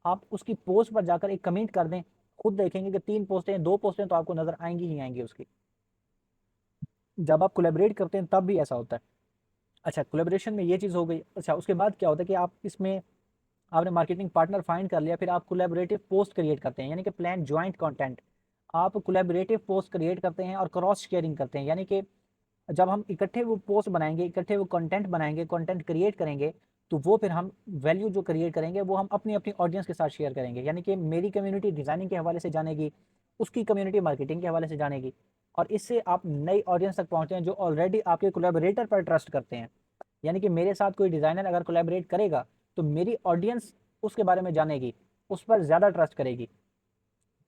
आप उसकी पोस्ट पर जाकर एक कमेंट कर दें, खुद देखेंगे कि 3 पोस्टें 2 पोस्टें तो आपको नज़र आएंगी ही आएंगी उसकी। जब आप कोलैबोरेट करते हैं तब भी ऐसा होता है। अच्छा, कोलैबोरेशन में ये चीज़ हो गई। अच्छा, उसके बाद क्या होता है कि आप इसमें आपने मार्केटिंग पार्टनर फाइंड कर लिया, फिर आप कोलैबोरेटिव पोस्ट क्रिएट करते हैं, यानी कि प्लान जॉइंट कंटेंट। आप कोलैबोरेटिव पोस्ट क्रिएट करते हैं और क्रॉस शेयरिंग करते हैं, यानी कि जब हम इकट्ठे वो पोस्ट बनाएंगे, इकट्ठे वो कंटेंट बनाएंगे, कंटेंट क्रिएट करेंगे, तो वो फिर हम वैल्यू जो क्रिएट करेंगे वो हम अपनी अपनी ऑडियंस के साथ शेयर करेंगे। यानी कि मेरी कम्युनिटी डिज़ाइनिंग के हवाले से जानेगी, उसकी कम्युनिटी मार्केटिंग के हवाले से जानेगी, और इससे आप नई ऑडियंस तक पहुँचते हैं जो ऑलरेडी आपके कोलैबोरेटर पर ट्रस्ट करते हैं। यानी कि मेरे साथ कोई डिज़ाइनर अगर कोलैबोरेट करेगा तो मेरी ऑडियंस उसके बारे में जानेगी, उस पर ज़्यादा ट्रस्ट करेगी।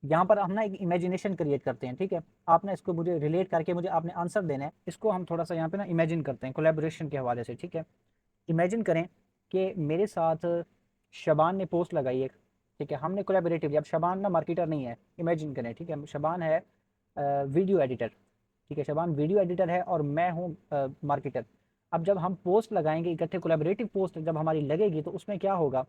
यहाँ पर हम ना एक इमेजिनेशन क्रिएट करते हैं, ठीक है। आपने इसको मुझे रिलेट करके मुझे आपने आंसर देना है। इसको हम थोड़ा सा यहाँ पे ना इमेजिन करते हैं कोलैबोरेशन के हवाले से, ठीक है। इमेजिन करें कि मेरे साथ शबान ने पोस्ट लगाई एक, ठीक है, हमने कोलैबोरेटिव। अब शबान ना मार्केटर नहीं है, इमेजिन करें, ठीक है, शबान है वीडियो एडिटर, ठीक है, शबान वीडियो एडिटर है और मैं हूँ मार्केटर। अब जब हम पोस्ट लगाएंगे इकट्ठे, कोलैबोरेटिव पोस्ट जब हमारी लगेगी, तो उसमें क्या होगा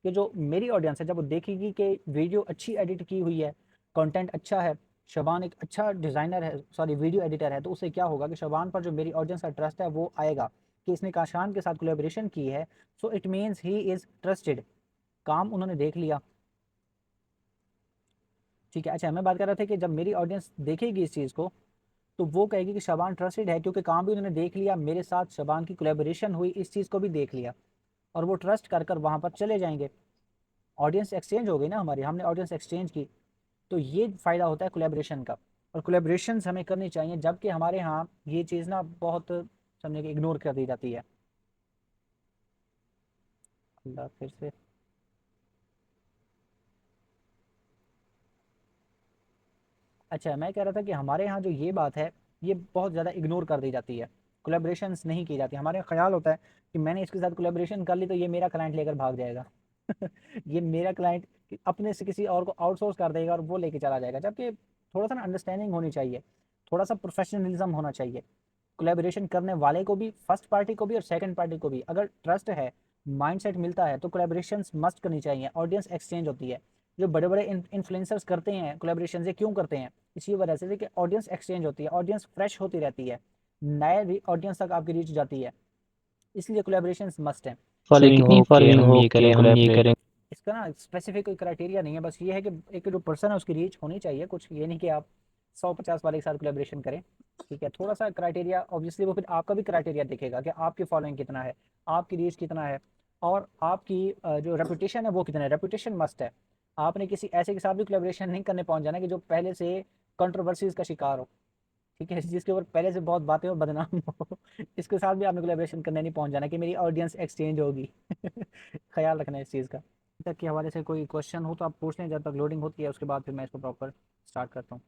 कि जो मेरी ऑडियंस है जब वो देखेगी कि वीडियो अच्छी एडिट की हुई है, कंटेंट अच्छा है, शबान एक अच्छा डिज़ाइनर है, सॉरी वीडियो एडिटर है, तो उससे क्या होगा कि शबान पर जो मेरी ऑडियंस का ट्रस्ट है वो आएगा कि इसने काशान के साथ कोलैबोरेशन की है, so it means he is trusted. काम उन्होंने देख लिया, ठीक है। अच्छा, मैं बात कर रहा था कि जब मेरी ऑडियंस देखेगी इस चीज़ को, तो वो कहेगी कि शबान ट्रस्टेड है, क्योंकि काम भी उन्होंने देख लिया, मेरे साथ शबान की कोलैबोरेशन हुई, इस चीज़ को भी देख लिया, और वो ट्रस्ट कर कर वहाँ पर चले जाएंगे। ऑडियंस एक्सचेंज हो गई ना हमारी, हमने ऑडियंस एक्सचेंज की। तो ये फ़ायदा होता है कोलैबोरेशन का, और कोलैबोरेशंस हमें करनी चाहिए, जबकि हमारे यहाँ ये चीज़ ना बहुत समझे कि इग्नोर कर दी जाती है। अल्लाह, फिर से अच्छा, मैं कह रहा था कि हमारे यहाँ जो ये बात है ये बहुत ज़्यादा इग्नोर कर दी जाती है, कोलैबोरेशंस नहीं की जाती। हमारे यहाँ ख्याल होता है कि मैंने इसके साथ कोलैबोरेशन कर ली तो ये मेरा क्लाइंट लेकर भाग जाएगा ये मेरा क्लाइंट अपने से किसी और को आउटसोर्स कर देगा और वो लेके चला जाएगा, जबकि थोड़ा सा ना अंडरस्टैंडिंग होनी चाहिए, थोड़ा सा प्रोफेशनलिज्म होना चाहिए। कोलैबोरेशन करने वाले को भी, फर्स्ट पार्टी को भी और सेकंड पार्टी को भी, अगर ट्रस्ट है, माइंडसेट मिलता है, तो कोलैबोरेशंस मस्ट करनी चाहिए, ऑडियंस एक्सचेंज होती है। जो बड़े बड़े इन्फ्लुएंसर्स करते हैं कोलैबोरेशन, से क्यों करते हैं? इसी वजह से कि ऑडियंस एक्सचेंज होती है, ऑडियंस फ्रेश होती रहती है, नए ऑडियंस तक आपकी रीच जाती है, इसलिए कोलैबोरेशंस मस्ट हैं। फॉलोइंग हो कि हम ये करें। इसका ना स्पेसिफिक कोई क्राइटेरिया नहीं है, बस ये है कि एक जो पर्सन है उसकी रीच होनी चाहिए कुछ, ये नहीं कि आप 100-50 वाले के साथ कोलैबोरेशन करें, ठीक है। थोड़ा सा क्राइटेरिया, ऑब्वियसली वो फिर आपका भी क्राइटेरिया देखेगा कि आपकी फॉलोइंग कितना है, आपकी रीच कितना है, और आपकी जो रेपुटेशन है वो कितना है। रेपुटेशन मस्ट है। आपने किसी ऐसे के साथ भी कोलैबोरेशन नहीं करने पहुंच जाना कि जो पहले से कंट्रोवर्सीज का शिकार हो, ठीक है, जिसके ऊपर पहले से बहुत बातें और बदनाम हो इसके साथ भी आपने कोलैबोरेशन करने नहीं पहुंच जाना कि मेरी ऑडियंस एक्सचेंज होगी ख्याल रखना है इस चीज़ का। तक के हवाले से कोई क्वेश्चन हो तो आप पूछ लें, जब तक लोडिंग होती है उसके बाद फिर मैं इसको प्रॉपर स्टार्ट करता हूँ।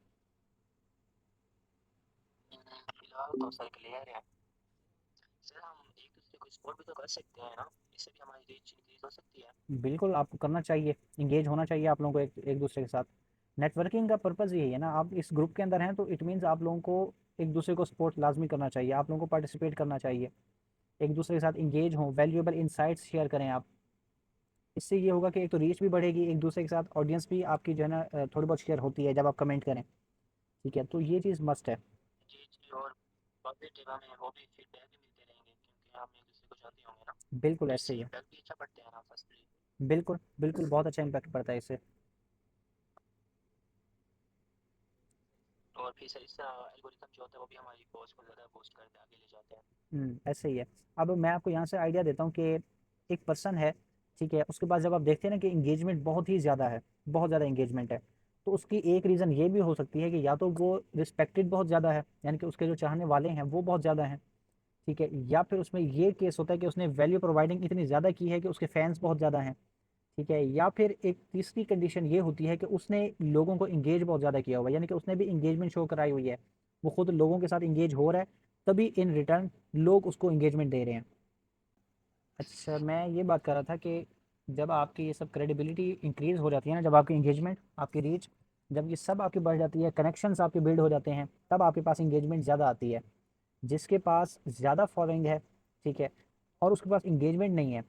फिलहाल तो सर क्लियर है सर। हम एक दूसरे को सपोर्ट भी तो कर सकते हैं ना, इससे भी हमारी रीच इंक्रीज हो सकती है। बिल्कुल, आपको करना चाहिए, इंगेज होना चाहिए आप लोगों को एक दूसरे के साथ। नेटवर्किंग का पर्पज़ यही है ना, आप इस ग्रुप के अंदर हैं तो इट मीन्स आप लोगों को एक दूसरे को सपोर्ट लाजमी करना चाहिए, आप लोगों को पार्टिसिपेट करना चाहिए, एक दूसरे के साथ इंगेज हों, वैल्यूएबल इंसाइट्स शेयर करें आप। इससे ये होगा कि एक तो रीच भी बढ़ेगी, एक दूसरे के साथ ऑडियंस भी आपकी जो है ना थोड़ी बहुत शेयर होती है जब आप कमेंट करें, ठीक है। तो ये चीज़ मस्ट है। जी जी, और पॉजिटिव हमें वो भी फीडबैक भी मिलते रहेंगे क्योंकि हम एक दूसरे को जानते होंगे ना, बिल्कुल तो ऐसे इससे ही है। इम्पैक्ट भी अच्छा पड़ता है ना फर्स्टली। बिल्कुल बिल्कुल, बहुत अच्छा इम्पैक्ट पड़ता है इससे। और फिर सर इसका एल्गोरिथम जो होता है वो भी हमारी पोस्ट को ज़्यादा बूस्ट करके आगे ले जाता है। ऐसे ही है। अब मैं आपको यहाँ से आइडिया देता हूँ कि एक पर्सन है, ठीक है, उसके पास जब आप देखते हैं ना कि इंगेजमेंट बहुत ही ज़्यादा है, बहुत ज़्यादा इंगेजमेंट है, तो उसकी एक रीज़न ये भी हो सकती है कि या तो वो रिस्पेक्टेड बहुत ज़्यादा है, यानी कि उसके जो चाहने वाले हैं वो बहुत ज़्यादा हैं, ठीक है, या फिर उसमें ये केस होता है कि उसने वैल्यू प्रोवाइडिंग इतनी ज़्यादा की है कि उसके फैंस बहुत ज़्यादा हैं, ठीक है, या फिर एक तीसरी कंडीशन ये होती है कि उसने लोगों को इंगेज बहुत ज़्यादा किया हुआ है, यानी कि उसने भी इंगेजमेंट शो कराई हुई है, वो खुद लोगों के साथ इंगेज हो रहा है, तभी इन रिटर्न लोग उसको इंगेजमेंट दे रहे हैं। अच्छा, मैं ये बात कर रहा था कि जब आपकी ये सब क्रेडिबिलिटी इंक्रीज़ हो जाती है ना, जब आपकी इंगेजमेंट, आपकी रीच, जब ये सब आपकी बढ़ जाती है, कनेक्शंस आपके बिल्ड हो जाते हैं, तब आपके पास इंगेजमेंट ज़्यादा आती है। जिसके पास ज़्यादा फॉलोइंग है, ठीक है, और उसके पास इंगेजमेंट नहीं है,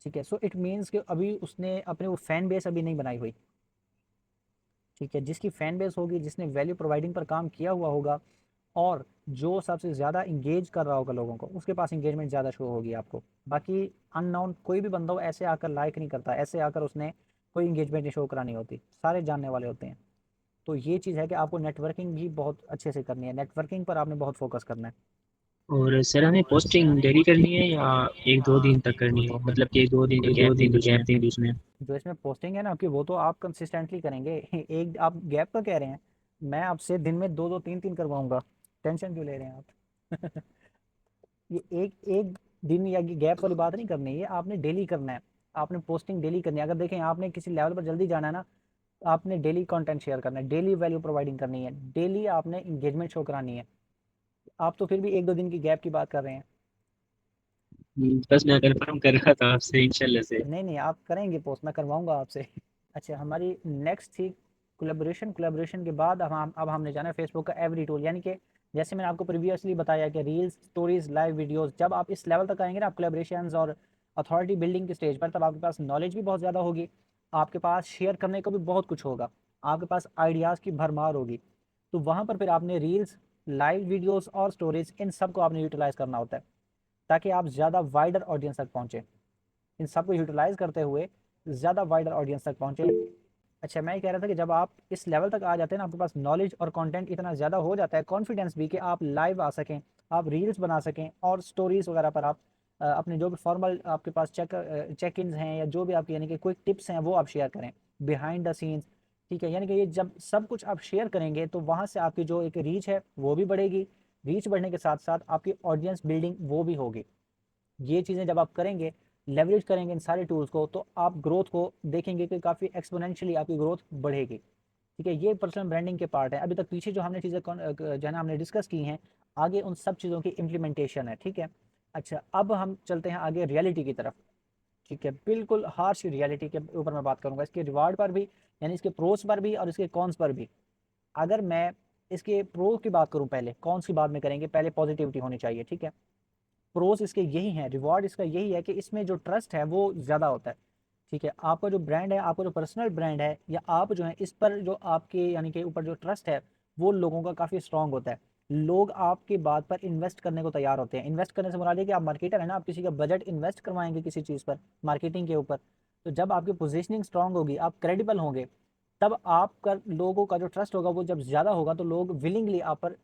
ठीक है। सो इट मीन्स कि अभी उसने अपने वो फैन बेस अभी नहीं बनाई हुई, ठीक है। जिसकी फैन बेस होगी, जिसने वैल्यू प्रोवाइडिंग पर काम किया हुआ होगा और जो सबसे ज़्यादा इंगेज कर रहा होगा लोगों को, उसके पास इंगेजमेंट ज़्यादा शो होगी आपको। बाकी अननोन कोई भी बंदा हो ऐसे आकर लाइक नहीं करता, ऐसे आकर उसने कोई इंगेजमेंट नहीं शो करानी होती, सारे जानने वाले होते हैं। तो ये चीज़ है कि आपको नेटवर्किंग भी बहुत अच्छे से करनी है, नेटवर्किंग पर आपने बहुत फोकस करना है। और सर हमें पोस्टिंग डेली करनी है या एक दो दिन तक करनी है, मतलब कि दो दिन जो गैप दें बीच में? जो इसमें पोस्टिंग है ना आपकी, वो तो आप कंसिस्टेंटली करेंगे। एक आप गैप का कह रहे हैं, मैं आपसे दिन में दो दो तीन तीन करवाऊंगा, टेंशन क्यों ले रहे हैं आप? ये एक एक दिन या गैप वाली बात नहीं करनी है, ये आपने डेली करना है। आपने पोस्टिंग डेली करनी है। अगर देखें आपने किसी लेवल पर जल्दी जाना है ना, आपने डेली कंटेंट शेयर करना है, डेली वैल्यू प्रोवाइडिंग करनी है, डेली आपने इंगेजमेंट शो करानी है। आप तो फिर भी एक दो दिन की गैप की बात कर रहे हैं। बस मैं कंफर्म कर रहा था आपसे, इंशाल्लाह से। नहीं नहीं, आप करेंगे पोस्ट, मैं करवाऊंगा आपसे। अच्छा, हमारी नेक्स्ट थी कोलैबोरेशन। कोलैबोरेशन के बाद अब हमने जाना है फेसबुक का एवरी टूल, यानी कि जैसे मैंने आपको प्रीवियसली बताया कि रील्स, स्टोरीज, लाइव वीडियोस, जब आप इस लेवल तक आएंगे ना, आप कोलैबोरेशंस और अथॉरिटी बिल्डिंग के स्टेज पर, तब आपके पास नॉलेज भी बहुत ज़्यादा होगी, आपके पास शेयर करने को भी बहुत कुछ होगा, आपके पास आइडियाज़ की भरमार होगी। तो वहाँ पर फिर आपने रील्स, लाइव वीडियोज़ और स्टोरेज, इन सब को आपने यूटिलाइज़ करना होता है, ताकि आप ज़्यादा वाइडर ऑडियंस तक पहुँचें। इन सबको यूटिलाइज करते हुए ज़्यादा वाइडर ऑडियंस तक पहुँचे। अच्छा, मैं ये कह रहा था कि जब आप इस लेवल तक आ जाते हैं ना, आपके पास नॉलेज और कंटेंट इतना ज़्यादा हो जाता है, कॉन्फिडेंस भी, कि आप लाइव आ सकें, आप रील्स बना सकें और स्टोरीज़ वगैरह पर आप अपने जो भी फॉर्मल आपके पास चेक इन हैं, या जो भी आपके यानी कि क्विक टिप्स हैं, वो आप शेयर करें बिहाइंड द सीन्स। ठीक है, यानी कि ये जब सब कुछ आप शेयर करेंगे तो वहाँ से आपकी जो एक रीच है वो भी बढ़ेगी। रीच बढ़ने के साथ साथ आपकी ऑडियंस बिल्डिंग वो भी होगी। ये चीज़ें जब आप करेंगे, लेवरेज करेंगे इन सारे टूल्स को, तो आप ग्रोथ को देखेंगे कि काफ़ी एक्सपोनेंशियली आपकी ग्रोथ बढ़ेगी। ठीक है, ये पर्सनल ब्रांडिंग के पार्ट है। अभी तक पीछे जो हमने चीज़ें जो है ना हमने डिस्कस की हैं, आगे उन सब चीज़ों की इम्प्लीमेंटेशन है। ठीक है। अच्छा, अब हम चलते हैं आगे रियलिटी की तरफ। ठीक है, बिल्कुल हार्श रियलिटी के ऊपर मैं बात करूंगा, इसके रिवार्ड पर भी, यानी इसके प्रोस पर भी और इसके कॉन्स पर भी। अगर मैं इसके प्रो की बात करूं, पहले कॉन्स की बाद में करेंगे, पहले पॉजिटिविटी होनी चाहिए। ठीक है, प्रोस इसके यही हैं, रिवॉर्ड इसका यही है कि इसमें जो ट्रस्ट है वो ज़्यादा होता है। ठीक है, आपका जो ब्रांड है, आपका जो पर्सनल ब्रांड है, या आप जो है इस पर जो आपके यानी कि ऊपर जो ट्रस्ट है, वो लोगों का काफ़ी स्ट्रांग होता है। लोग आपकी बात पर इन्वेस्ट करने को तैयार होते हैं। इन्वेस्ट करने से मुराद है कि आप मार्केटर है ना, आप किसी का बजट इन्वेस्ट करवाएंगे किसी चीज़ पर, मार्केटिंग के ऊपर। तो जब आपकी पोजिशनिंग स्ट्रांग होगी, आप क्रेडिबल होंगे, तब आपका लोगों का जो ट्रस्ट होगा वो जब ज़्यादा होगा, तो लोग विलिंगली आप पर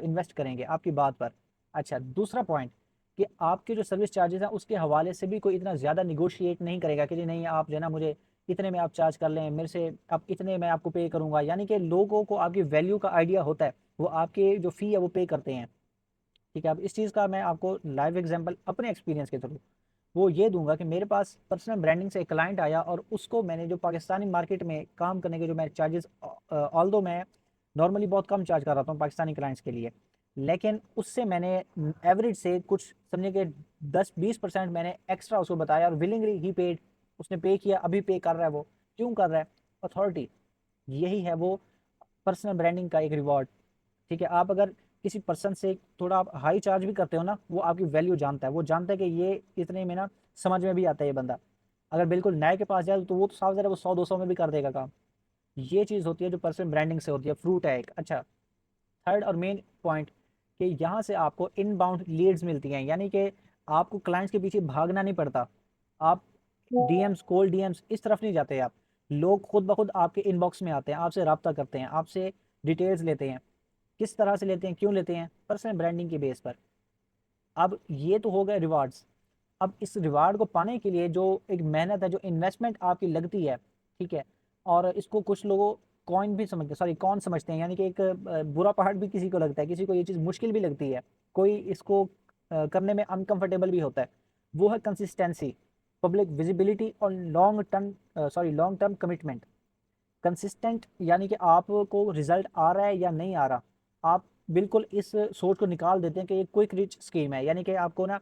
इन्वेस्ट करेंगे आपकी बात पर। अच्छा, दूसरा पॉइंट, कि आपके जो सर्विस चार्जेस हैं उसके हवाले से भी कोई इतना ज़्यादा निगोशिएट नहीं करेगा कि नहीं आप जो है ना मुझे इतने में आप चार्ज कर लें, मेरे से आप इतने में आपको पे करूंगा। यानी कि लोगों को आपकी वैल्यू का आइडिया होता है, वो आपके जो फ़ी है वो पे करते हैं। ठीक है, अब इस चीज़ का मैं आपको लाइव एग्जांपल अपने एक्सपीरियंस के थ्रू वो ये दूंगा कि मेरे पास पर्सनल ब्रांडिंग से एक क्लाइंट आया, और उसको मैंने जो पाकिस्तानी मार्केट में काम करने के जो मैं चार्जेस, ऑल दो मैं नॉर्मली बहुत कम चार्ज कर रहा हूँ पाकिस्तानी क्लाइंट्स के लिए, लेकिन उससे मैंने एवरेज से कुछ समझे कि 10-20% मैंने एक्स्ट्रा उसको बताया, और विलिंगली ही पेड, उसने पे किया, अभी पे कर रहा है। वो क्यों कर रहा है? अथॉरिटी। यही है वो पर्सनल ब्रांडिंग का एक रिवॉर्ड। ठीक है, आप अगर किसी पर्सन से थोड़ा आप हाई चार्ज भी करते हो ना, वो आपकी वैल्यू जानता है, वो जानता है कि ये इतने में ना समझ में भी आता है ये बंदा। अगर बिल्कुल नए के पास जाए तो वो तो साफ ज़रा वो 100-200 में भी कर देगा काम। ये चीज़ होती है जो पर्सनल ब्रांडिंग से होती है, फ्रूट है एक। अच्छा, थर्ड और मेन पॉइंट, कि यहाँ से आपको इनबाउंड लीड्स मिलती हैं, यानी कि आपको क्लाइंट्स के पीछे भागना नहीं पड़ता। आप डीएम्स, कोल्ड डीएम्स, इस तरफ नहीं जाते आप। लोग खुद ब खुद आपके इनबॉक्स में आते हैं, आपसे रब्ता करते हैं, आपसे डिटेल्स लेते हैं। किस तरह से लेते हैं, क्यों लेते हैं? पर्सनल ब्रांडिंग के बेस पर। अब ये तो हो गए रिवार्ड्स। अब इस रिवार्ड को पाने के लिए जो एक मेहनत है, जो इन्वेस्टमेंट आपकी लगती है, ठीक है, और इसको कुछ लोगों कॉइन भी समझते, सॉरी कौन समझते हैं, यानी कि एक बुरा पहाड़ भी किसी को लगता है, किसी को ये चीज़ मुश्किल भी लगती है, कोई इसको करने में अनकंफर्टेबल भी होता है। वो है कंसिस्टेंसी, पब्लिक विजिबिलिटी और लॉन्ग टर्म कमिटमेंट। कंसिस्टेंट यानी कि आपको रिजल्ट आ रहा है या नहीं आ रहा, आप बिल्कुल इस सोच को निकाल देते हैं कि ये क्विक रिच स्कीम है, यानी कि आपको ना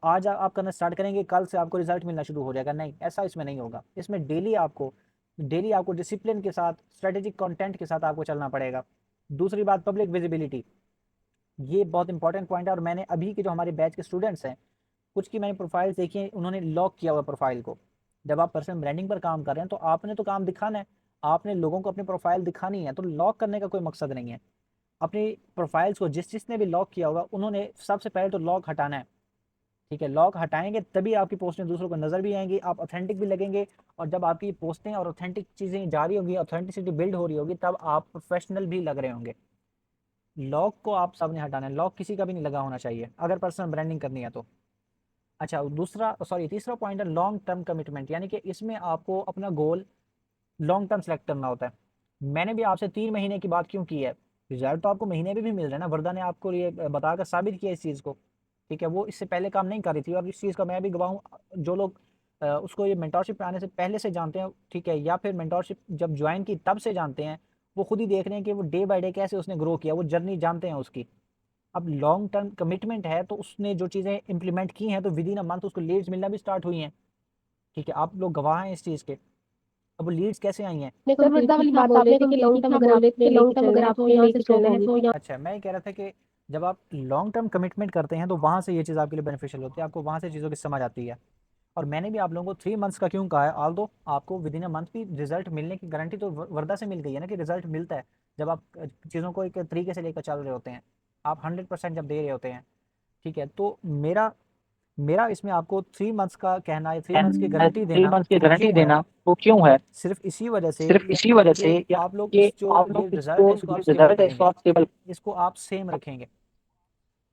आज आप करना स्टार्ट करेंगे, कल से आपको रिजल्ट मिलना शुरू हो जाएगा। नहीं, ऐसा इसमें नहीं होगा। इसमें डेली आपको डिसिप्लिन के साथ, स्ट्रेटेजिक कंटेंट के साथ आपको चलना पड़ेगा। दूसरी बात, पब्लिक विजिबिलिटी। ये बहुत इंपॉर्टेंट पॉइंट है, और मैंने अभी के जो हमारे बैच के स्टूडेंट्स हैं कुछ की मैंने प्रोफाइल्स देखी है, उन्होंने लॉक किया हुआ प्रोफाइल को। जब आप पर्सनल ब्रांडिंग पर काम कर रहे हैं तो आपने तो काम दिखाना है, आपने लोगों को अपनी प्रोफाइल दिखानी है, तो लॉक करने का कोई मकसद नहीं है। अपनी प्रोफाइल्स को जिसने भी लॉक किया होगा उन्होंने सबसे पहले तो लॉक हटाना है। ठीक है, लॉक हटाएंगे तभी आपकी पोस्टें दूसरों को नज़र भी आएंगी, आप ऑथेंटिक भी लगेंगे। और जब आपकी पोस्टें और ऑथेंटिक चीज़ें जारी होंगी, ऑथेंटिसिटी बिल्ड हो रही होगी, तब आप प्रोफेशनल भी लग रहे होंगे। लॉक को आप सबने हटाना है, लॉक किसी का भी नहीं लगा होना चाहिए अगर पर्सनल ब्रांडिंग करनी है तो। अच्छा, तीसरा पॉइंट है लॉन्ग टर्म कमिटमेंट, यानी कि इसमें आपको अपना गोल लॉन्ग टर्म सेलेक्ट करना होता है। मैंने भी आपसे 3 महीने की बात क्यों की है, रिजल्ट तो आपको महीने में भी मिल रहे हैं ना, वर्दा ने आपको ये बताकर साबित किया इस चीज़ को। ठीक है, वो इससे पहले काम नहीं कर रही थी और इस चीज़ का मैं भी गवाह हूँ। जो लोग उसको ये मेंटोरशिप पे आने से पहले से जानते हैं, ठीक है, या फिर मेंटोरशिप जब ज्वाइन की तब से जानते हैं, वो खुद ही देख रहे हैं कि वो डे बाय डे कैसे उसने ग्रो किया, वो जर्नी जानते हैं उसकी। अब लॉन्ग टर्म कमिटमेंट है तो उसने जो चीज़ें इंप्लीमेंट की हैं तो विद इन अ मंथ उसको लीड्स मिलना भी स्टार्ट हुई हैं। ठीक है, आप लोग गवाह हैं इस चीज़ के। अब वो लीड्स कैसे आई हैं? नहीं, सर कंप्लीटली वर्दा वाली आप बात बोल रहे आपने थे कि कंप्लीटली लॉन्ग टर्म क्या अगर बोल रहे आपने थे, लॉन्ग लेके टर्म चलना अगर है तो आपने यहाँ लेके से चलना चलना है है तो तो अच्छा, मैं ये कह रहा था कि जब आप लॉन्ग टर्म कमिटमेंट करते हैं तो वहाँ से ये चीज़ आपके लिए बेनिफिशियल होती है, आपको वहाँ से चीज़ों की समझ आती है। और मैंने भी आप लोगों को 3 मंथ्स का क्यों कहा है, ऑल्दो आपको विद इन अ मंथ भी रिजल्ट मिलने की गारंटी तो वर्दा से मिल गई है ना, कि रिजल्ट मिलता है जब आप चीज़ों को एक तरीके से लेकर चल रहे होते हैं, आप 100% जब दे रहे होते हैं। ठीक है, तो मेरा मेरा इसमें आपको 3 मंथ्स का कहना है, 3 मंथ्स की गारंटी 3 देना मंथ की वो गारंटी क्यों है? देना वो क्यों है? सिर्फ इसी वजह से सिर्फ इसी वजह से कि या आप लोग कि इस जो आप ये लोग रिजल्ट इसको है इसको आप जो स्टेबल रिजल्ट है इसको करेंगे, आप स्टेबल इसको आप सेम रखेंगे।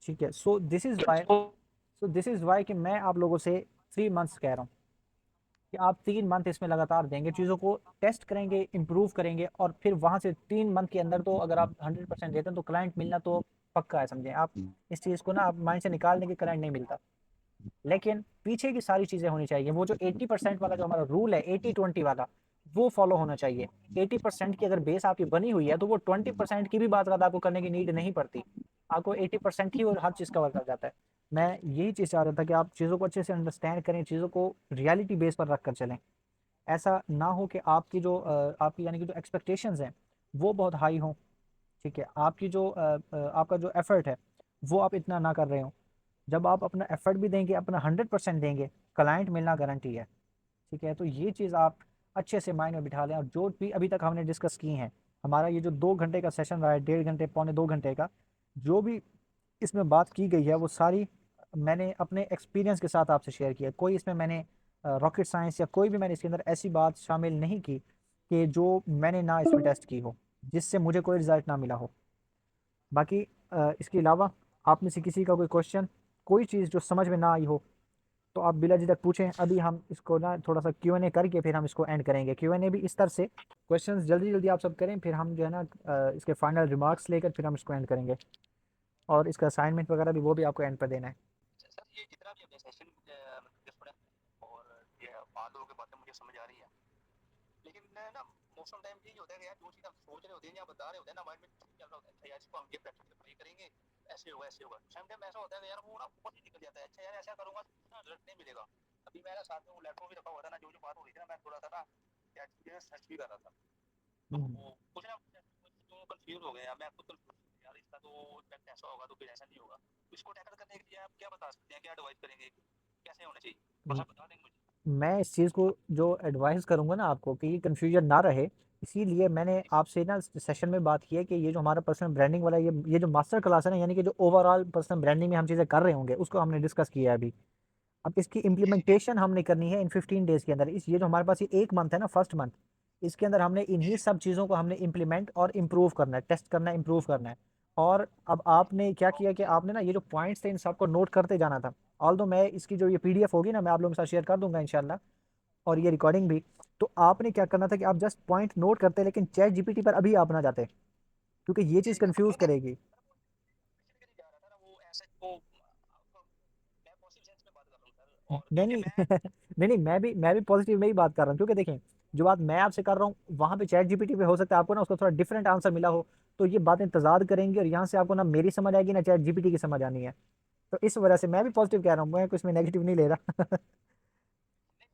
ठीक है, सो दिस इज़ वाई कि मैं आप लोगों से 3 मंथ्स कह रहा हूँ कि आप 3 मंथ इसमें लगातार देंगे, चीज़ों को टेस्ट करेंगे, इम्प्रूव करेंगे, और फिर वहाँ से 3 मंथ के अंदर तो अगर आप 100% देते हैं तो क्लाइंट मिलना तो पक्का है, समझें आप। इस चीज़ को ना आप माइंड से निकाल दें कि क्लाइंट नहीं मिलता, लेकिन पीछे की सारी चीज़ें होनी चाहिए। वो जो 80% वाला जो हमारा रूल है, 80-20 वाला, वो फॉलो होना चाहिए। 80% की अगर बेस आपकी बनी हुई है तो वो 20% की भी बात आपको करने की नीड नहीं पड़ती, आपको 80% ही और हर चीज़ कवर कर जाता है। मैं यही चीज़ चाह रहा था कि आप चीज़ों को अच्छे से अंडरस्टैंड करें, चीज़ों को रियलिटी बेस पर रख कर चलें। ऐसा ना हो कि आपकी जो आपकी यानी कि जो एक्सपेक्टेशंस हैं वो बहुत हाई हों। ठीक है, आपकी जो आपका जो एफर्ट है वो आप इतना ना कर रहे हो। जब आप अपना एफर्ट भी देंगे, अपना 100% देंगे, क्लाइंट मिलना गारंटी है। ठीक है, तो ये चीज़ आप अच्छे से माइंड में बिठा लें। और जो भी अभी तक हमने डिस्कस की हैं, हमारा ये जो 2 घंटे का सेशन रहा है, 1.5 घंटे, पौने 2 घंटे का, जो भी इसमें बात की गई है वो सारी मैंने अपने एक्सपीरियंस के साथ आपसे शेयर किया। कोई इसमें मैंने रॉकेट साइंस या कोई भी मैंने इसके अंदर ऐसी बात शामिल नहीं की कि जो मैंने ना इसमें टेस्ट की हो, जिससे मुझे कोई रिजल्ट ना मिला हो। बाकी इसके अलावा आप में से किसी का कोई क्वेश्चन, कोई चीज़ जो समझ में ना आई हो, तो आप बिला झिझक पूछें। अभी हम इसको ना थोड़ा सा Q&A करके फिर हम इसको एंड करेंगे। Q&A भी इस तरह से क्वेश्चंस जल्दी जल्दी आप सब करें, फिर हम जो है ना इसके फाइनल रिमार्क्स लेकर फिर हम इसको एंड करेंगे, और इसका असाइनमेंट वगैरह भी वो भी आपको एंड पर देना है। सर ये जितना भी अपने सेशन और ये बात लोगों की बातें मुझे समझ आ रही है, लेकिन ना मोस्ट ऑफ टाइम यही होता है कि यार जो चीज़ हम सोच रहे होते हैं या बता रहे होते हैं ना, माइंड में चल रहा होता है, अच्छा यार इसको हम ये प्रैक्टिस अप्लाई करेंगे, ऐसे होगा ऐसे होगा। सम टाइम ऐसा होता है यार वो ना ऊपर ही निकल जाता है, अच्छा यार ऐसा करूंगा ना रिजल्ट नहीं मिलेगा। अभी मेरा साथ में वो लैपटॉप भी रखा हुआ था ना, जो बात हो रही थी ना, मैं थोड़ा सा ना सर्च भी कर रहा था, तो कुछ ना तो कंफ्यूज हो गया, मैं खुद कंफ्यूज यार, इसका तो इफेक्ट ऐसा होगा तो फिर ऐसा नहीं होगा। तो इसको टैकल करने के लिए आप क्या बता सकते हैं, क्या एडवाइस करेंगे, कैसे होना चाहिए, बस बता देंगे मुझे। मैं इस चीज़ को जो एडवाइस करूँगा ना आपको कि ये कन्फ्यूजन ना रहे, इसीलिए मैंने आपसे ना सेशन में बात की है कि ये जो हमारा पर्सनल ब्रांडिंग वाला ये जो मास्टर क्लास है ना, यानी कि जो ओवरऑल पर्सनल ब्रांडिंग में हम चीज़ें कर रहे होंगे उसको हमने डिस्कस किया है अभी। अब इसकी इम्प्लीमेंटेशन हमने करनी है इन 15 डेज़ के अंदर। इस ये जो हमारे पास ये 1 मंथ है ना, फर्स्ट मंथ, इसके अंदर हमने इन्हीं सब चीज़ों को हमने इम्प्लीमेंट और इम्प्रूव करना है, टेस्ट करना है, इम्प्रूव करना है। और अब आपने क्या किया कि आपने ना ये जो पॉइंट्स थे इन सबको नोट करते जाना था। ऑल्दो मैं इसकी जो ये पीडीएफ होगी ना, मैं आप लोगों के साथ शेयर कर दूंगा इंशाल्लाह, और ये रिकॉर्डिंग भी। तो आपने क्या करना था कि आप जस्ट पॉइंट नोट करते, लेकिन चैट जीपीटी पर अभी आप ना जाते, क्योंकि ये चीज़ कंफ्यूज करेगी। जा रहा था ना वो ऐसे वो मैं पॉजिटिव सेंस में बात कर रहा हूँ सर, और नहीं क्योंकि नहीं मैं नहीं नहीं, मैं भी पॉजिटिव में ही बात कर रहा हूँ, क्योंकि देखें जो बात मैं आपसे कर रहा हूँ वहाँ पे चैट जीपीटी पे हो सकता है आपको ना उसका थोड़ा डिफरेंट आंसर मिला हो, तो ये बातें तजाद करेंगी और यहाँ से आपको ना मेरी समझ आएगी ना चैट जीपीटी की समझ आनी है। तो इस वजह से मैं भी पॉजिटिव कह रहा हूँ, मैं कुछ में नेगेटिव नहीं ले रहा।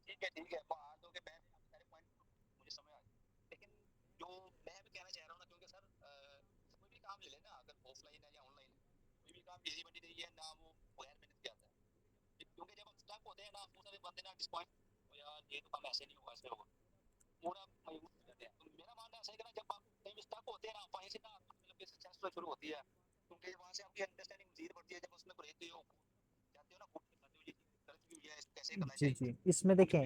ठीक है मान लो कि मैं आपके सारे पॉइंट मुझे समझ आ गए, लेकिन जो मैं भी कहना चाह रहा हूँ ना, क्योंकि सर कोई भी काम ले लेना, अगर ऑफलाइन है या ऑनलाइन है, कोई भी काम इजी बनी रही है ना, वो बगैर मेहनत के आता है। क्योंकि जब होते हैं ना दूसरे बंदे ना डिसपॉइंट यार ये तो काम ऐसे नहीं होगा ऐसे होगा पूरा मजबूत कर देते हैं। तो मेरा मानना ऐसा है कि ना जब आप कहीं भी स्टक होते हैं ना वहीं से ना मतलब कि सक्सेसफुल शुरू होती है क्योंकि वहां से आपकी अंडरस्टैंडिंग मजीद बढ़ती है। जब उसमें रहते हो जाते हो ना खुद बताते हो ये गलत क्यों है कैसे करना जी चाहिए। जी इसमें देखें,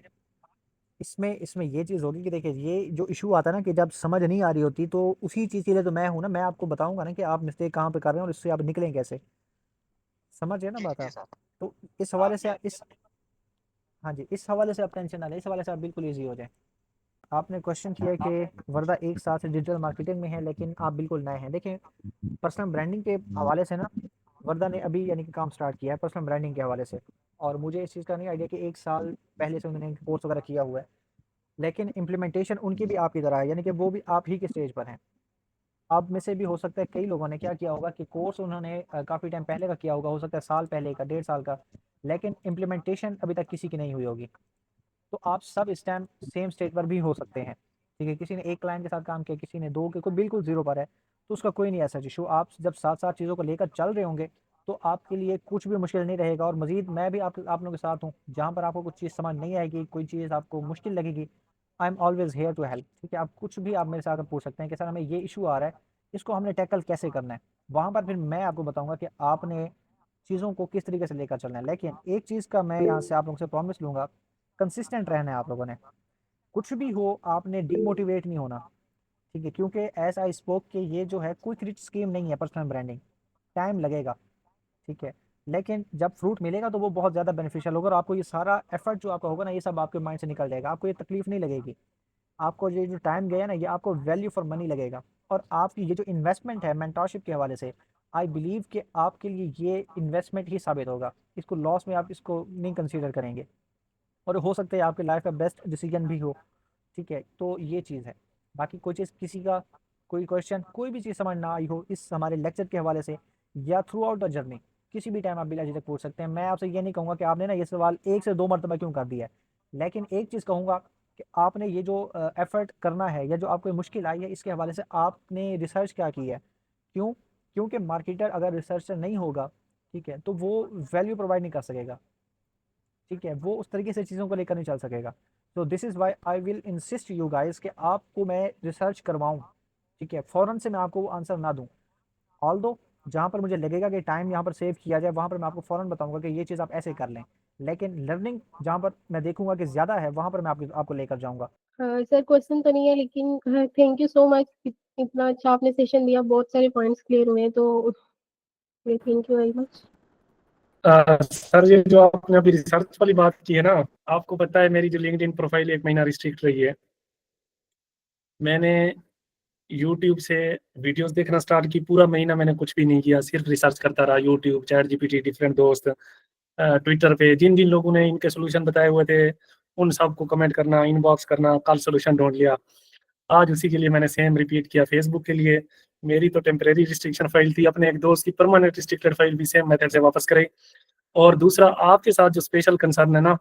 इसमें इसमें ये चीज़ होगी कि देखिए ये जो इशू आता है ना कि जब समझ नहीं आ रही होती तो उसी चीज़ के लिए तो मैं हूँ ना, मैं आपको बताऊंगा ना कि आप मिस्टेक कहाँ पे कर रहे हैं और इससे आप निकलें कैसे। समझ है ना जी बात जी आप। सर। तो इस हाँ हवाले से ये इस हाँ जी इस हवाले से आप टेंशन ना लें, इस हवाले से आप बिल्कुल ईजी हो जाए। आपने क्वेश्चन किया कि वर्दा एक साल से डिजिटल मार्केटिंग में है लेकिन आप बिल्कुल नए हैं। देखिए पर्सनल ब्रांडिंग के हवाले से ना वर्दा ने अभी यानी कि काम स्टार्ट किया है पर्सनल ब्रांडिंग के हवाले से, और मुझे इस चीज़ का नहीं आइडिया कि एक साल पहले से उन्होंने कोर्स वगैरह किया हुआ है, लेकिन इम्प्लीमेंटेशन उनकी भी आपकी तरह है, यानी कि वो भी आप ही के स्टेज पर हैं। आप में से भी हो सकता है कई लोगों ने क्या किया होगा कि कोर्स उन्होंने काफ़ी टाइम पहले का किया होगा, हो सकता है साल पहले का, 1.5 साल का, लेकिन इम्प्लीमेंटेशन अभी तक किसी की नहीं हुई होगी। तो आप सब इस टाइम सेम स्टेज पर भी हो सकते हैं। ठीक है, किसी ने एक क्लाइंट के साथ काम किया, किसी ने दो के, कोई बिल्कुल ज़ीरो पर है, तो उसका कोई नहीं ऐसा इशू। आप जब साथ साथ चीज़ों को लेकर चल रहे होंगे तो आपके लिए कुछ भी मुश्किल नहीं रहेगा। और मज़ीद मैं भी आप लोगों के साथ हूँ, जहाँ पर आपको कुछ चीज़ समझ नहीं आएगी, कोई चीज़ आपको मुश्किल लगेगी, I am always here to help. ठीक है, आप कुछ भी आप मेरे से आकर पूछ सकते हैं कि सर हमें ये इशू आ रहा है, इसको हमने टैकल कैसे करना है। वहाँ पर फिर मैं आपको बताऊँगा कि आपने चीज़ों को किस तरीके से लेकर चलना है। लेकिन एक चीज़ का मैं यहाँ से आप लोगों से प्रॉमिस लूँगा, कंसिस्टेंट रहना है आप लोगों ने। कुछ भी हो आपने डीमोटिवेट नहीं होना। ठीक है, क्योंकि एज आई स्पोक कि ये जो है क्विक रिच स्कीम नहीं है पर्सनल ब्रांडिंग, टाइम लगेगा। ठीक है, लेकिन जब फ्रूट मिलेगा तो वो बहुत ज़्यादा बेनिफिशियल होगा और आपको ये सारा एफर्ट जो आपका होगा ना ये सब आपके माइंड से निकल जाएगा, आपको ये तकलीफ नहीं लगेगी। आपको ये जो टाइम गया ना ये आपको वैल्यू फॉर मनी लगेगा। और आपकी ये जो इन्वेस्टमेंट है मेंटरशिप के हवाले से, आई बिलीव कि आपके लिए ये इन्वेस्टमेंट ही साबित होगा, इसको लॉस में आप इसको नहीं कंसीडर करेंगे, और हो सकता है आपकी लाइफ का बेस्ट डिसीजन भी हो। ठीक है, तो ये चीज़ है। बाकी कोई चीज़ किसी का कोई क्वेश्चन कोई भी चीज़ समझ ना आई हो इस हमारे लेक्चर के हवाले से या थ्रू आउट द जर्नी, किसी भी टाइम आप बिला झिझक पूछ सकते हैं। मैं आपसे ये नहीं कहूँगा कि आपने ना ये सवाल 1 से 2 मरतबा क्यों कर दिया है, लेकिन एक चीज़ कहूँगा कि आपने ये जो एफर्ट करना है या जो आपको ये मुश्किल आई है इसके हवाले से आपने रिसर्च क्या की है। क्यों? क्योंकि मार्केटर अगर रिसर्चर नहीं होगा, ठीक है, तो वो वैल्यू प्रोवाइड नहीं कर सकेगा। ठीक है, वो उस तरीके से चीज़ों को लेकर नहीं चल सकेगा। तो this is why I will insist you guys कि आपको मैं रिसर्च करवाऊँ। ठीक है, फ़ौरन से मैं आपको वो आंसर ना दूँ। ऑल्दो जहाँ पर मुझे लगेगा कि टाइम यहाँ पर सेव किया जाए वहाँ पर मैं आपको फ़ौरन बताऊँगा कि ये चीज़ आप ऐसे कर लें। लेकिन लर्निंग जहाँ पर मैं देखूँगा कि ज़्यादा है वहाँ पर मैं आपको लेकर जाऊँगा। सर क्वेश्चन तो नहीं है लेकिन थैंक यू सो मच, इतना अच्छा आपने सेशन दिया, बहुत सारे पॉइंट्स क्लियर हुए, तो thank you very much. Sir ये जो आपने अभी रिसर्च वाली बात की है ना, आपको पता है मेरी जो लिंक्डइन प्रोफाइल 1 महीना रिस्ट्रिक्ट रही है। मैंने यूट्यूब से वीडियोस देखना स्टार्ट की, पूरा महीना मैंने कुछ भी नहीं किया, सिर्फ रिसर्च करता रहा। यूट्यूब, चैट जीपीटी, डिफरेंट दोस्त, ट्विटर पे जिन जिन लोगों ने इनके सोल्यूशन बताए हुए थे उन सबको कमेंट करना, इनबॉक्स करना, कल सोल्यूशन ढूंढ लिया। आज उसी के लिए मैंने सेम रिपीट किया फेसबुक के लिए। मेरी तो टेम्परेरी रिस्ट्रिक्शन फाइल थी, अपने एक दोस्त की परमानेंट रिस्ट्रिक्टेड फाइल भी सेम मेथड से वापस करे। और दूसरा आपके साथ जो स्पेशल कंसर्न है ना,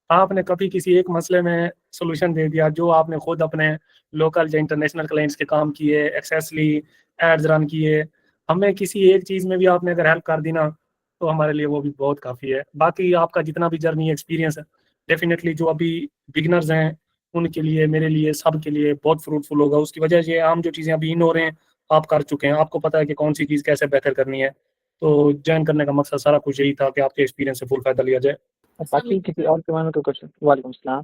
आपने कभी किसी एक मसले में सोल्यूशन दे दिया जो आपने खुद अपने लोकल या इंटरनेशनल क्लाइंट्स के काम किए, एक्सेसली एड्स रन किए, हमें किसी एक चीज में भी आपने अगर हेल्प कर दी ना तो हमारे लिए वो भी बहुत काफी है। बाकी आपका जितना भी जर्नी एक्सपीरियंस है डेफिनेटली जो अभी बिगिनर्स हैं उनके लिए, मेरे लिए, सबके लिए बहुत फ्रूटफुल होगा। उसकी वजह से हम जो चीजें अभी इन हो रहे हैं आप कर चुके हैं, आपको पता है कि कौन सी चीज कैसे बेहतर करनी है। तो ज्वाइन करने का मकसद सारा कुछ यही था कि आपके एक्सपीरियंस से फुल फायदा लिया जाए। बाकी किसी और के मन में कोई क्वेश्चन? वालेकुम सलाम।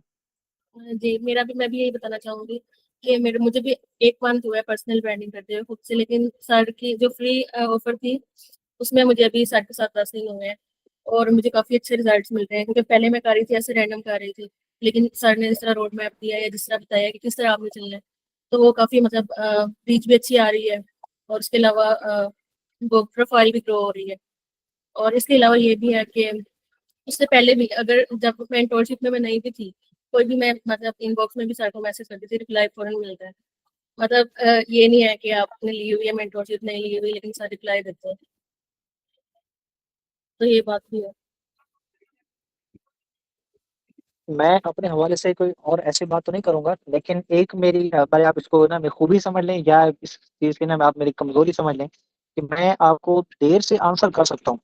जी मैं भी यही बताना चाहूंगी कि मुझे भी 1 मंथ हुआ है पर्सनल ब्रांडिंग करते हुए खुद से, लेकिन सर की जो फ्री ऑफर थी उसमें मुझे अभी 7.5 दिन हुए हैं और मुझे काफी अच्छे रिजल्ट्स मिल रहे हैं। क्योंकि पहले मैं कर रही थी ऐसे रैंडम कर रही थी, लेकिन सर ने जिस तरह रोड मैप दिया या जिस तरह बताया कि किस तरह आपने चलना है, तो वो काफी मतलब रीच भी अच्छी आ रही है। और उसके अलावा वो प्रोफाइल भी ग्रो हो रही है। और इसके अलावा ये भी है कि उससे पहले भी अगर जब मेंटोरशिप में मैं नहीं भी थी, कोई भी मैं मतलब इनबॉक्स में भी सर को मैसेज करती थी, रिप्लाई फौरन मिलता है। मतलब ये नहीं है कि आपने ली हुई है मेंटोरशिप, नहीं ली हुई, लेकिन सर रिप्लाई देते हैं, तो ये बात भी है। मैं अपने हवाले से कोई और ऐसी बात तो नहीं करूंगा, लेकिन एक मेरी भाई आप इसको ना मैं खूबी समझ लें या इस चीज़ की ना आप मेरी कमजोरी समझ लें कि मैं आपको देर से आंसर कर सकता हूँ।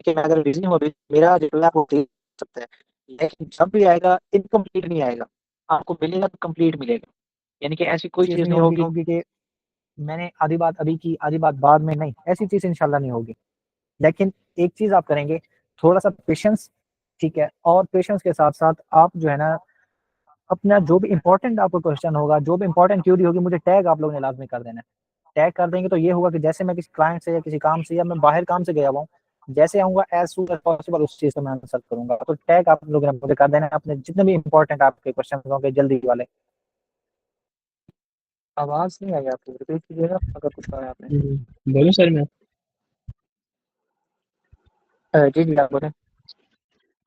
कि मैं अगर बिजी हूँ अभी, मेरा रिप्लाई आपको दे सकता है, लेकिन जब भी आएगा इनकम्प्लीट नहीं आएगा, आपको मिलेगा तो कंप्लीट मिलेगा। यानी कि ऐसी कोई चीज़ चीज़ नहीं नहीं होगी होगी होगी कि मैंने आधी बात अभी की, आधी बात बाद में, नहीं, ऐसी चीज़ इंशाल्लाह नहीं होगी। लेकिन एक चीज़ आप करेंगे, थोड़ा-सा पेशेंस, ठीक है? और पेशेंस के साथ-साथ आप जो है ना, अपना जो भी इम्पोर्टेंट आपको क्वेश्चन होगा, जो भी इम्पोर्टेंट क्यूरी होगी, मुझे टैग आप लोगों ने लाज़मी कर देना है। टैग कर देंगे तो ये होगा कि जैसे मैं किसी क्लाइंट से या किसी काम से या मैं बाहर काम से गया हुआ हूँ, जैसे आऊँगा एज़ सून एज़ पॉसिबल उस चीज़ का मैं आंसर करूँगा। तो टैग आप लोगों ने मुझे कर देना है अपने जितने भी इम्पोर्टेंट आपके क्वेश्चन होंगे जल्दी वाले। आवाज़ नहीं आई आपकी, रिपीट कीजिएगा अगर कुछ कहा है आपने। बोलो सर मैं। जी, जी, आप बोलें।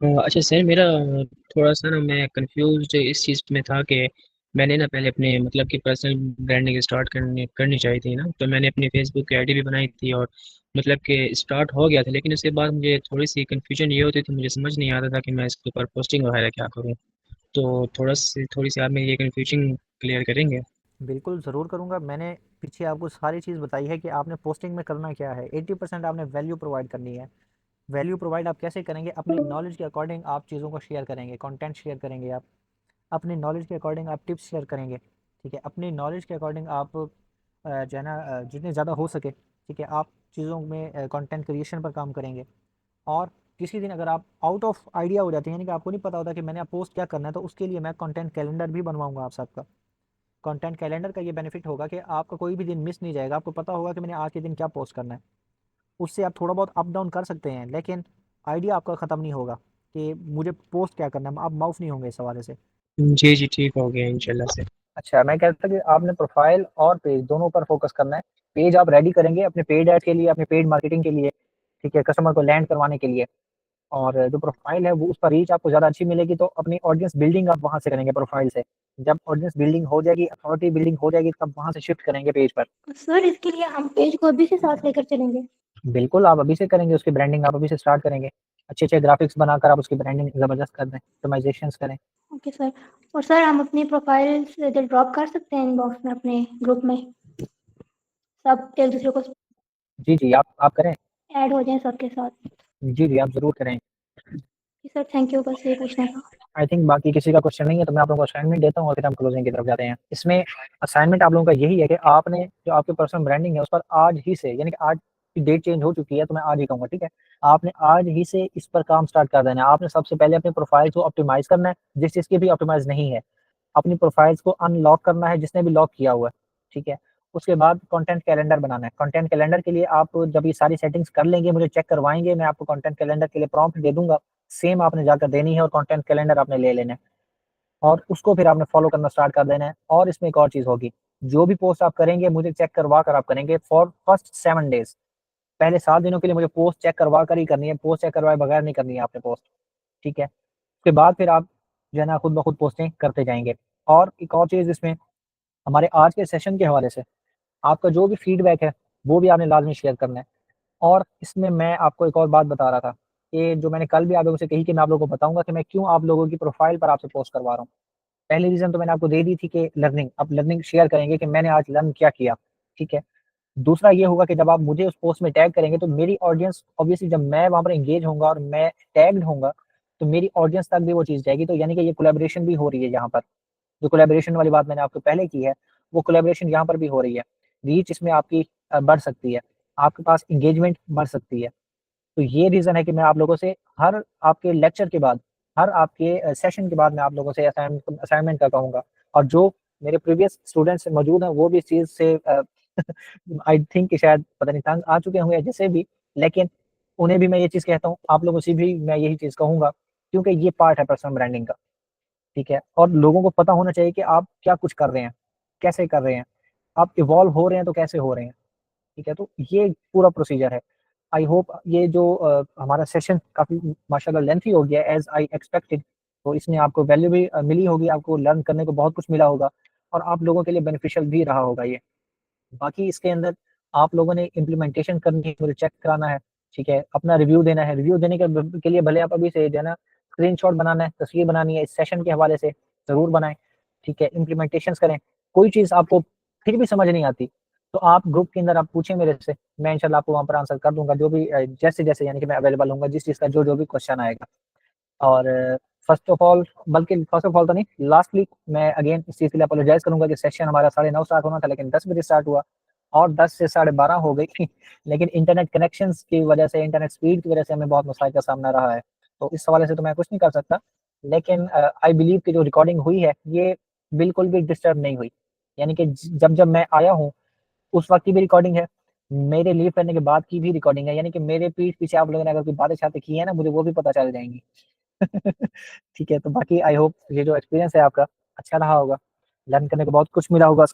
अच्छा सर, मेरा थोड़ा सा ना, मैं कंफ्यूज इस चीज़ में था कि मैंने ना पहले अपने मतलब कि पर्सनल ब्रांडिंग स्टार्ट करनी चाहिए थी ना, तो मैंने अपनी फेसबुक की आईडी भी बनाई थी और मतलब कि स्टार्ट हो गया था, लेकिन उसके बाद मुझे थोड़ी सी कंफ्यूजन ये होती थी, मुझे समझ नहीं आता था कि मैं इसके ऊपर पोस्टिंग वगैरह क्या करूँ। तो थोड़ी सी आप मेरी ये कंफ्यूजन क्लियर करेंगे? बिल्कुल, ज़रूर करूँगा। मैंने पीछे आपको सारी चीज़ बताई है कि आपने पोस्टिंग में करना क्या है। 80% आपने वैल्यू प्रोवाइड करनी है। वैल्यू प्रोवाइड आप कैसे करेंगे? अपनी नॉलेज के अकॉर्डिंग आप चीज़ों को शेयर करेंगे, कंटेंट शेयर करेंगे आप। अपनी नॉलेज के अकॉर्डिंग आप टिप्स शेयर करेंगे, ठीक है? अपनी नॉलेज के अकॉर्डिंग आप जो है ना, जितने ज़्यादा हो सके, ठीक है, आप चीज़ों में कंटेंट क्रिएशन पर काम करेंगे। और किसी दिन अगर आप आउट ऑफ आइडिया हो जाते हैं, यानी कि आपको नहीं पता होता कि मैंने अब पोस्ट क्या करना है, तो उसके लिए मैं कंटेंट कैलेंडर भी बनवाऊँगा आप सबका। कंटेंट कैलेंडर का ये बेनिफिट होगा कि आपका कोई भी दिन मिस नहीं जाएगा, आपको पता होगा कि मैंने आज के दिन क्या पोस्ट करना है। उससे आप थोड़ा बहुत अप डाउन कर सकते हैं, लेकिन आइडिया आपका ख़त्म नहीं होगा कि मुझे पोस्ट क्या करना है, आप माउफ नहीं होंगे इस हवाले से। जी जी, ठीक हो गया इंशाल्लाह से। अच्छा, मैं कहता कि आपने प्रोफाइल और पेज दोनों पर फोकस करना है। पेज आप रेडी करेंगे अपने पेड ऐड के लिए, अपने पेड मार्केटिंग के लिए, ठीक है, कस्टमर को लैंड करवाने के लिए। और जो प्रोफाइल है वो उस पर रीच आपको ज़्यादा अच्छी मिलेगी, तो अपनी ऑडियंस बिल्डिंग आप वहाँ से करेंगे प्रोफाइल से। जब ऑडियंस बिल्डिंग हो जाएगी, अथॉरिटी बिल्डिंग हो जाएगी, तब वहाँ से शिफ्ट करेंगे पेज पर। सर इसके लिए हम पेज को अभी से साथ लेकर चलेंगे? बिल्कुल, आप अभी से करेंगे, उसकी ब्रांडिंग आप अभी से स्टार्ट करेंगे। अच्छे-अच्छे ग्राफ़िक्स बनाकर आप उसकी ब्रांडिंग ज़बरदस्त कर दें, कस्टमाइज़ेशंस करें। Okay sir. और सर हम अपनी प्रोफाइल से ड्रॉप कर सकते हैं इनबॉक्स में अपने ग्रुप में, सब एक दूसरे को जी, जी, आप करें। ऐड हो जाएं सबके साथ। जी, जी, आप ज़रूर करें। जी सर, थैंक यू, बस ये पूछना था। आई थिंक बाकी किसी का क्वेश्चन नहीं है, तो मैं आप लोगों को असाइनमेंट देता हूँ और फिर हम क्लोजिंग की तरफ जाते हैं। इसमें असाइनमेंट आप लोगों का यही है कि आपने जो आपकी पर्सनल ब्रांडिंग है उस पर आज ही से, यानी कि आज की डेट चेंज हो चुकी है तो मैं आज ही कहूँगा, ठीक है? आपने आज ही से इस पर काम स्टार्ट कर देना है। आपने सबसे पहले अपनी प्रोफाइल को ऑप्टिमाइज़ करना है, जिस चीज़ की भी ऑप्टिमाइज़ नहीं है। अपनी प्रोफाइल्स को अनलॉक करना है जिसने भी लॉक किया हुआ है, ठीक है? उसके बाद कंटेंट कैलेंडर बनाना है। कंटेंट कैलेंडर के लिए आप जब ये सारी सेटिंग्स कर लेंगे, मुझे चेक करवाएँगे, मैं आपको कंटेंट कैलेंडर के लिए प्रॉम्प्ट दे दूँगा। सेम आपने जाकर देनी है और कंटेंट कैलेंडर आपने ले लेना है और उसको फिर आपने फॉलो करना स्टार्ट कर देना है। और इसमें एक और चीज़ होगी, जो भी पोस्ट आप करेंगे मुझे चेक करवा कर आप करेंगे फॉर फर्स्ट 7 डेज़। पहले 7 दिनों के लिए मुझे पोस्ट चेक करवा कर ही करनी है, पोस्ट चेक करवाए बगैर नहीं करनी है आपने पोस्ट, ठीक है? उसके बाद फिर आप जो है ना खुद ब खुद पोस्टें करते जाएँगे। और एक और चीज़ इसमें, हमारे आज के सेशन के हवाले से आपका जो भी फीडबैक है, वो भी आपने लाज़मी शेयर करना है। और इसमें मैं आपको एक और बात बता रहा था कि जो मैंने कल भी आप लोगों से कही कि मैं आप लोगों को बताऊँगा कि मैं क्यों आप लोगों की प्रोफ़ाइल पर आपसे पोस्ट करवा रहा हूँ। पहली रीज़न तो मैंने आपको दे दी थी कि लर्निंग, आप लर्निंग शेयर करेंगे कि मैंने आज लर्न क्या किया, ठीक है? दूसरा ये होगा कि जब आप मुझे उस पोस्ट में टैग करेंगे तो मेरी ऑडियंस ऑब्वियसली जब मैं वहाँ पर एंगेज होऊँगा और मैं टैग्ड होऊँगा, तो मेरी ऑडियंस तक भी वो चीज़ जाएगी। तो यानी कि ये कोलैबोरेशन भी हो रही है यहाँ पर। जो कोलैबोरेशन वाली बात मैंने आपको पहले की है, वो कोलैबोरेशन यहाँ पर भी हो रही है। रीच इसमें आपकी बढ़ सकती है, आपके पास एंगेजमेंट बढ़ सकती है। तो ये रीज़न है कि मैं आप लोगों से हर आपके लेक्चर के बाद, हर आपके सेशन के बाद मैं आप लोगों से असाइनमेंट का कहूँगा। और जो मेरे प्रीवियस स्टूडेंट्स मौजूद हैं, वो भी इस चीज़ से आई थिंक कि शायद पता नहीं तंग आ चुके होंगे जैसे भी, लेकिन उन्हें भी मैं ये चीज़ कहता हूँ, आप लोगों से भी मैं यही चीज़ कहूँगा, क्योंकि ये पार्ट है पर्सनल ब्रांडिंग का, ठीक है? और लोगों को पता होना चाहिए कि आप क्या कुछ कर रहे हैं, कैसे कर रहे हैं, आप इवॉल्व हो रहे हैं तो कैसे हो रहे हैं, ठीक है? तो ये पूरा प्रोसीजर है। आई होप ये जो हमारा सेशन काफ़ी माशाल्लाह लेंथी हो गया एज़ आई एक्सपेक्टेड, तो इसमें आपको वैल्यू भी मिली होगी, आपको लर्न करने को बहुत कुछ मिला होगा और आप लोगों के लिए बेनिफिशियल भी रहा होगा ये। बाकी इसके अंदर आप लोगों ने इम्प्लीमेंटेशन करनी है, मुझे चेक कराना है, ठीक है? अपना रिव्यू देना है, रिव्यू देने के लिए भले आप अभी से जो है ना स्क्रीनशॉट बनाना है, तस्वीर बनानी है इस सेशन के हवाले से, ज़रूर बनाएँ, ठीक है? इम्प्लीमेंटेशंस करें। कोई चीज़ आपको फिर भी समझ नहीं आती, तो आप ग्रुप के अंदर आप पूछें मेरे से, मैं इंशाल्लाह आपको वहाँ पर आंसर कर दूँगा, जो भी जैसे-जैसे यानी कि मैं अवेलेबल होऊँगा, जिस चीज़ का जो-जो भी क्वेश्चन आएगा। और फर्स्ट ऑफ ऑल, बल्कि फर्स्ट ऑफ ऑल तो नहीं, लास्टली मैं अगेन इस चीज़ के लिए अपोलोजाइज करूंगा कि सेशन हमारा 9:30 स्टार्ट होना था, लेकिन 10 बजे स्टार्ट हुआ और 10 से 12:30 हो गई। लेकिन इंटरनेट कनेक्शंस की वजह से, इंटरनेट स्पीड की वजह से हमें बहुत मसाइल का सामना रहा है। तो इस हवाले से तो मैं कुछ नहीं कर सकता, लेकिन आई बिलीव कि जो रिकॉर्डिंग हुई है ये बिल्कुल भी डिस्टर्ब नहीं हुई। यानी कि जब जब मैं आया हूँ उस वक्त की भी रिकॉर्डिंग है, मेरे लीव करने के बाद की भी रिकॉर्डिंग है, यानी कि मेरे पीठ पीछे आप लोगों ने अगर कोई बातें शातें की है ना, मुझे वो भी पता चल जाएंगी। ठीक है, तो बाकी आई होप ये जो एक्सपीरियंस है आपका अच्छा रहा होगा, लर्न करने को बहुत कुछ मिला होगा।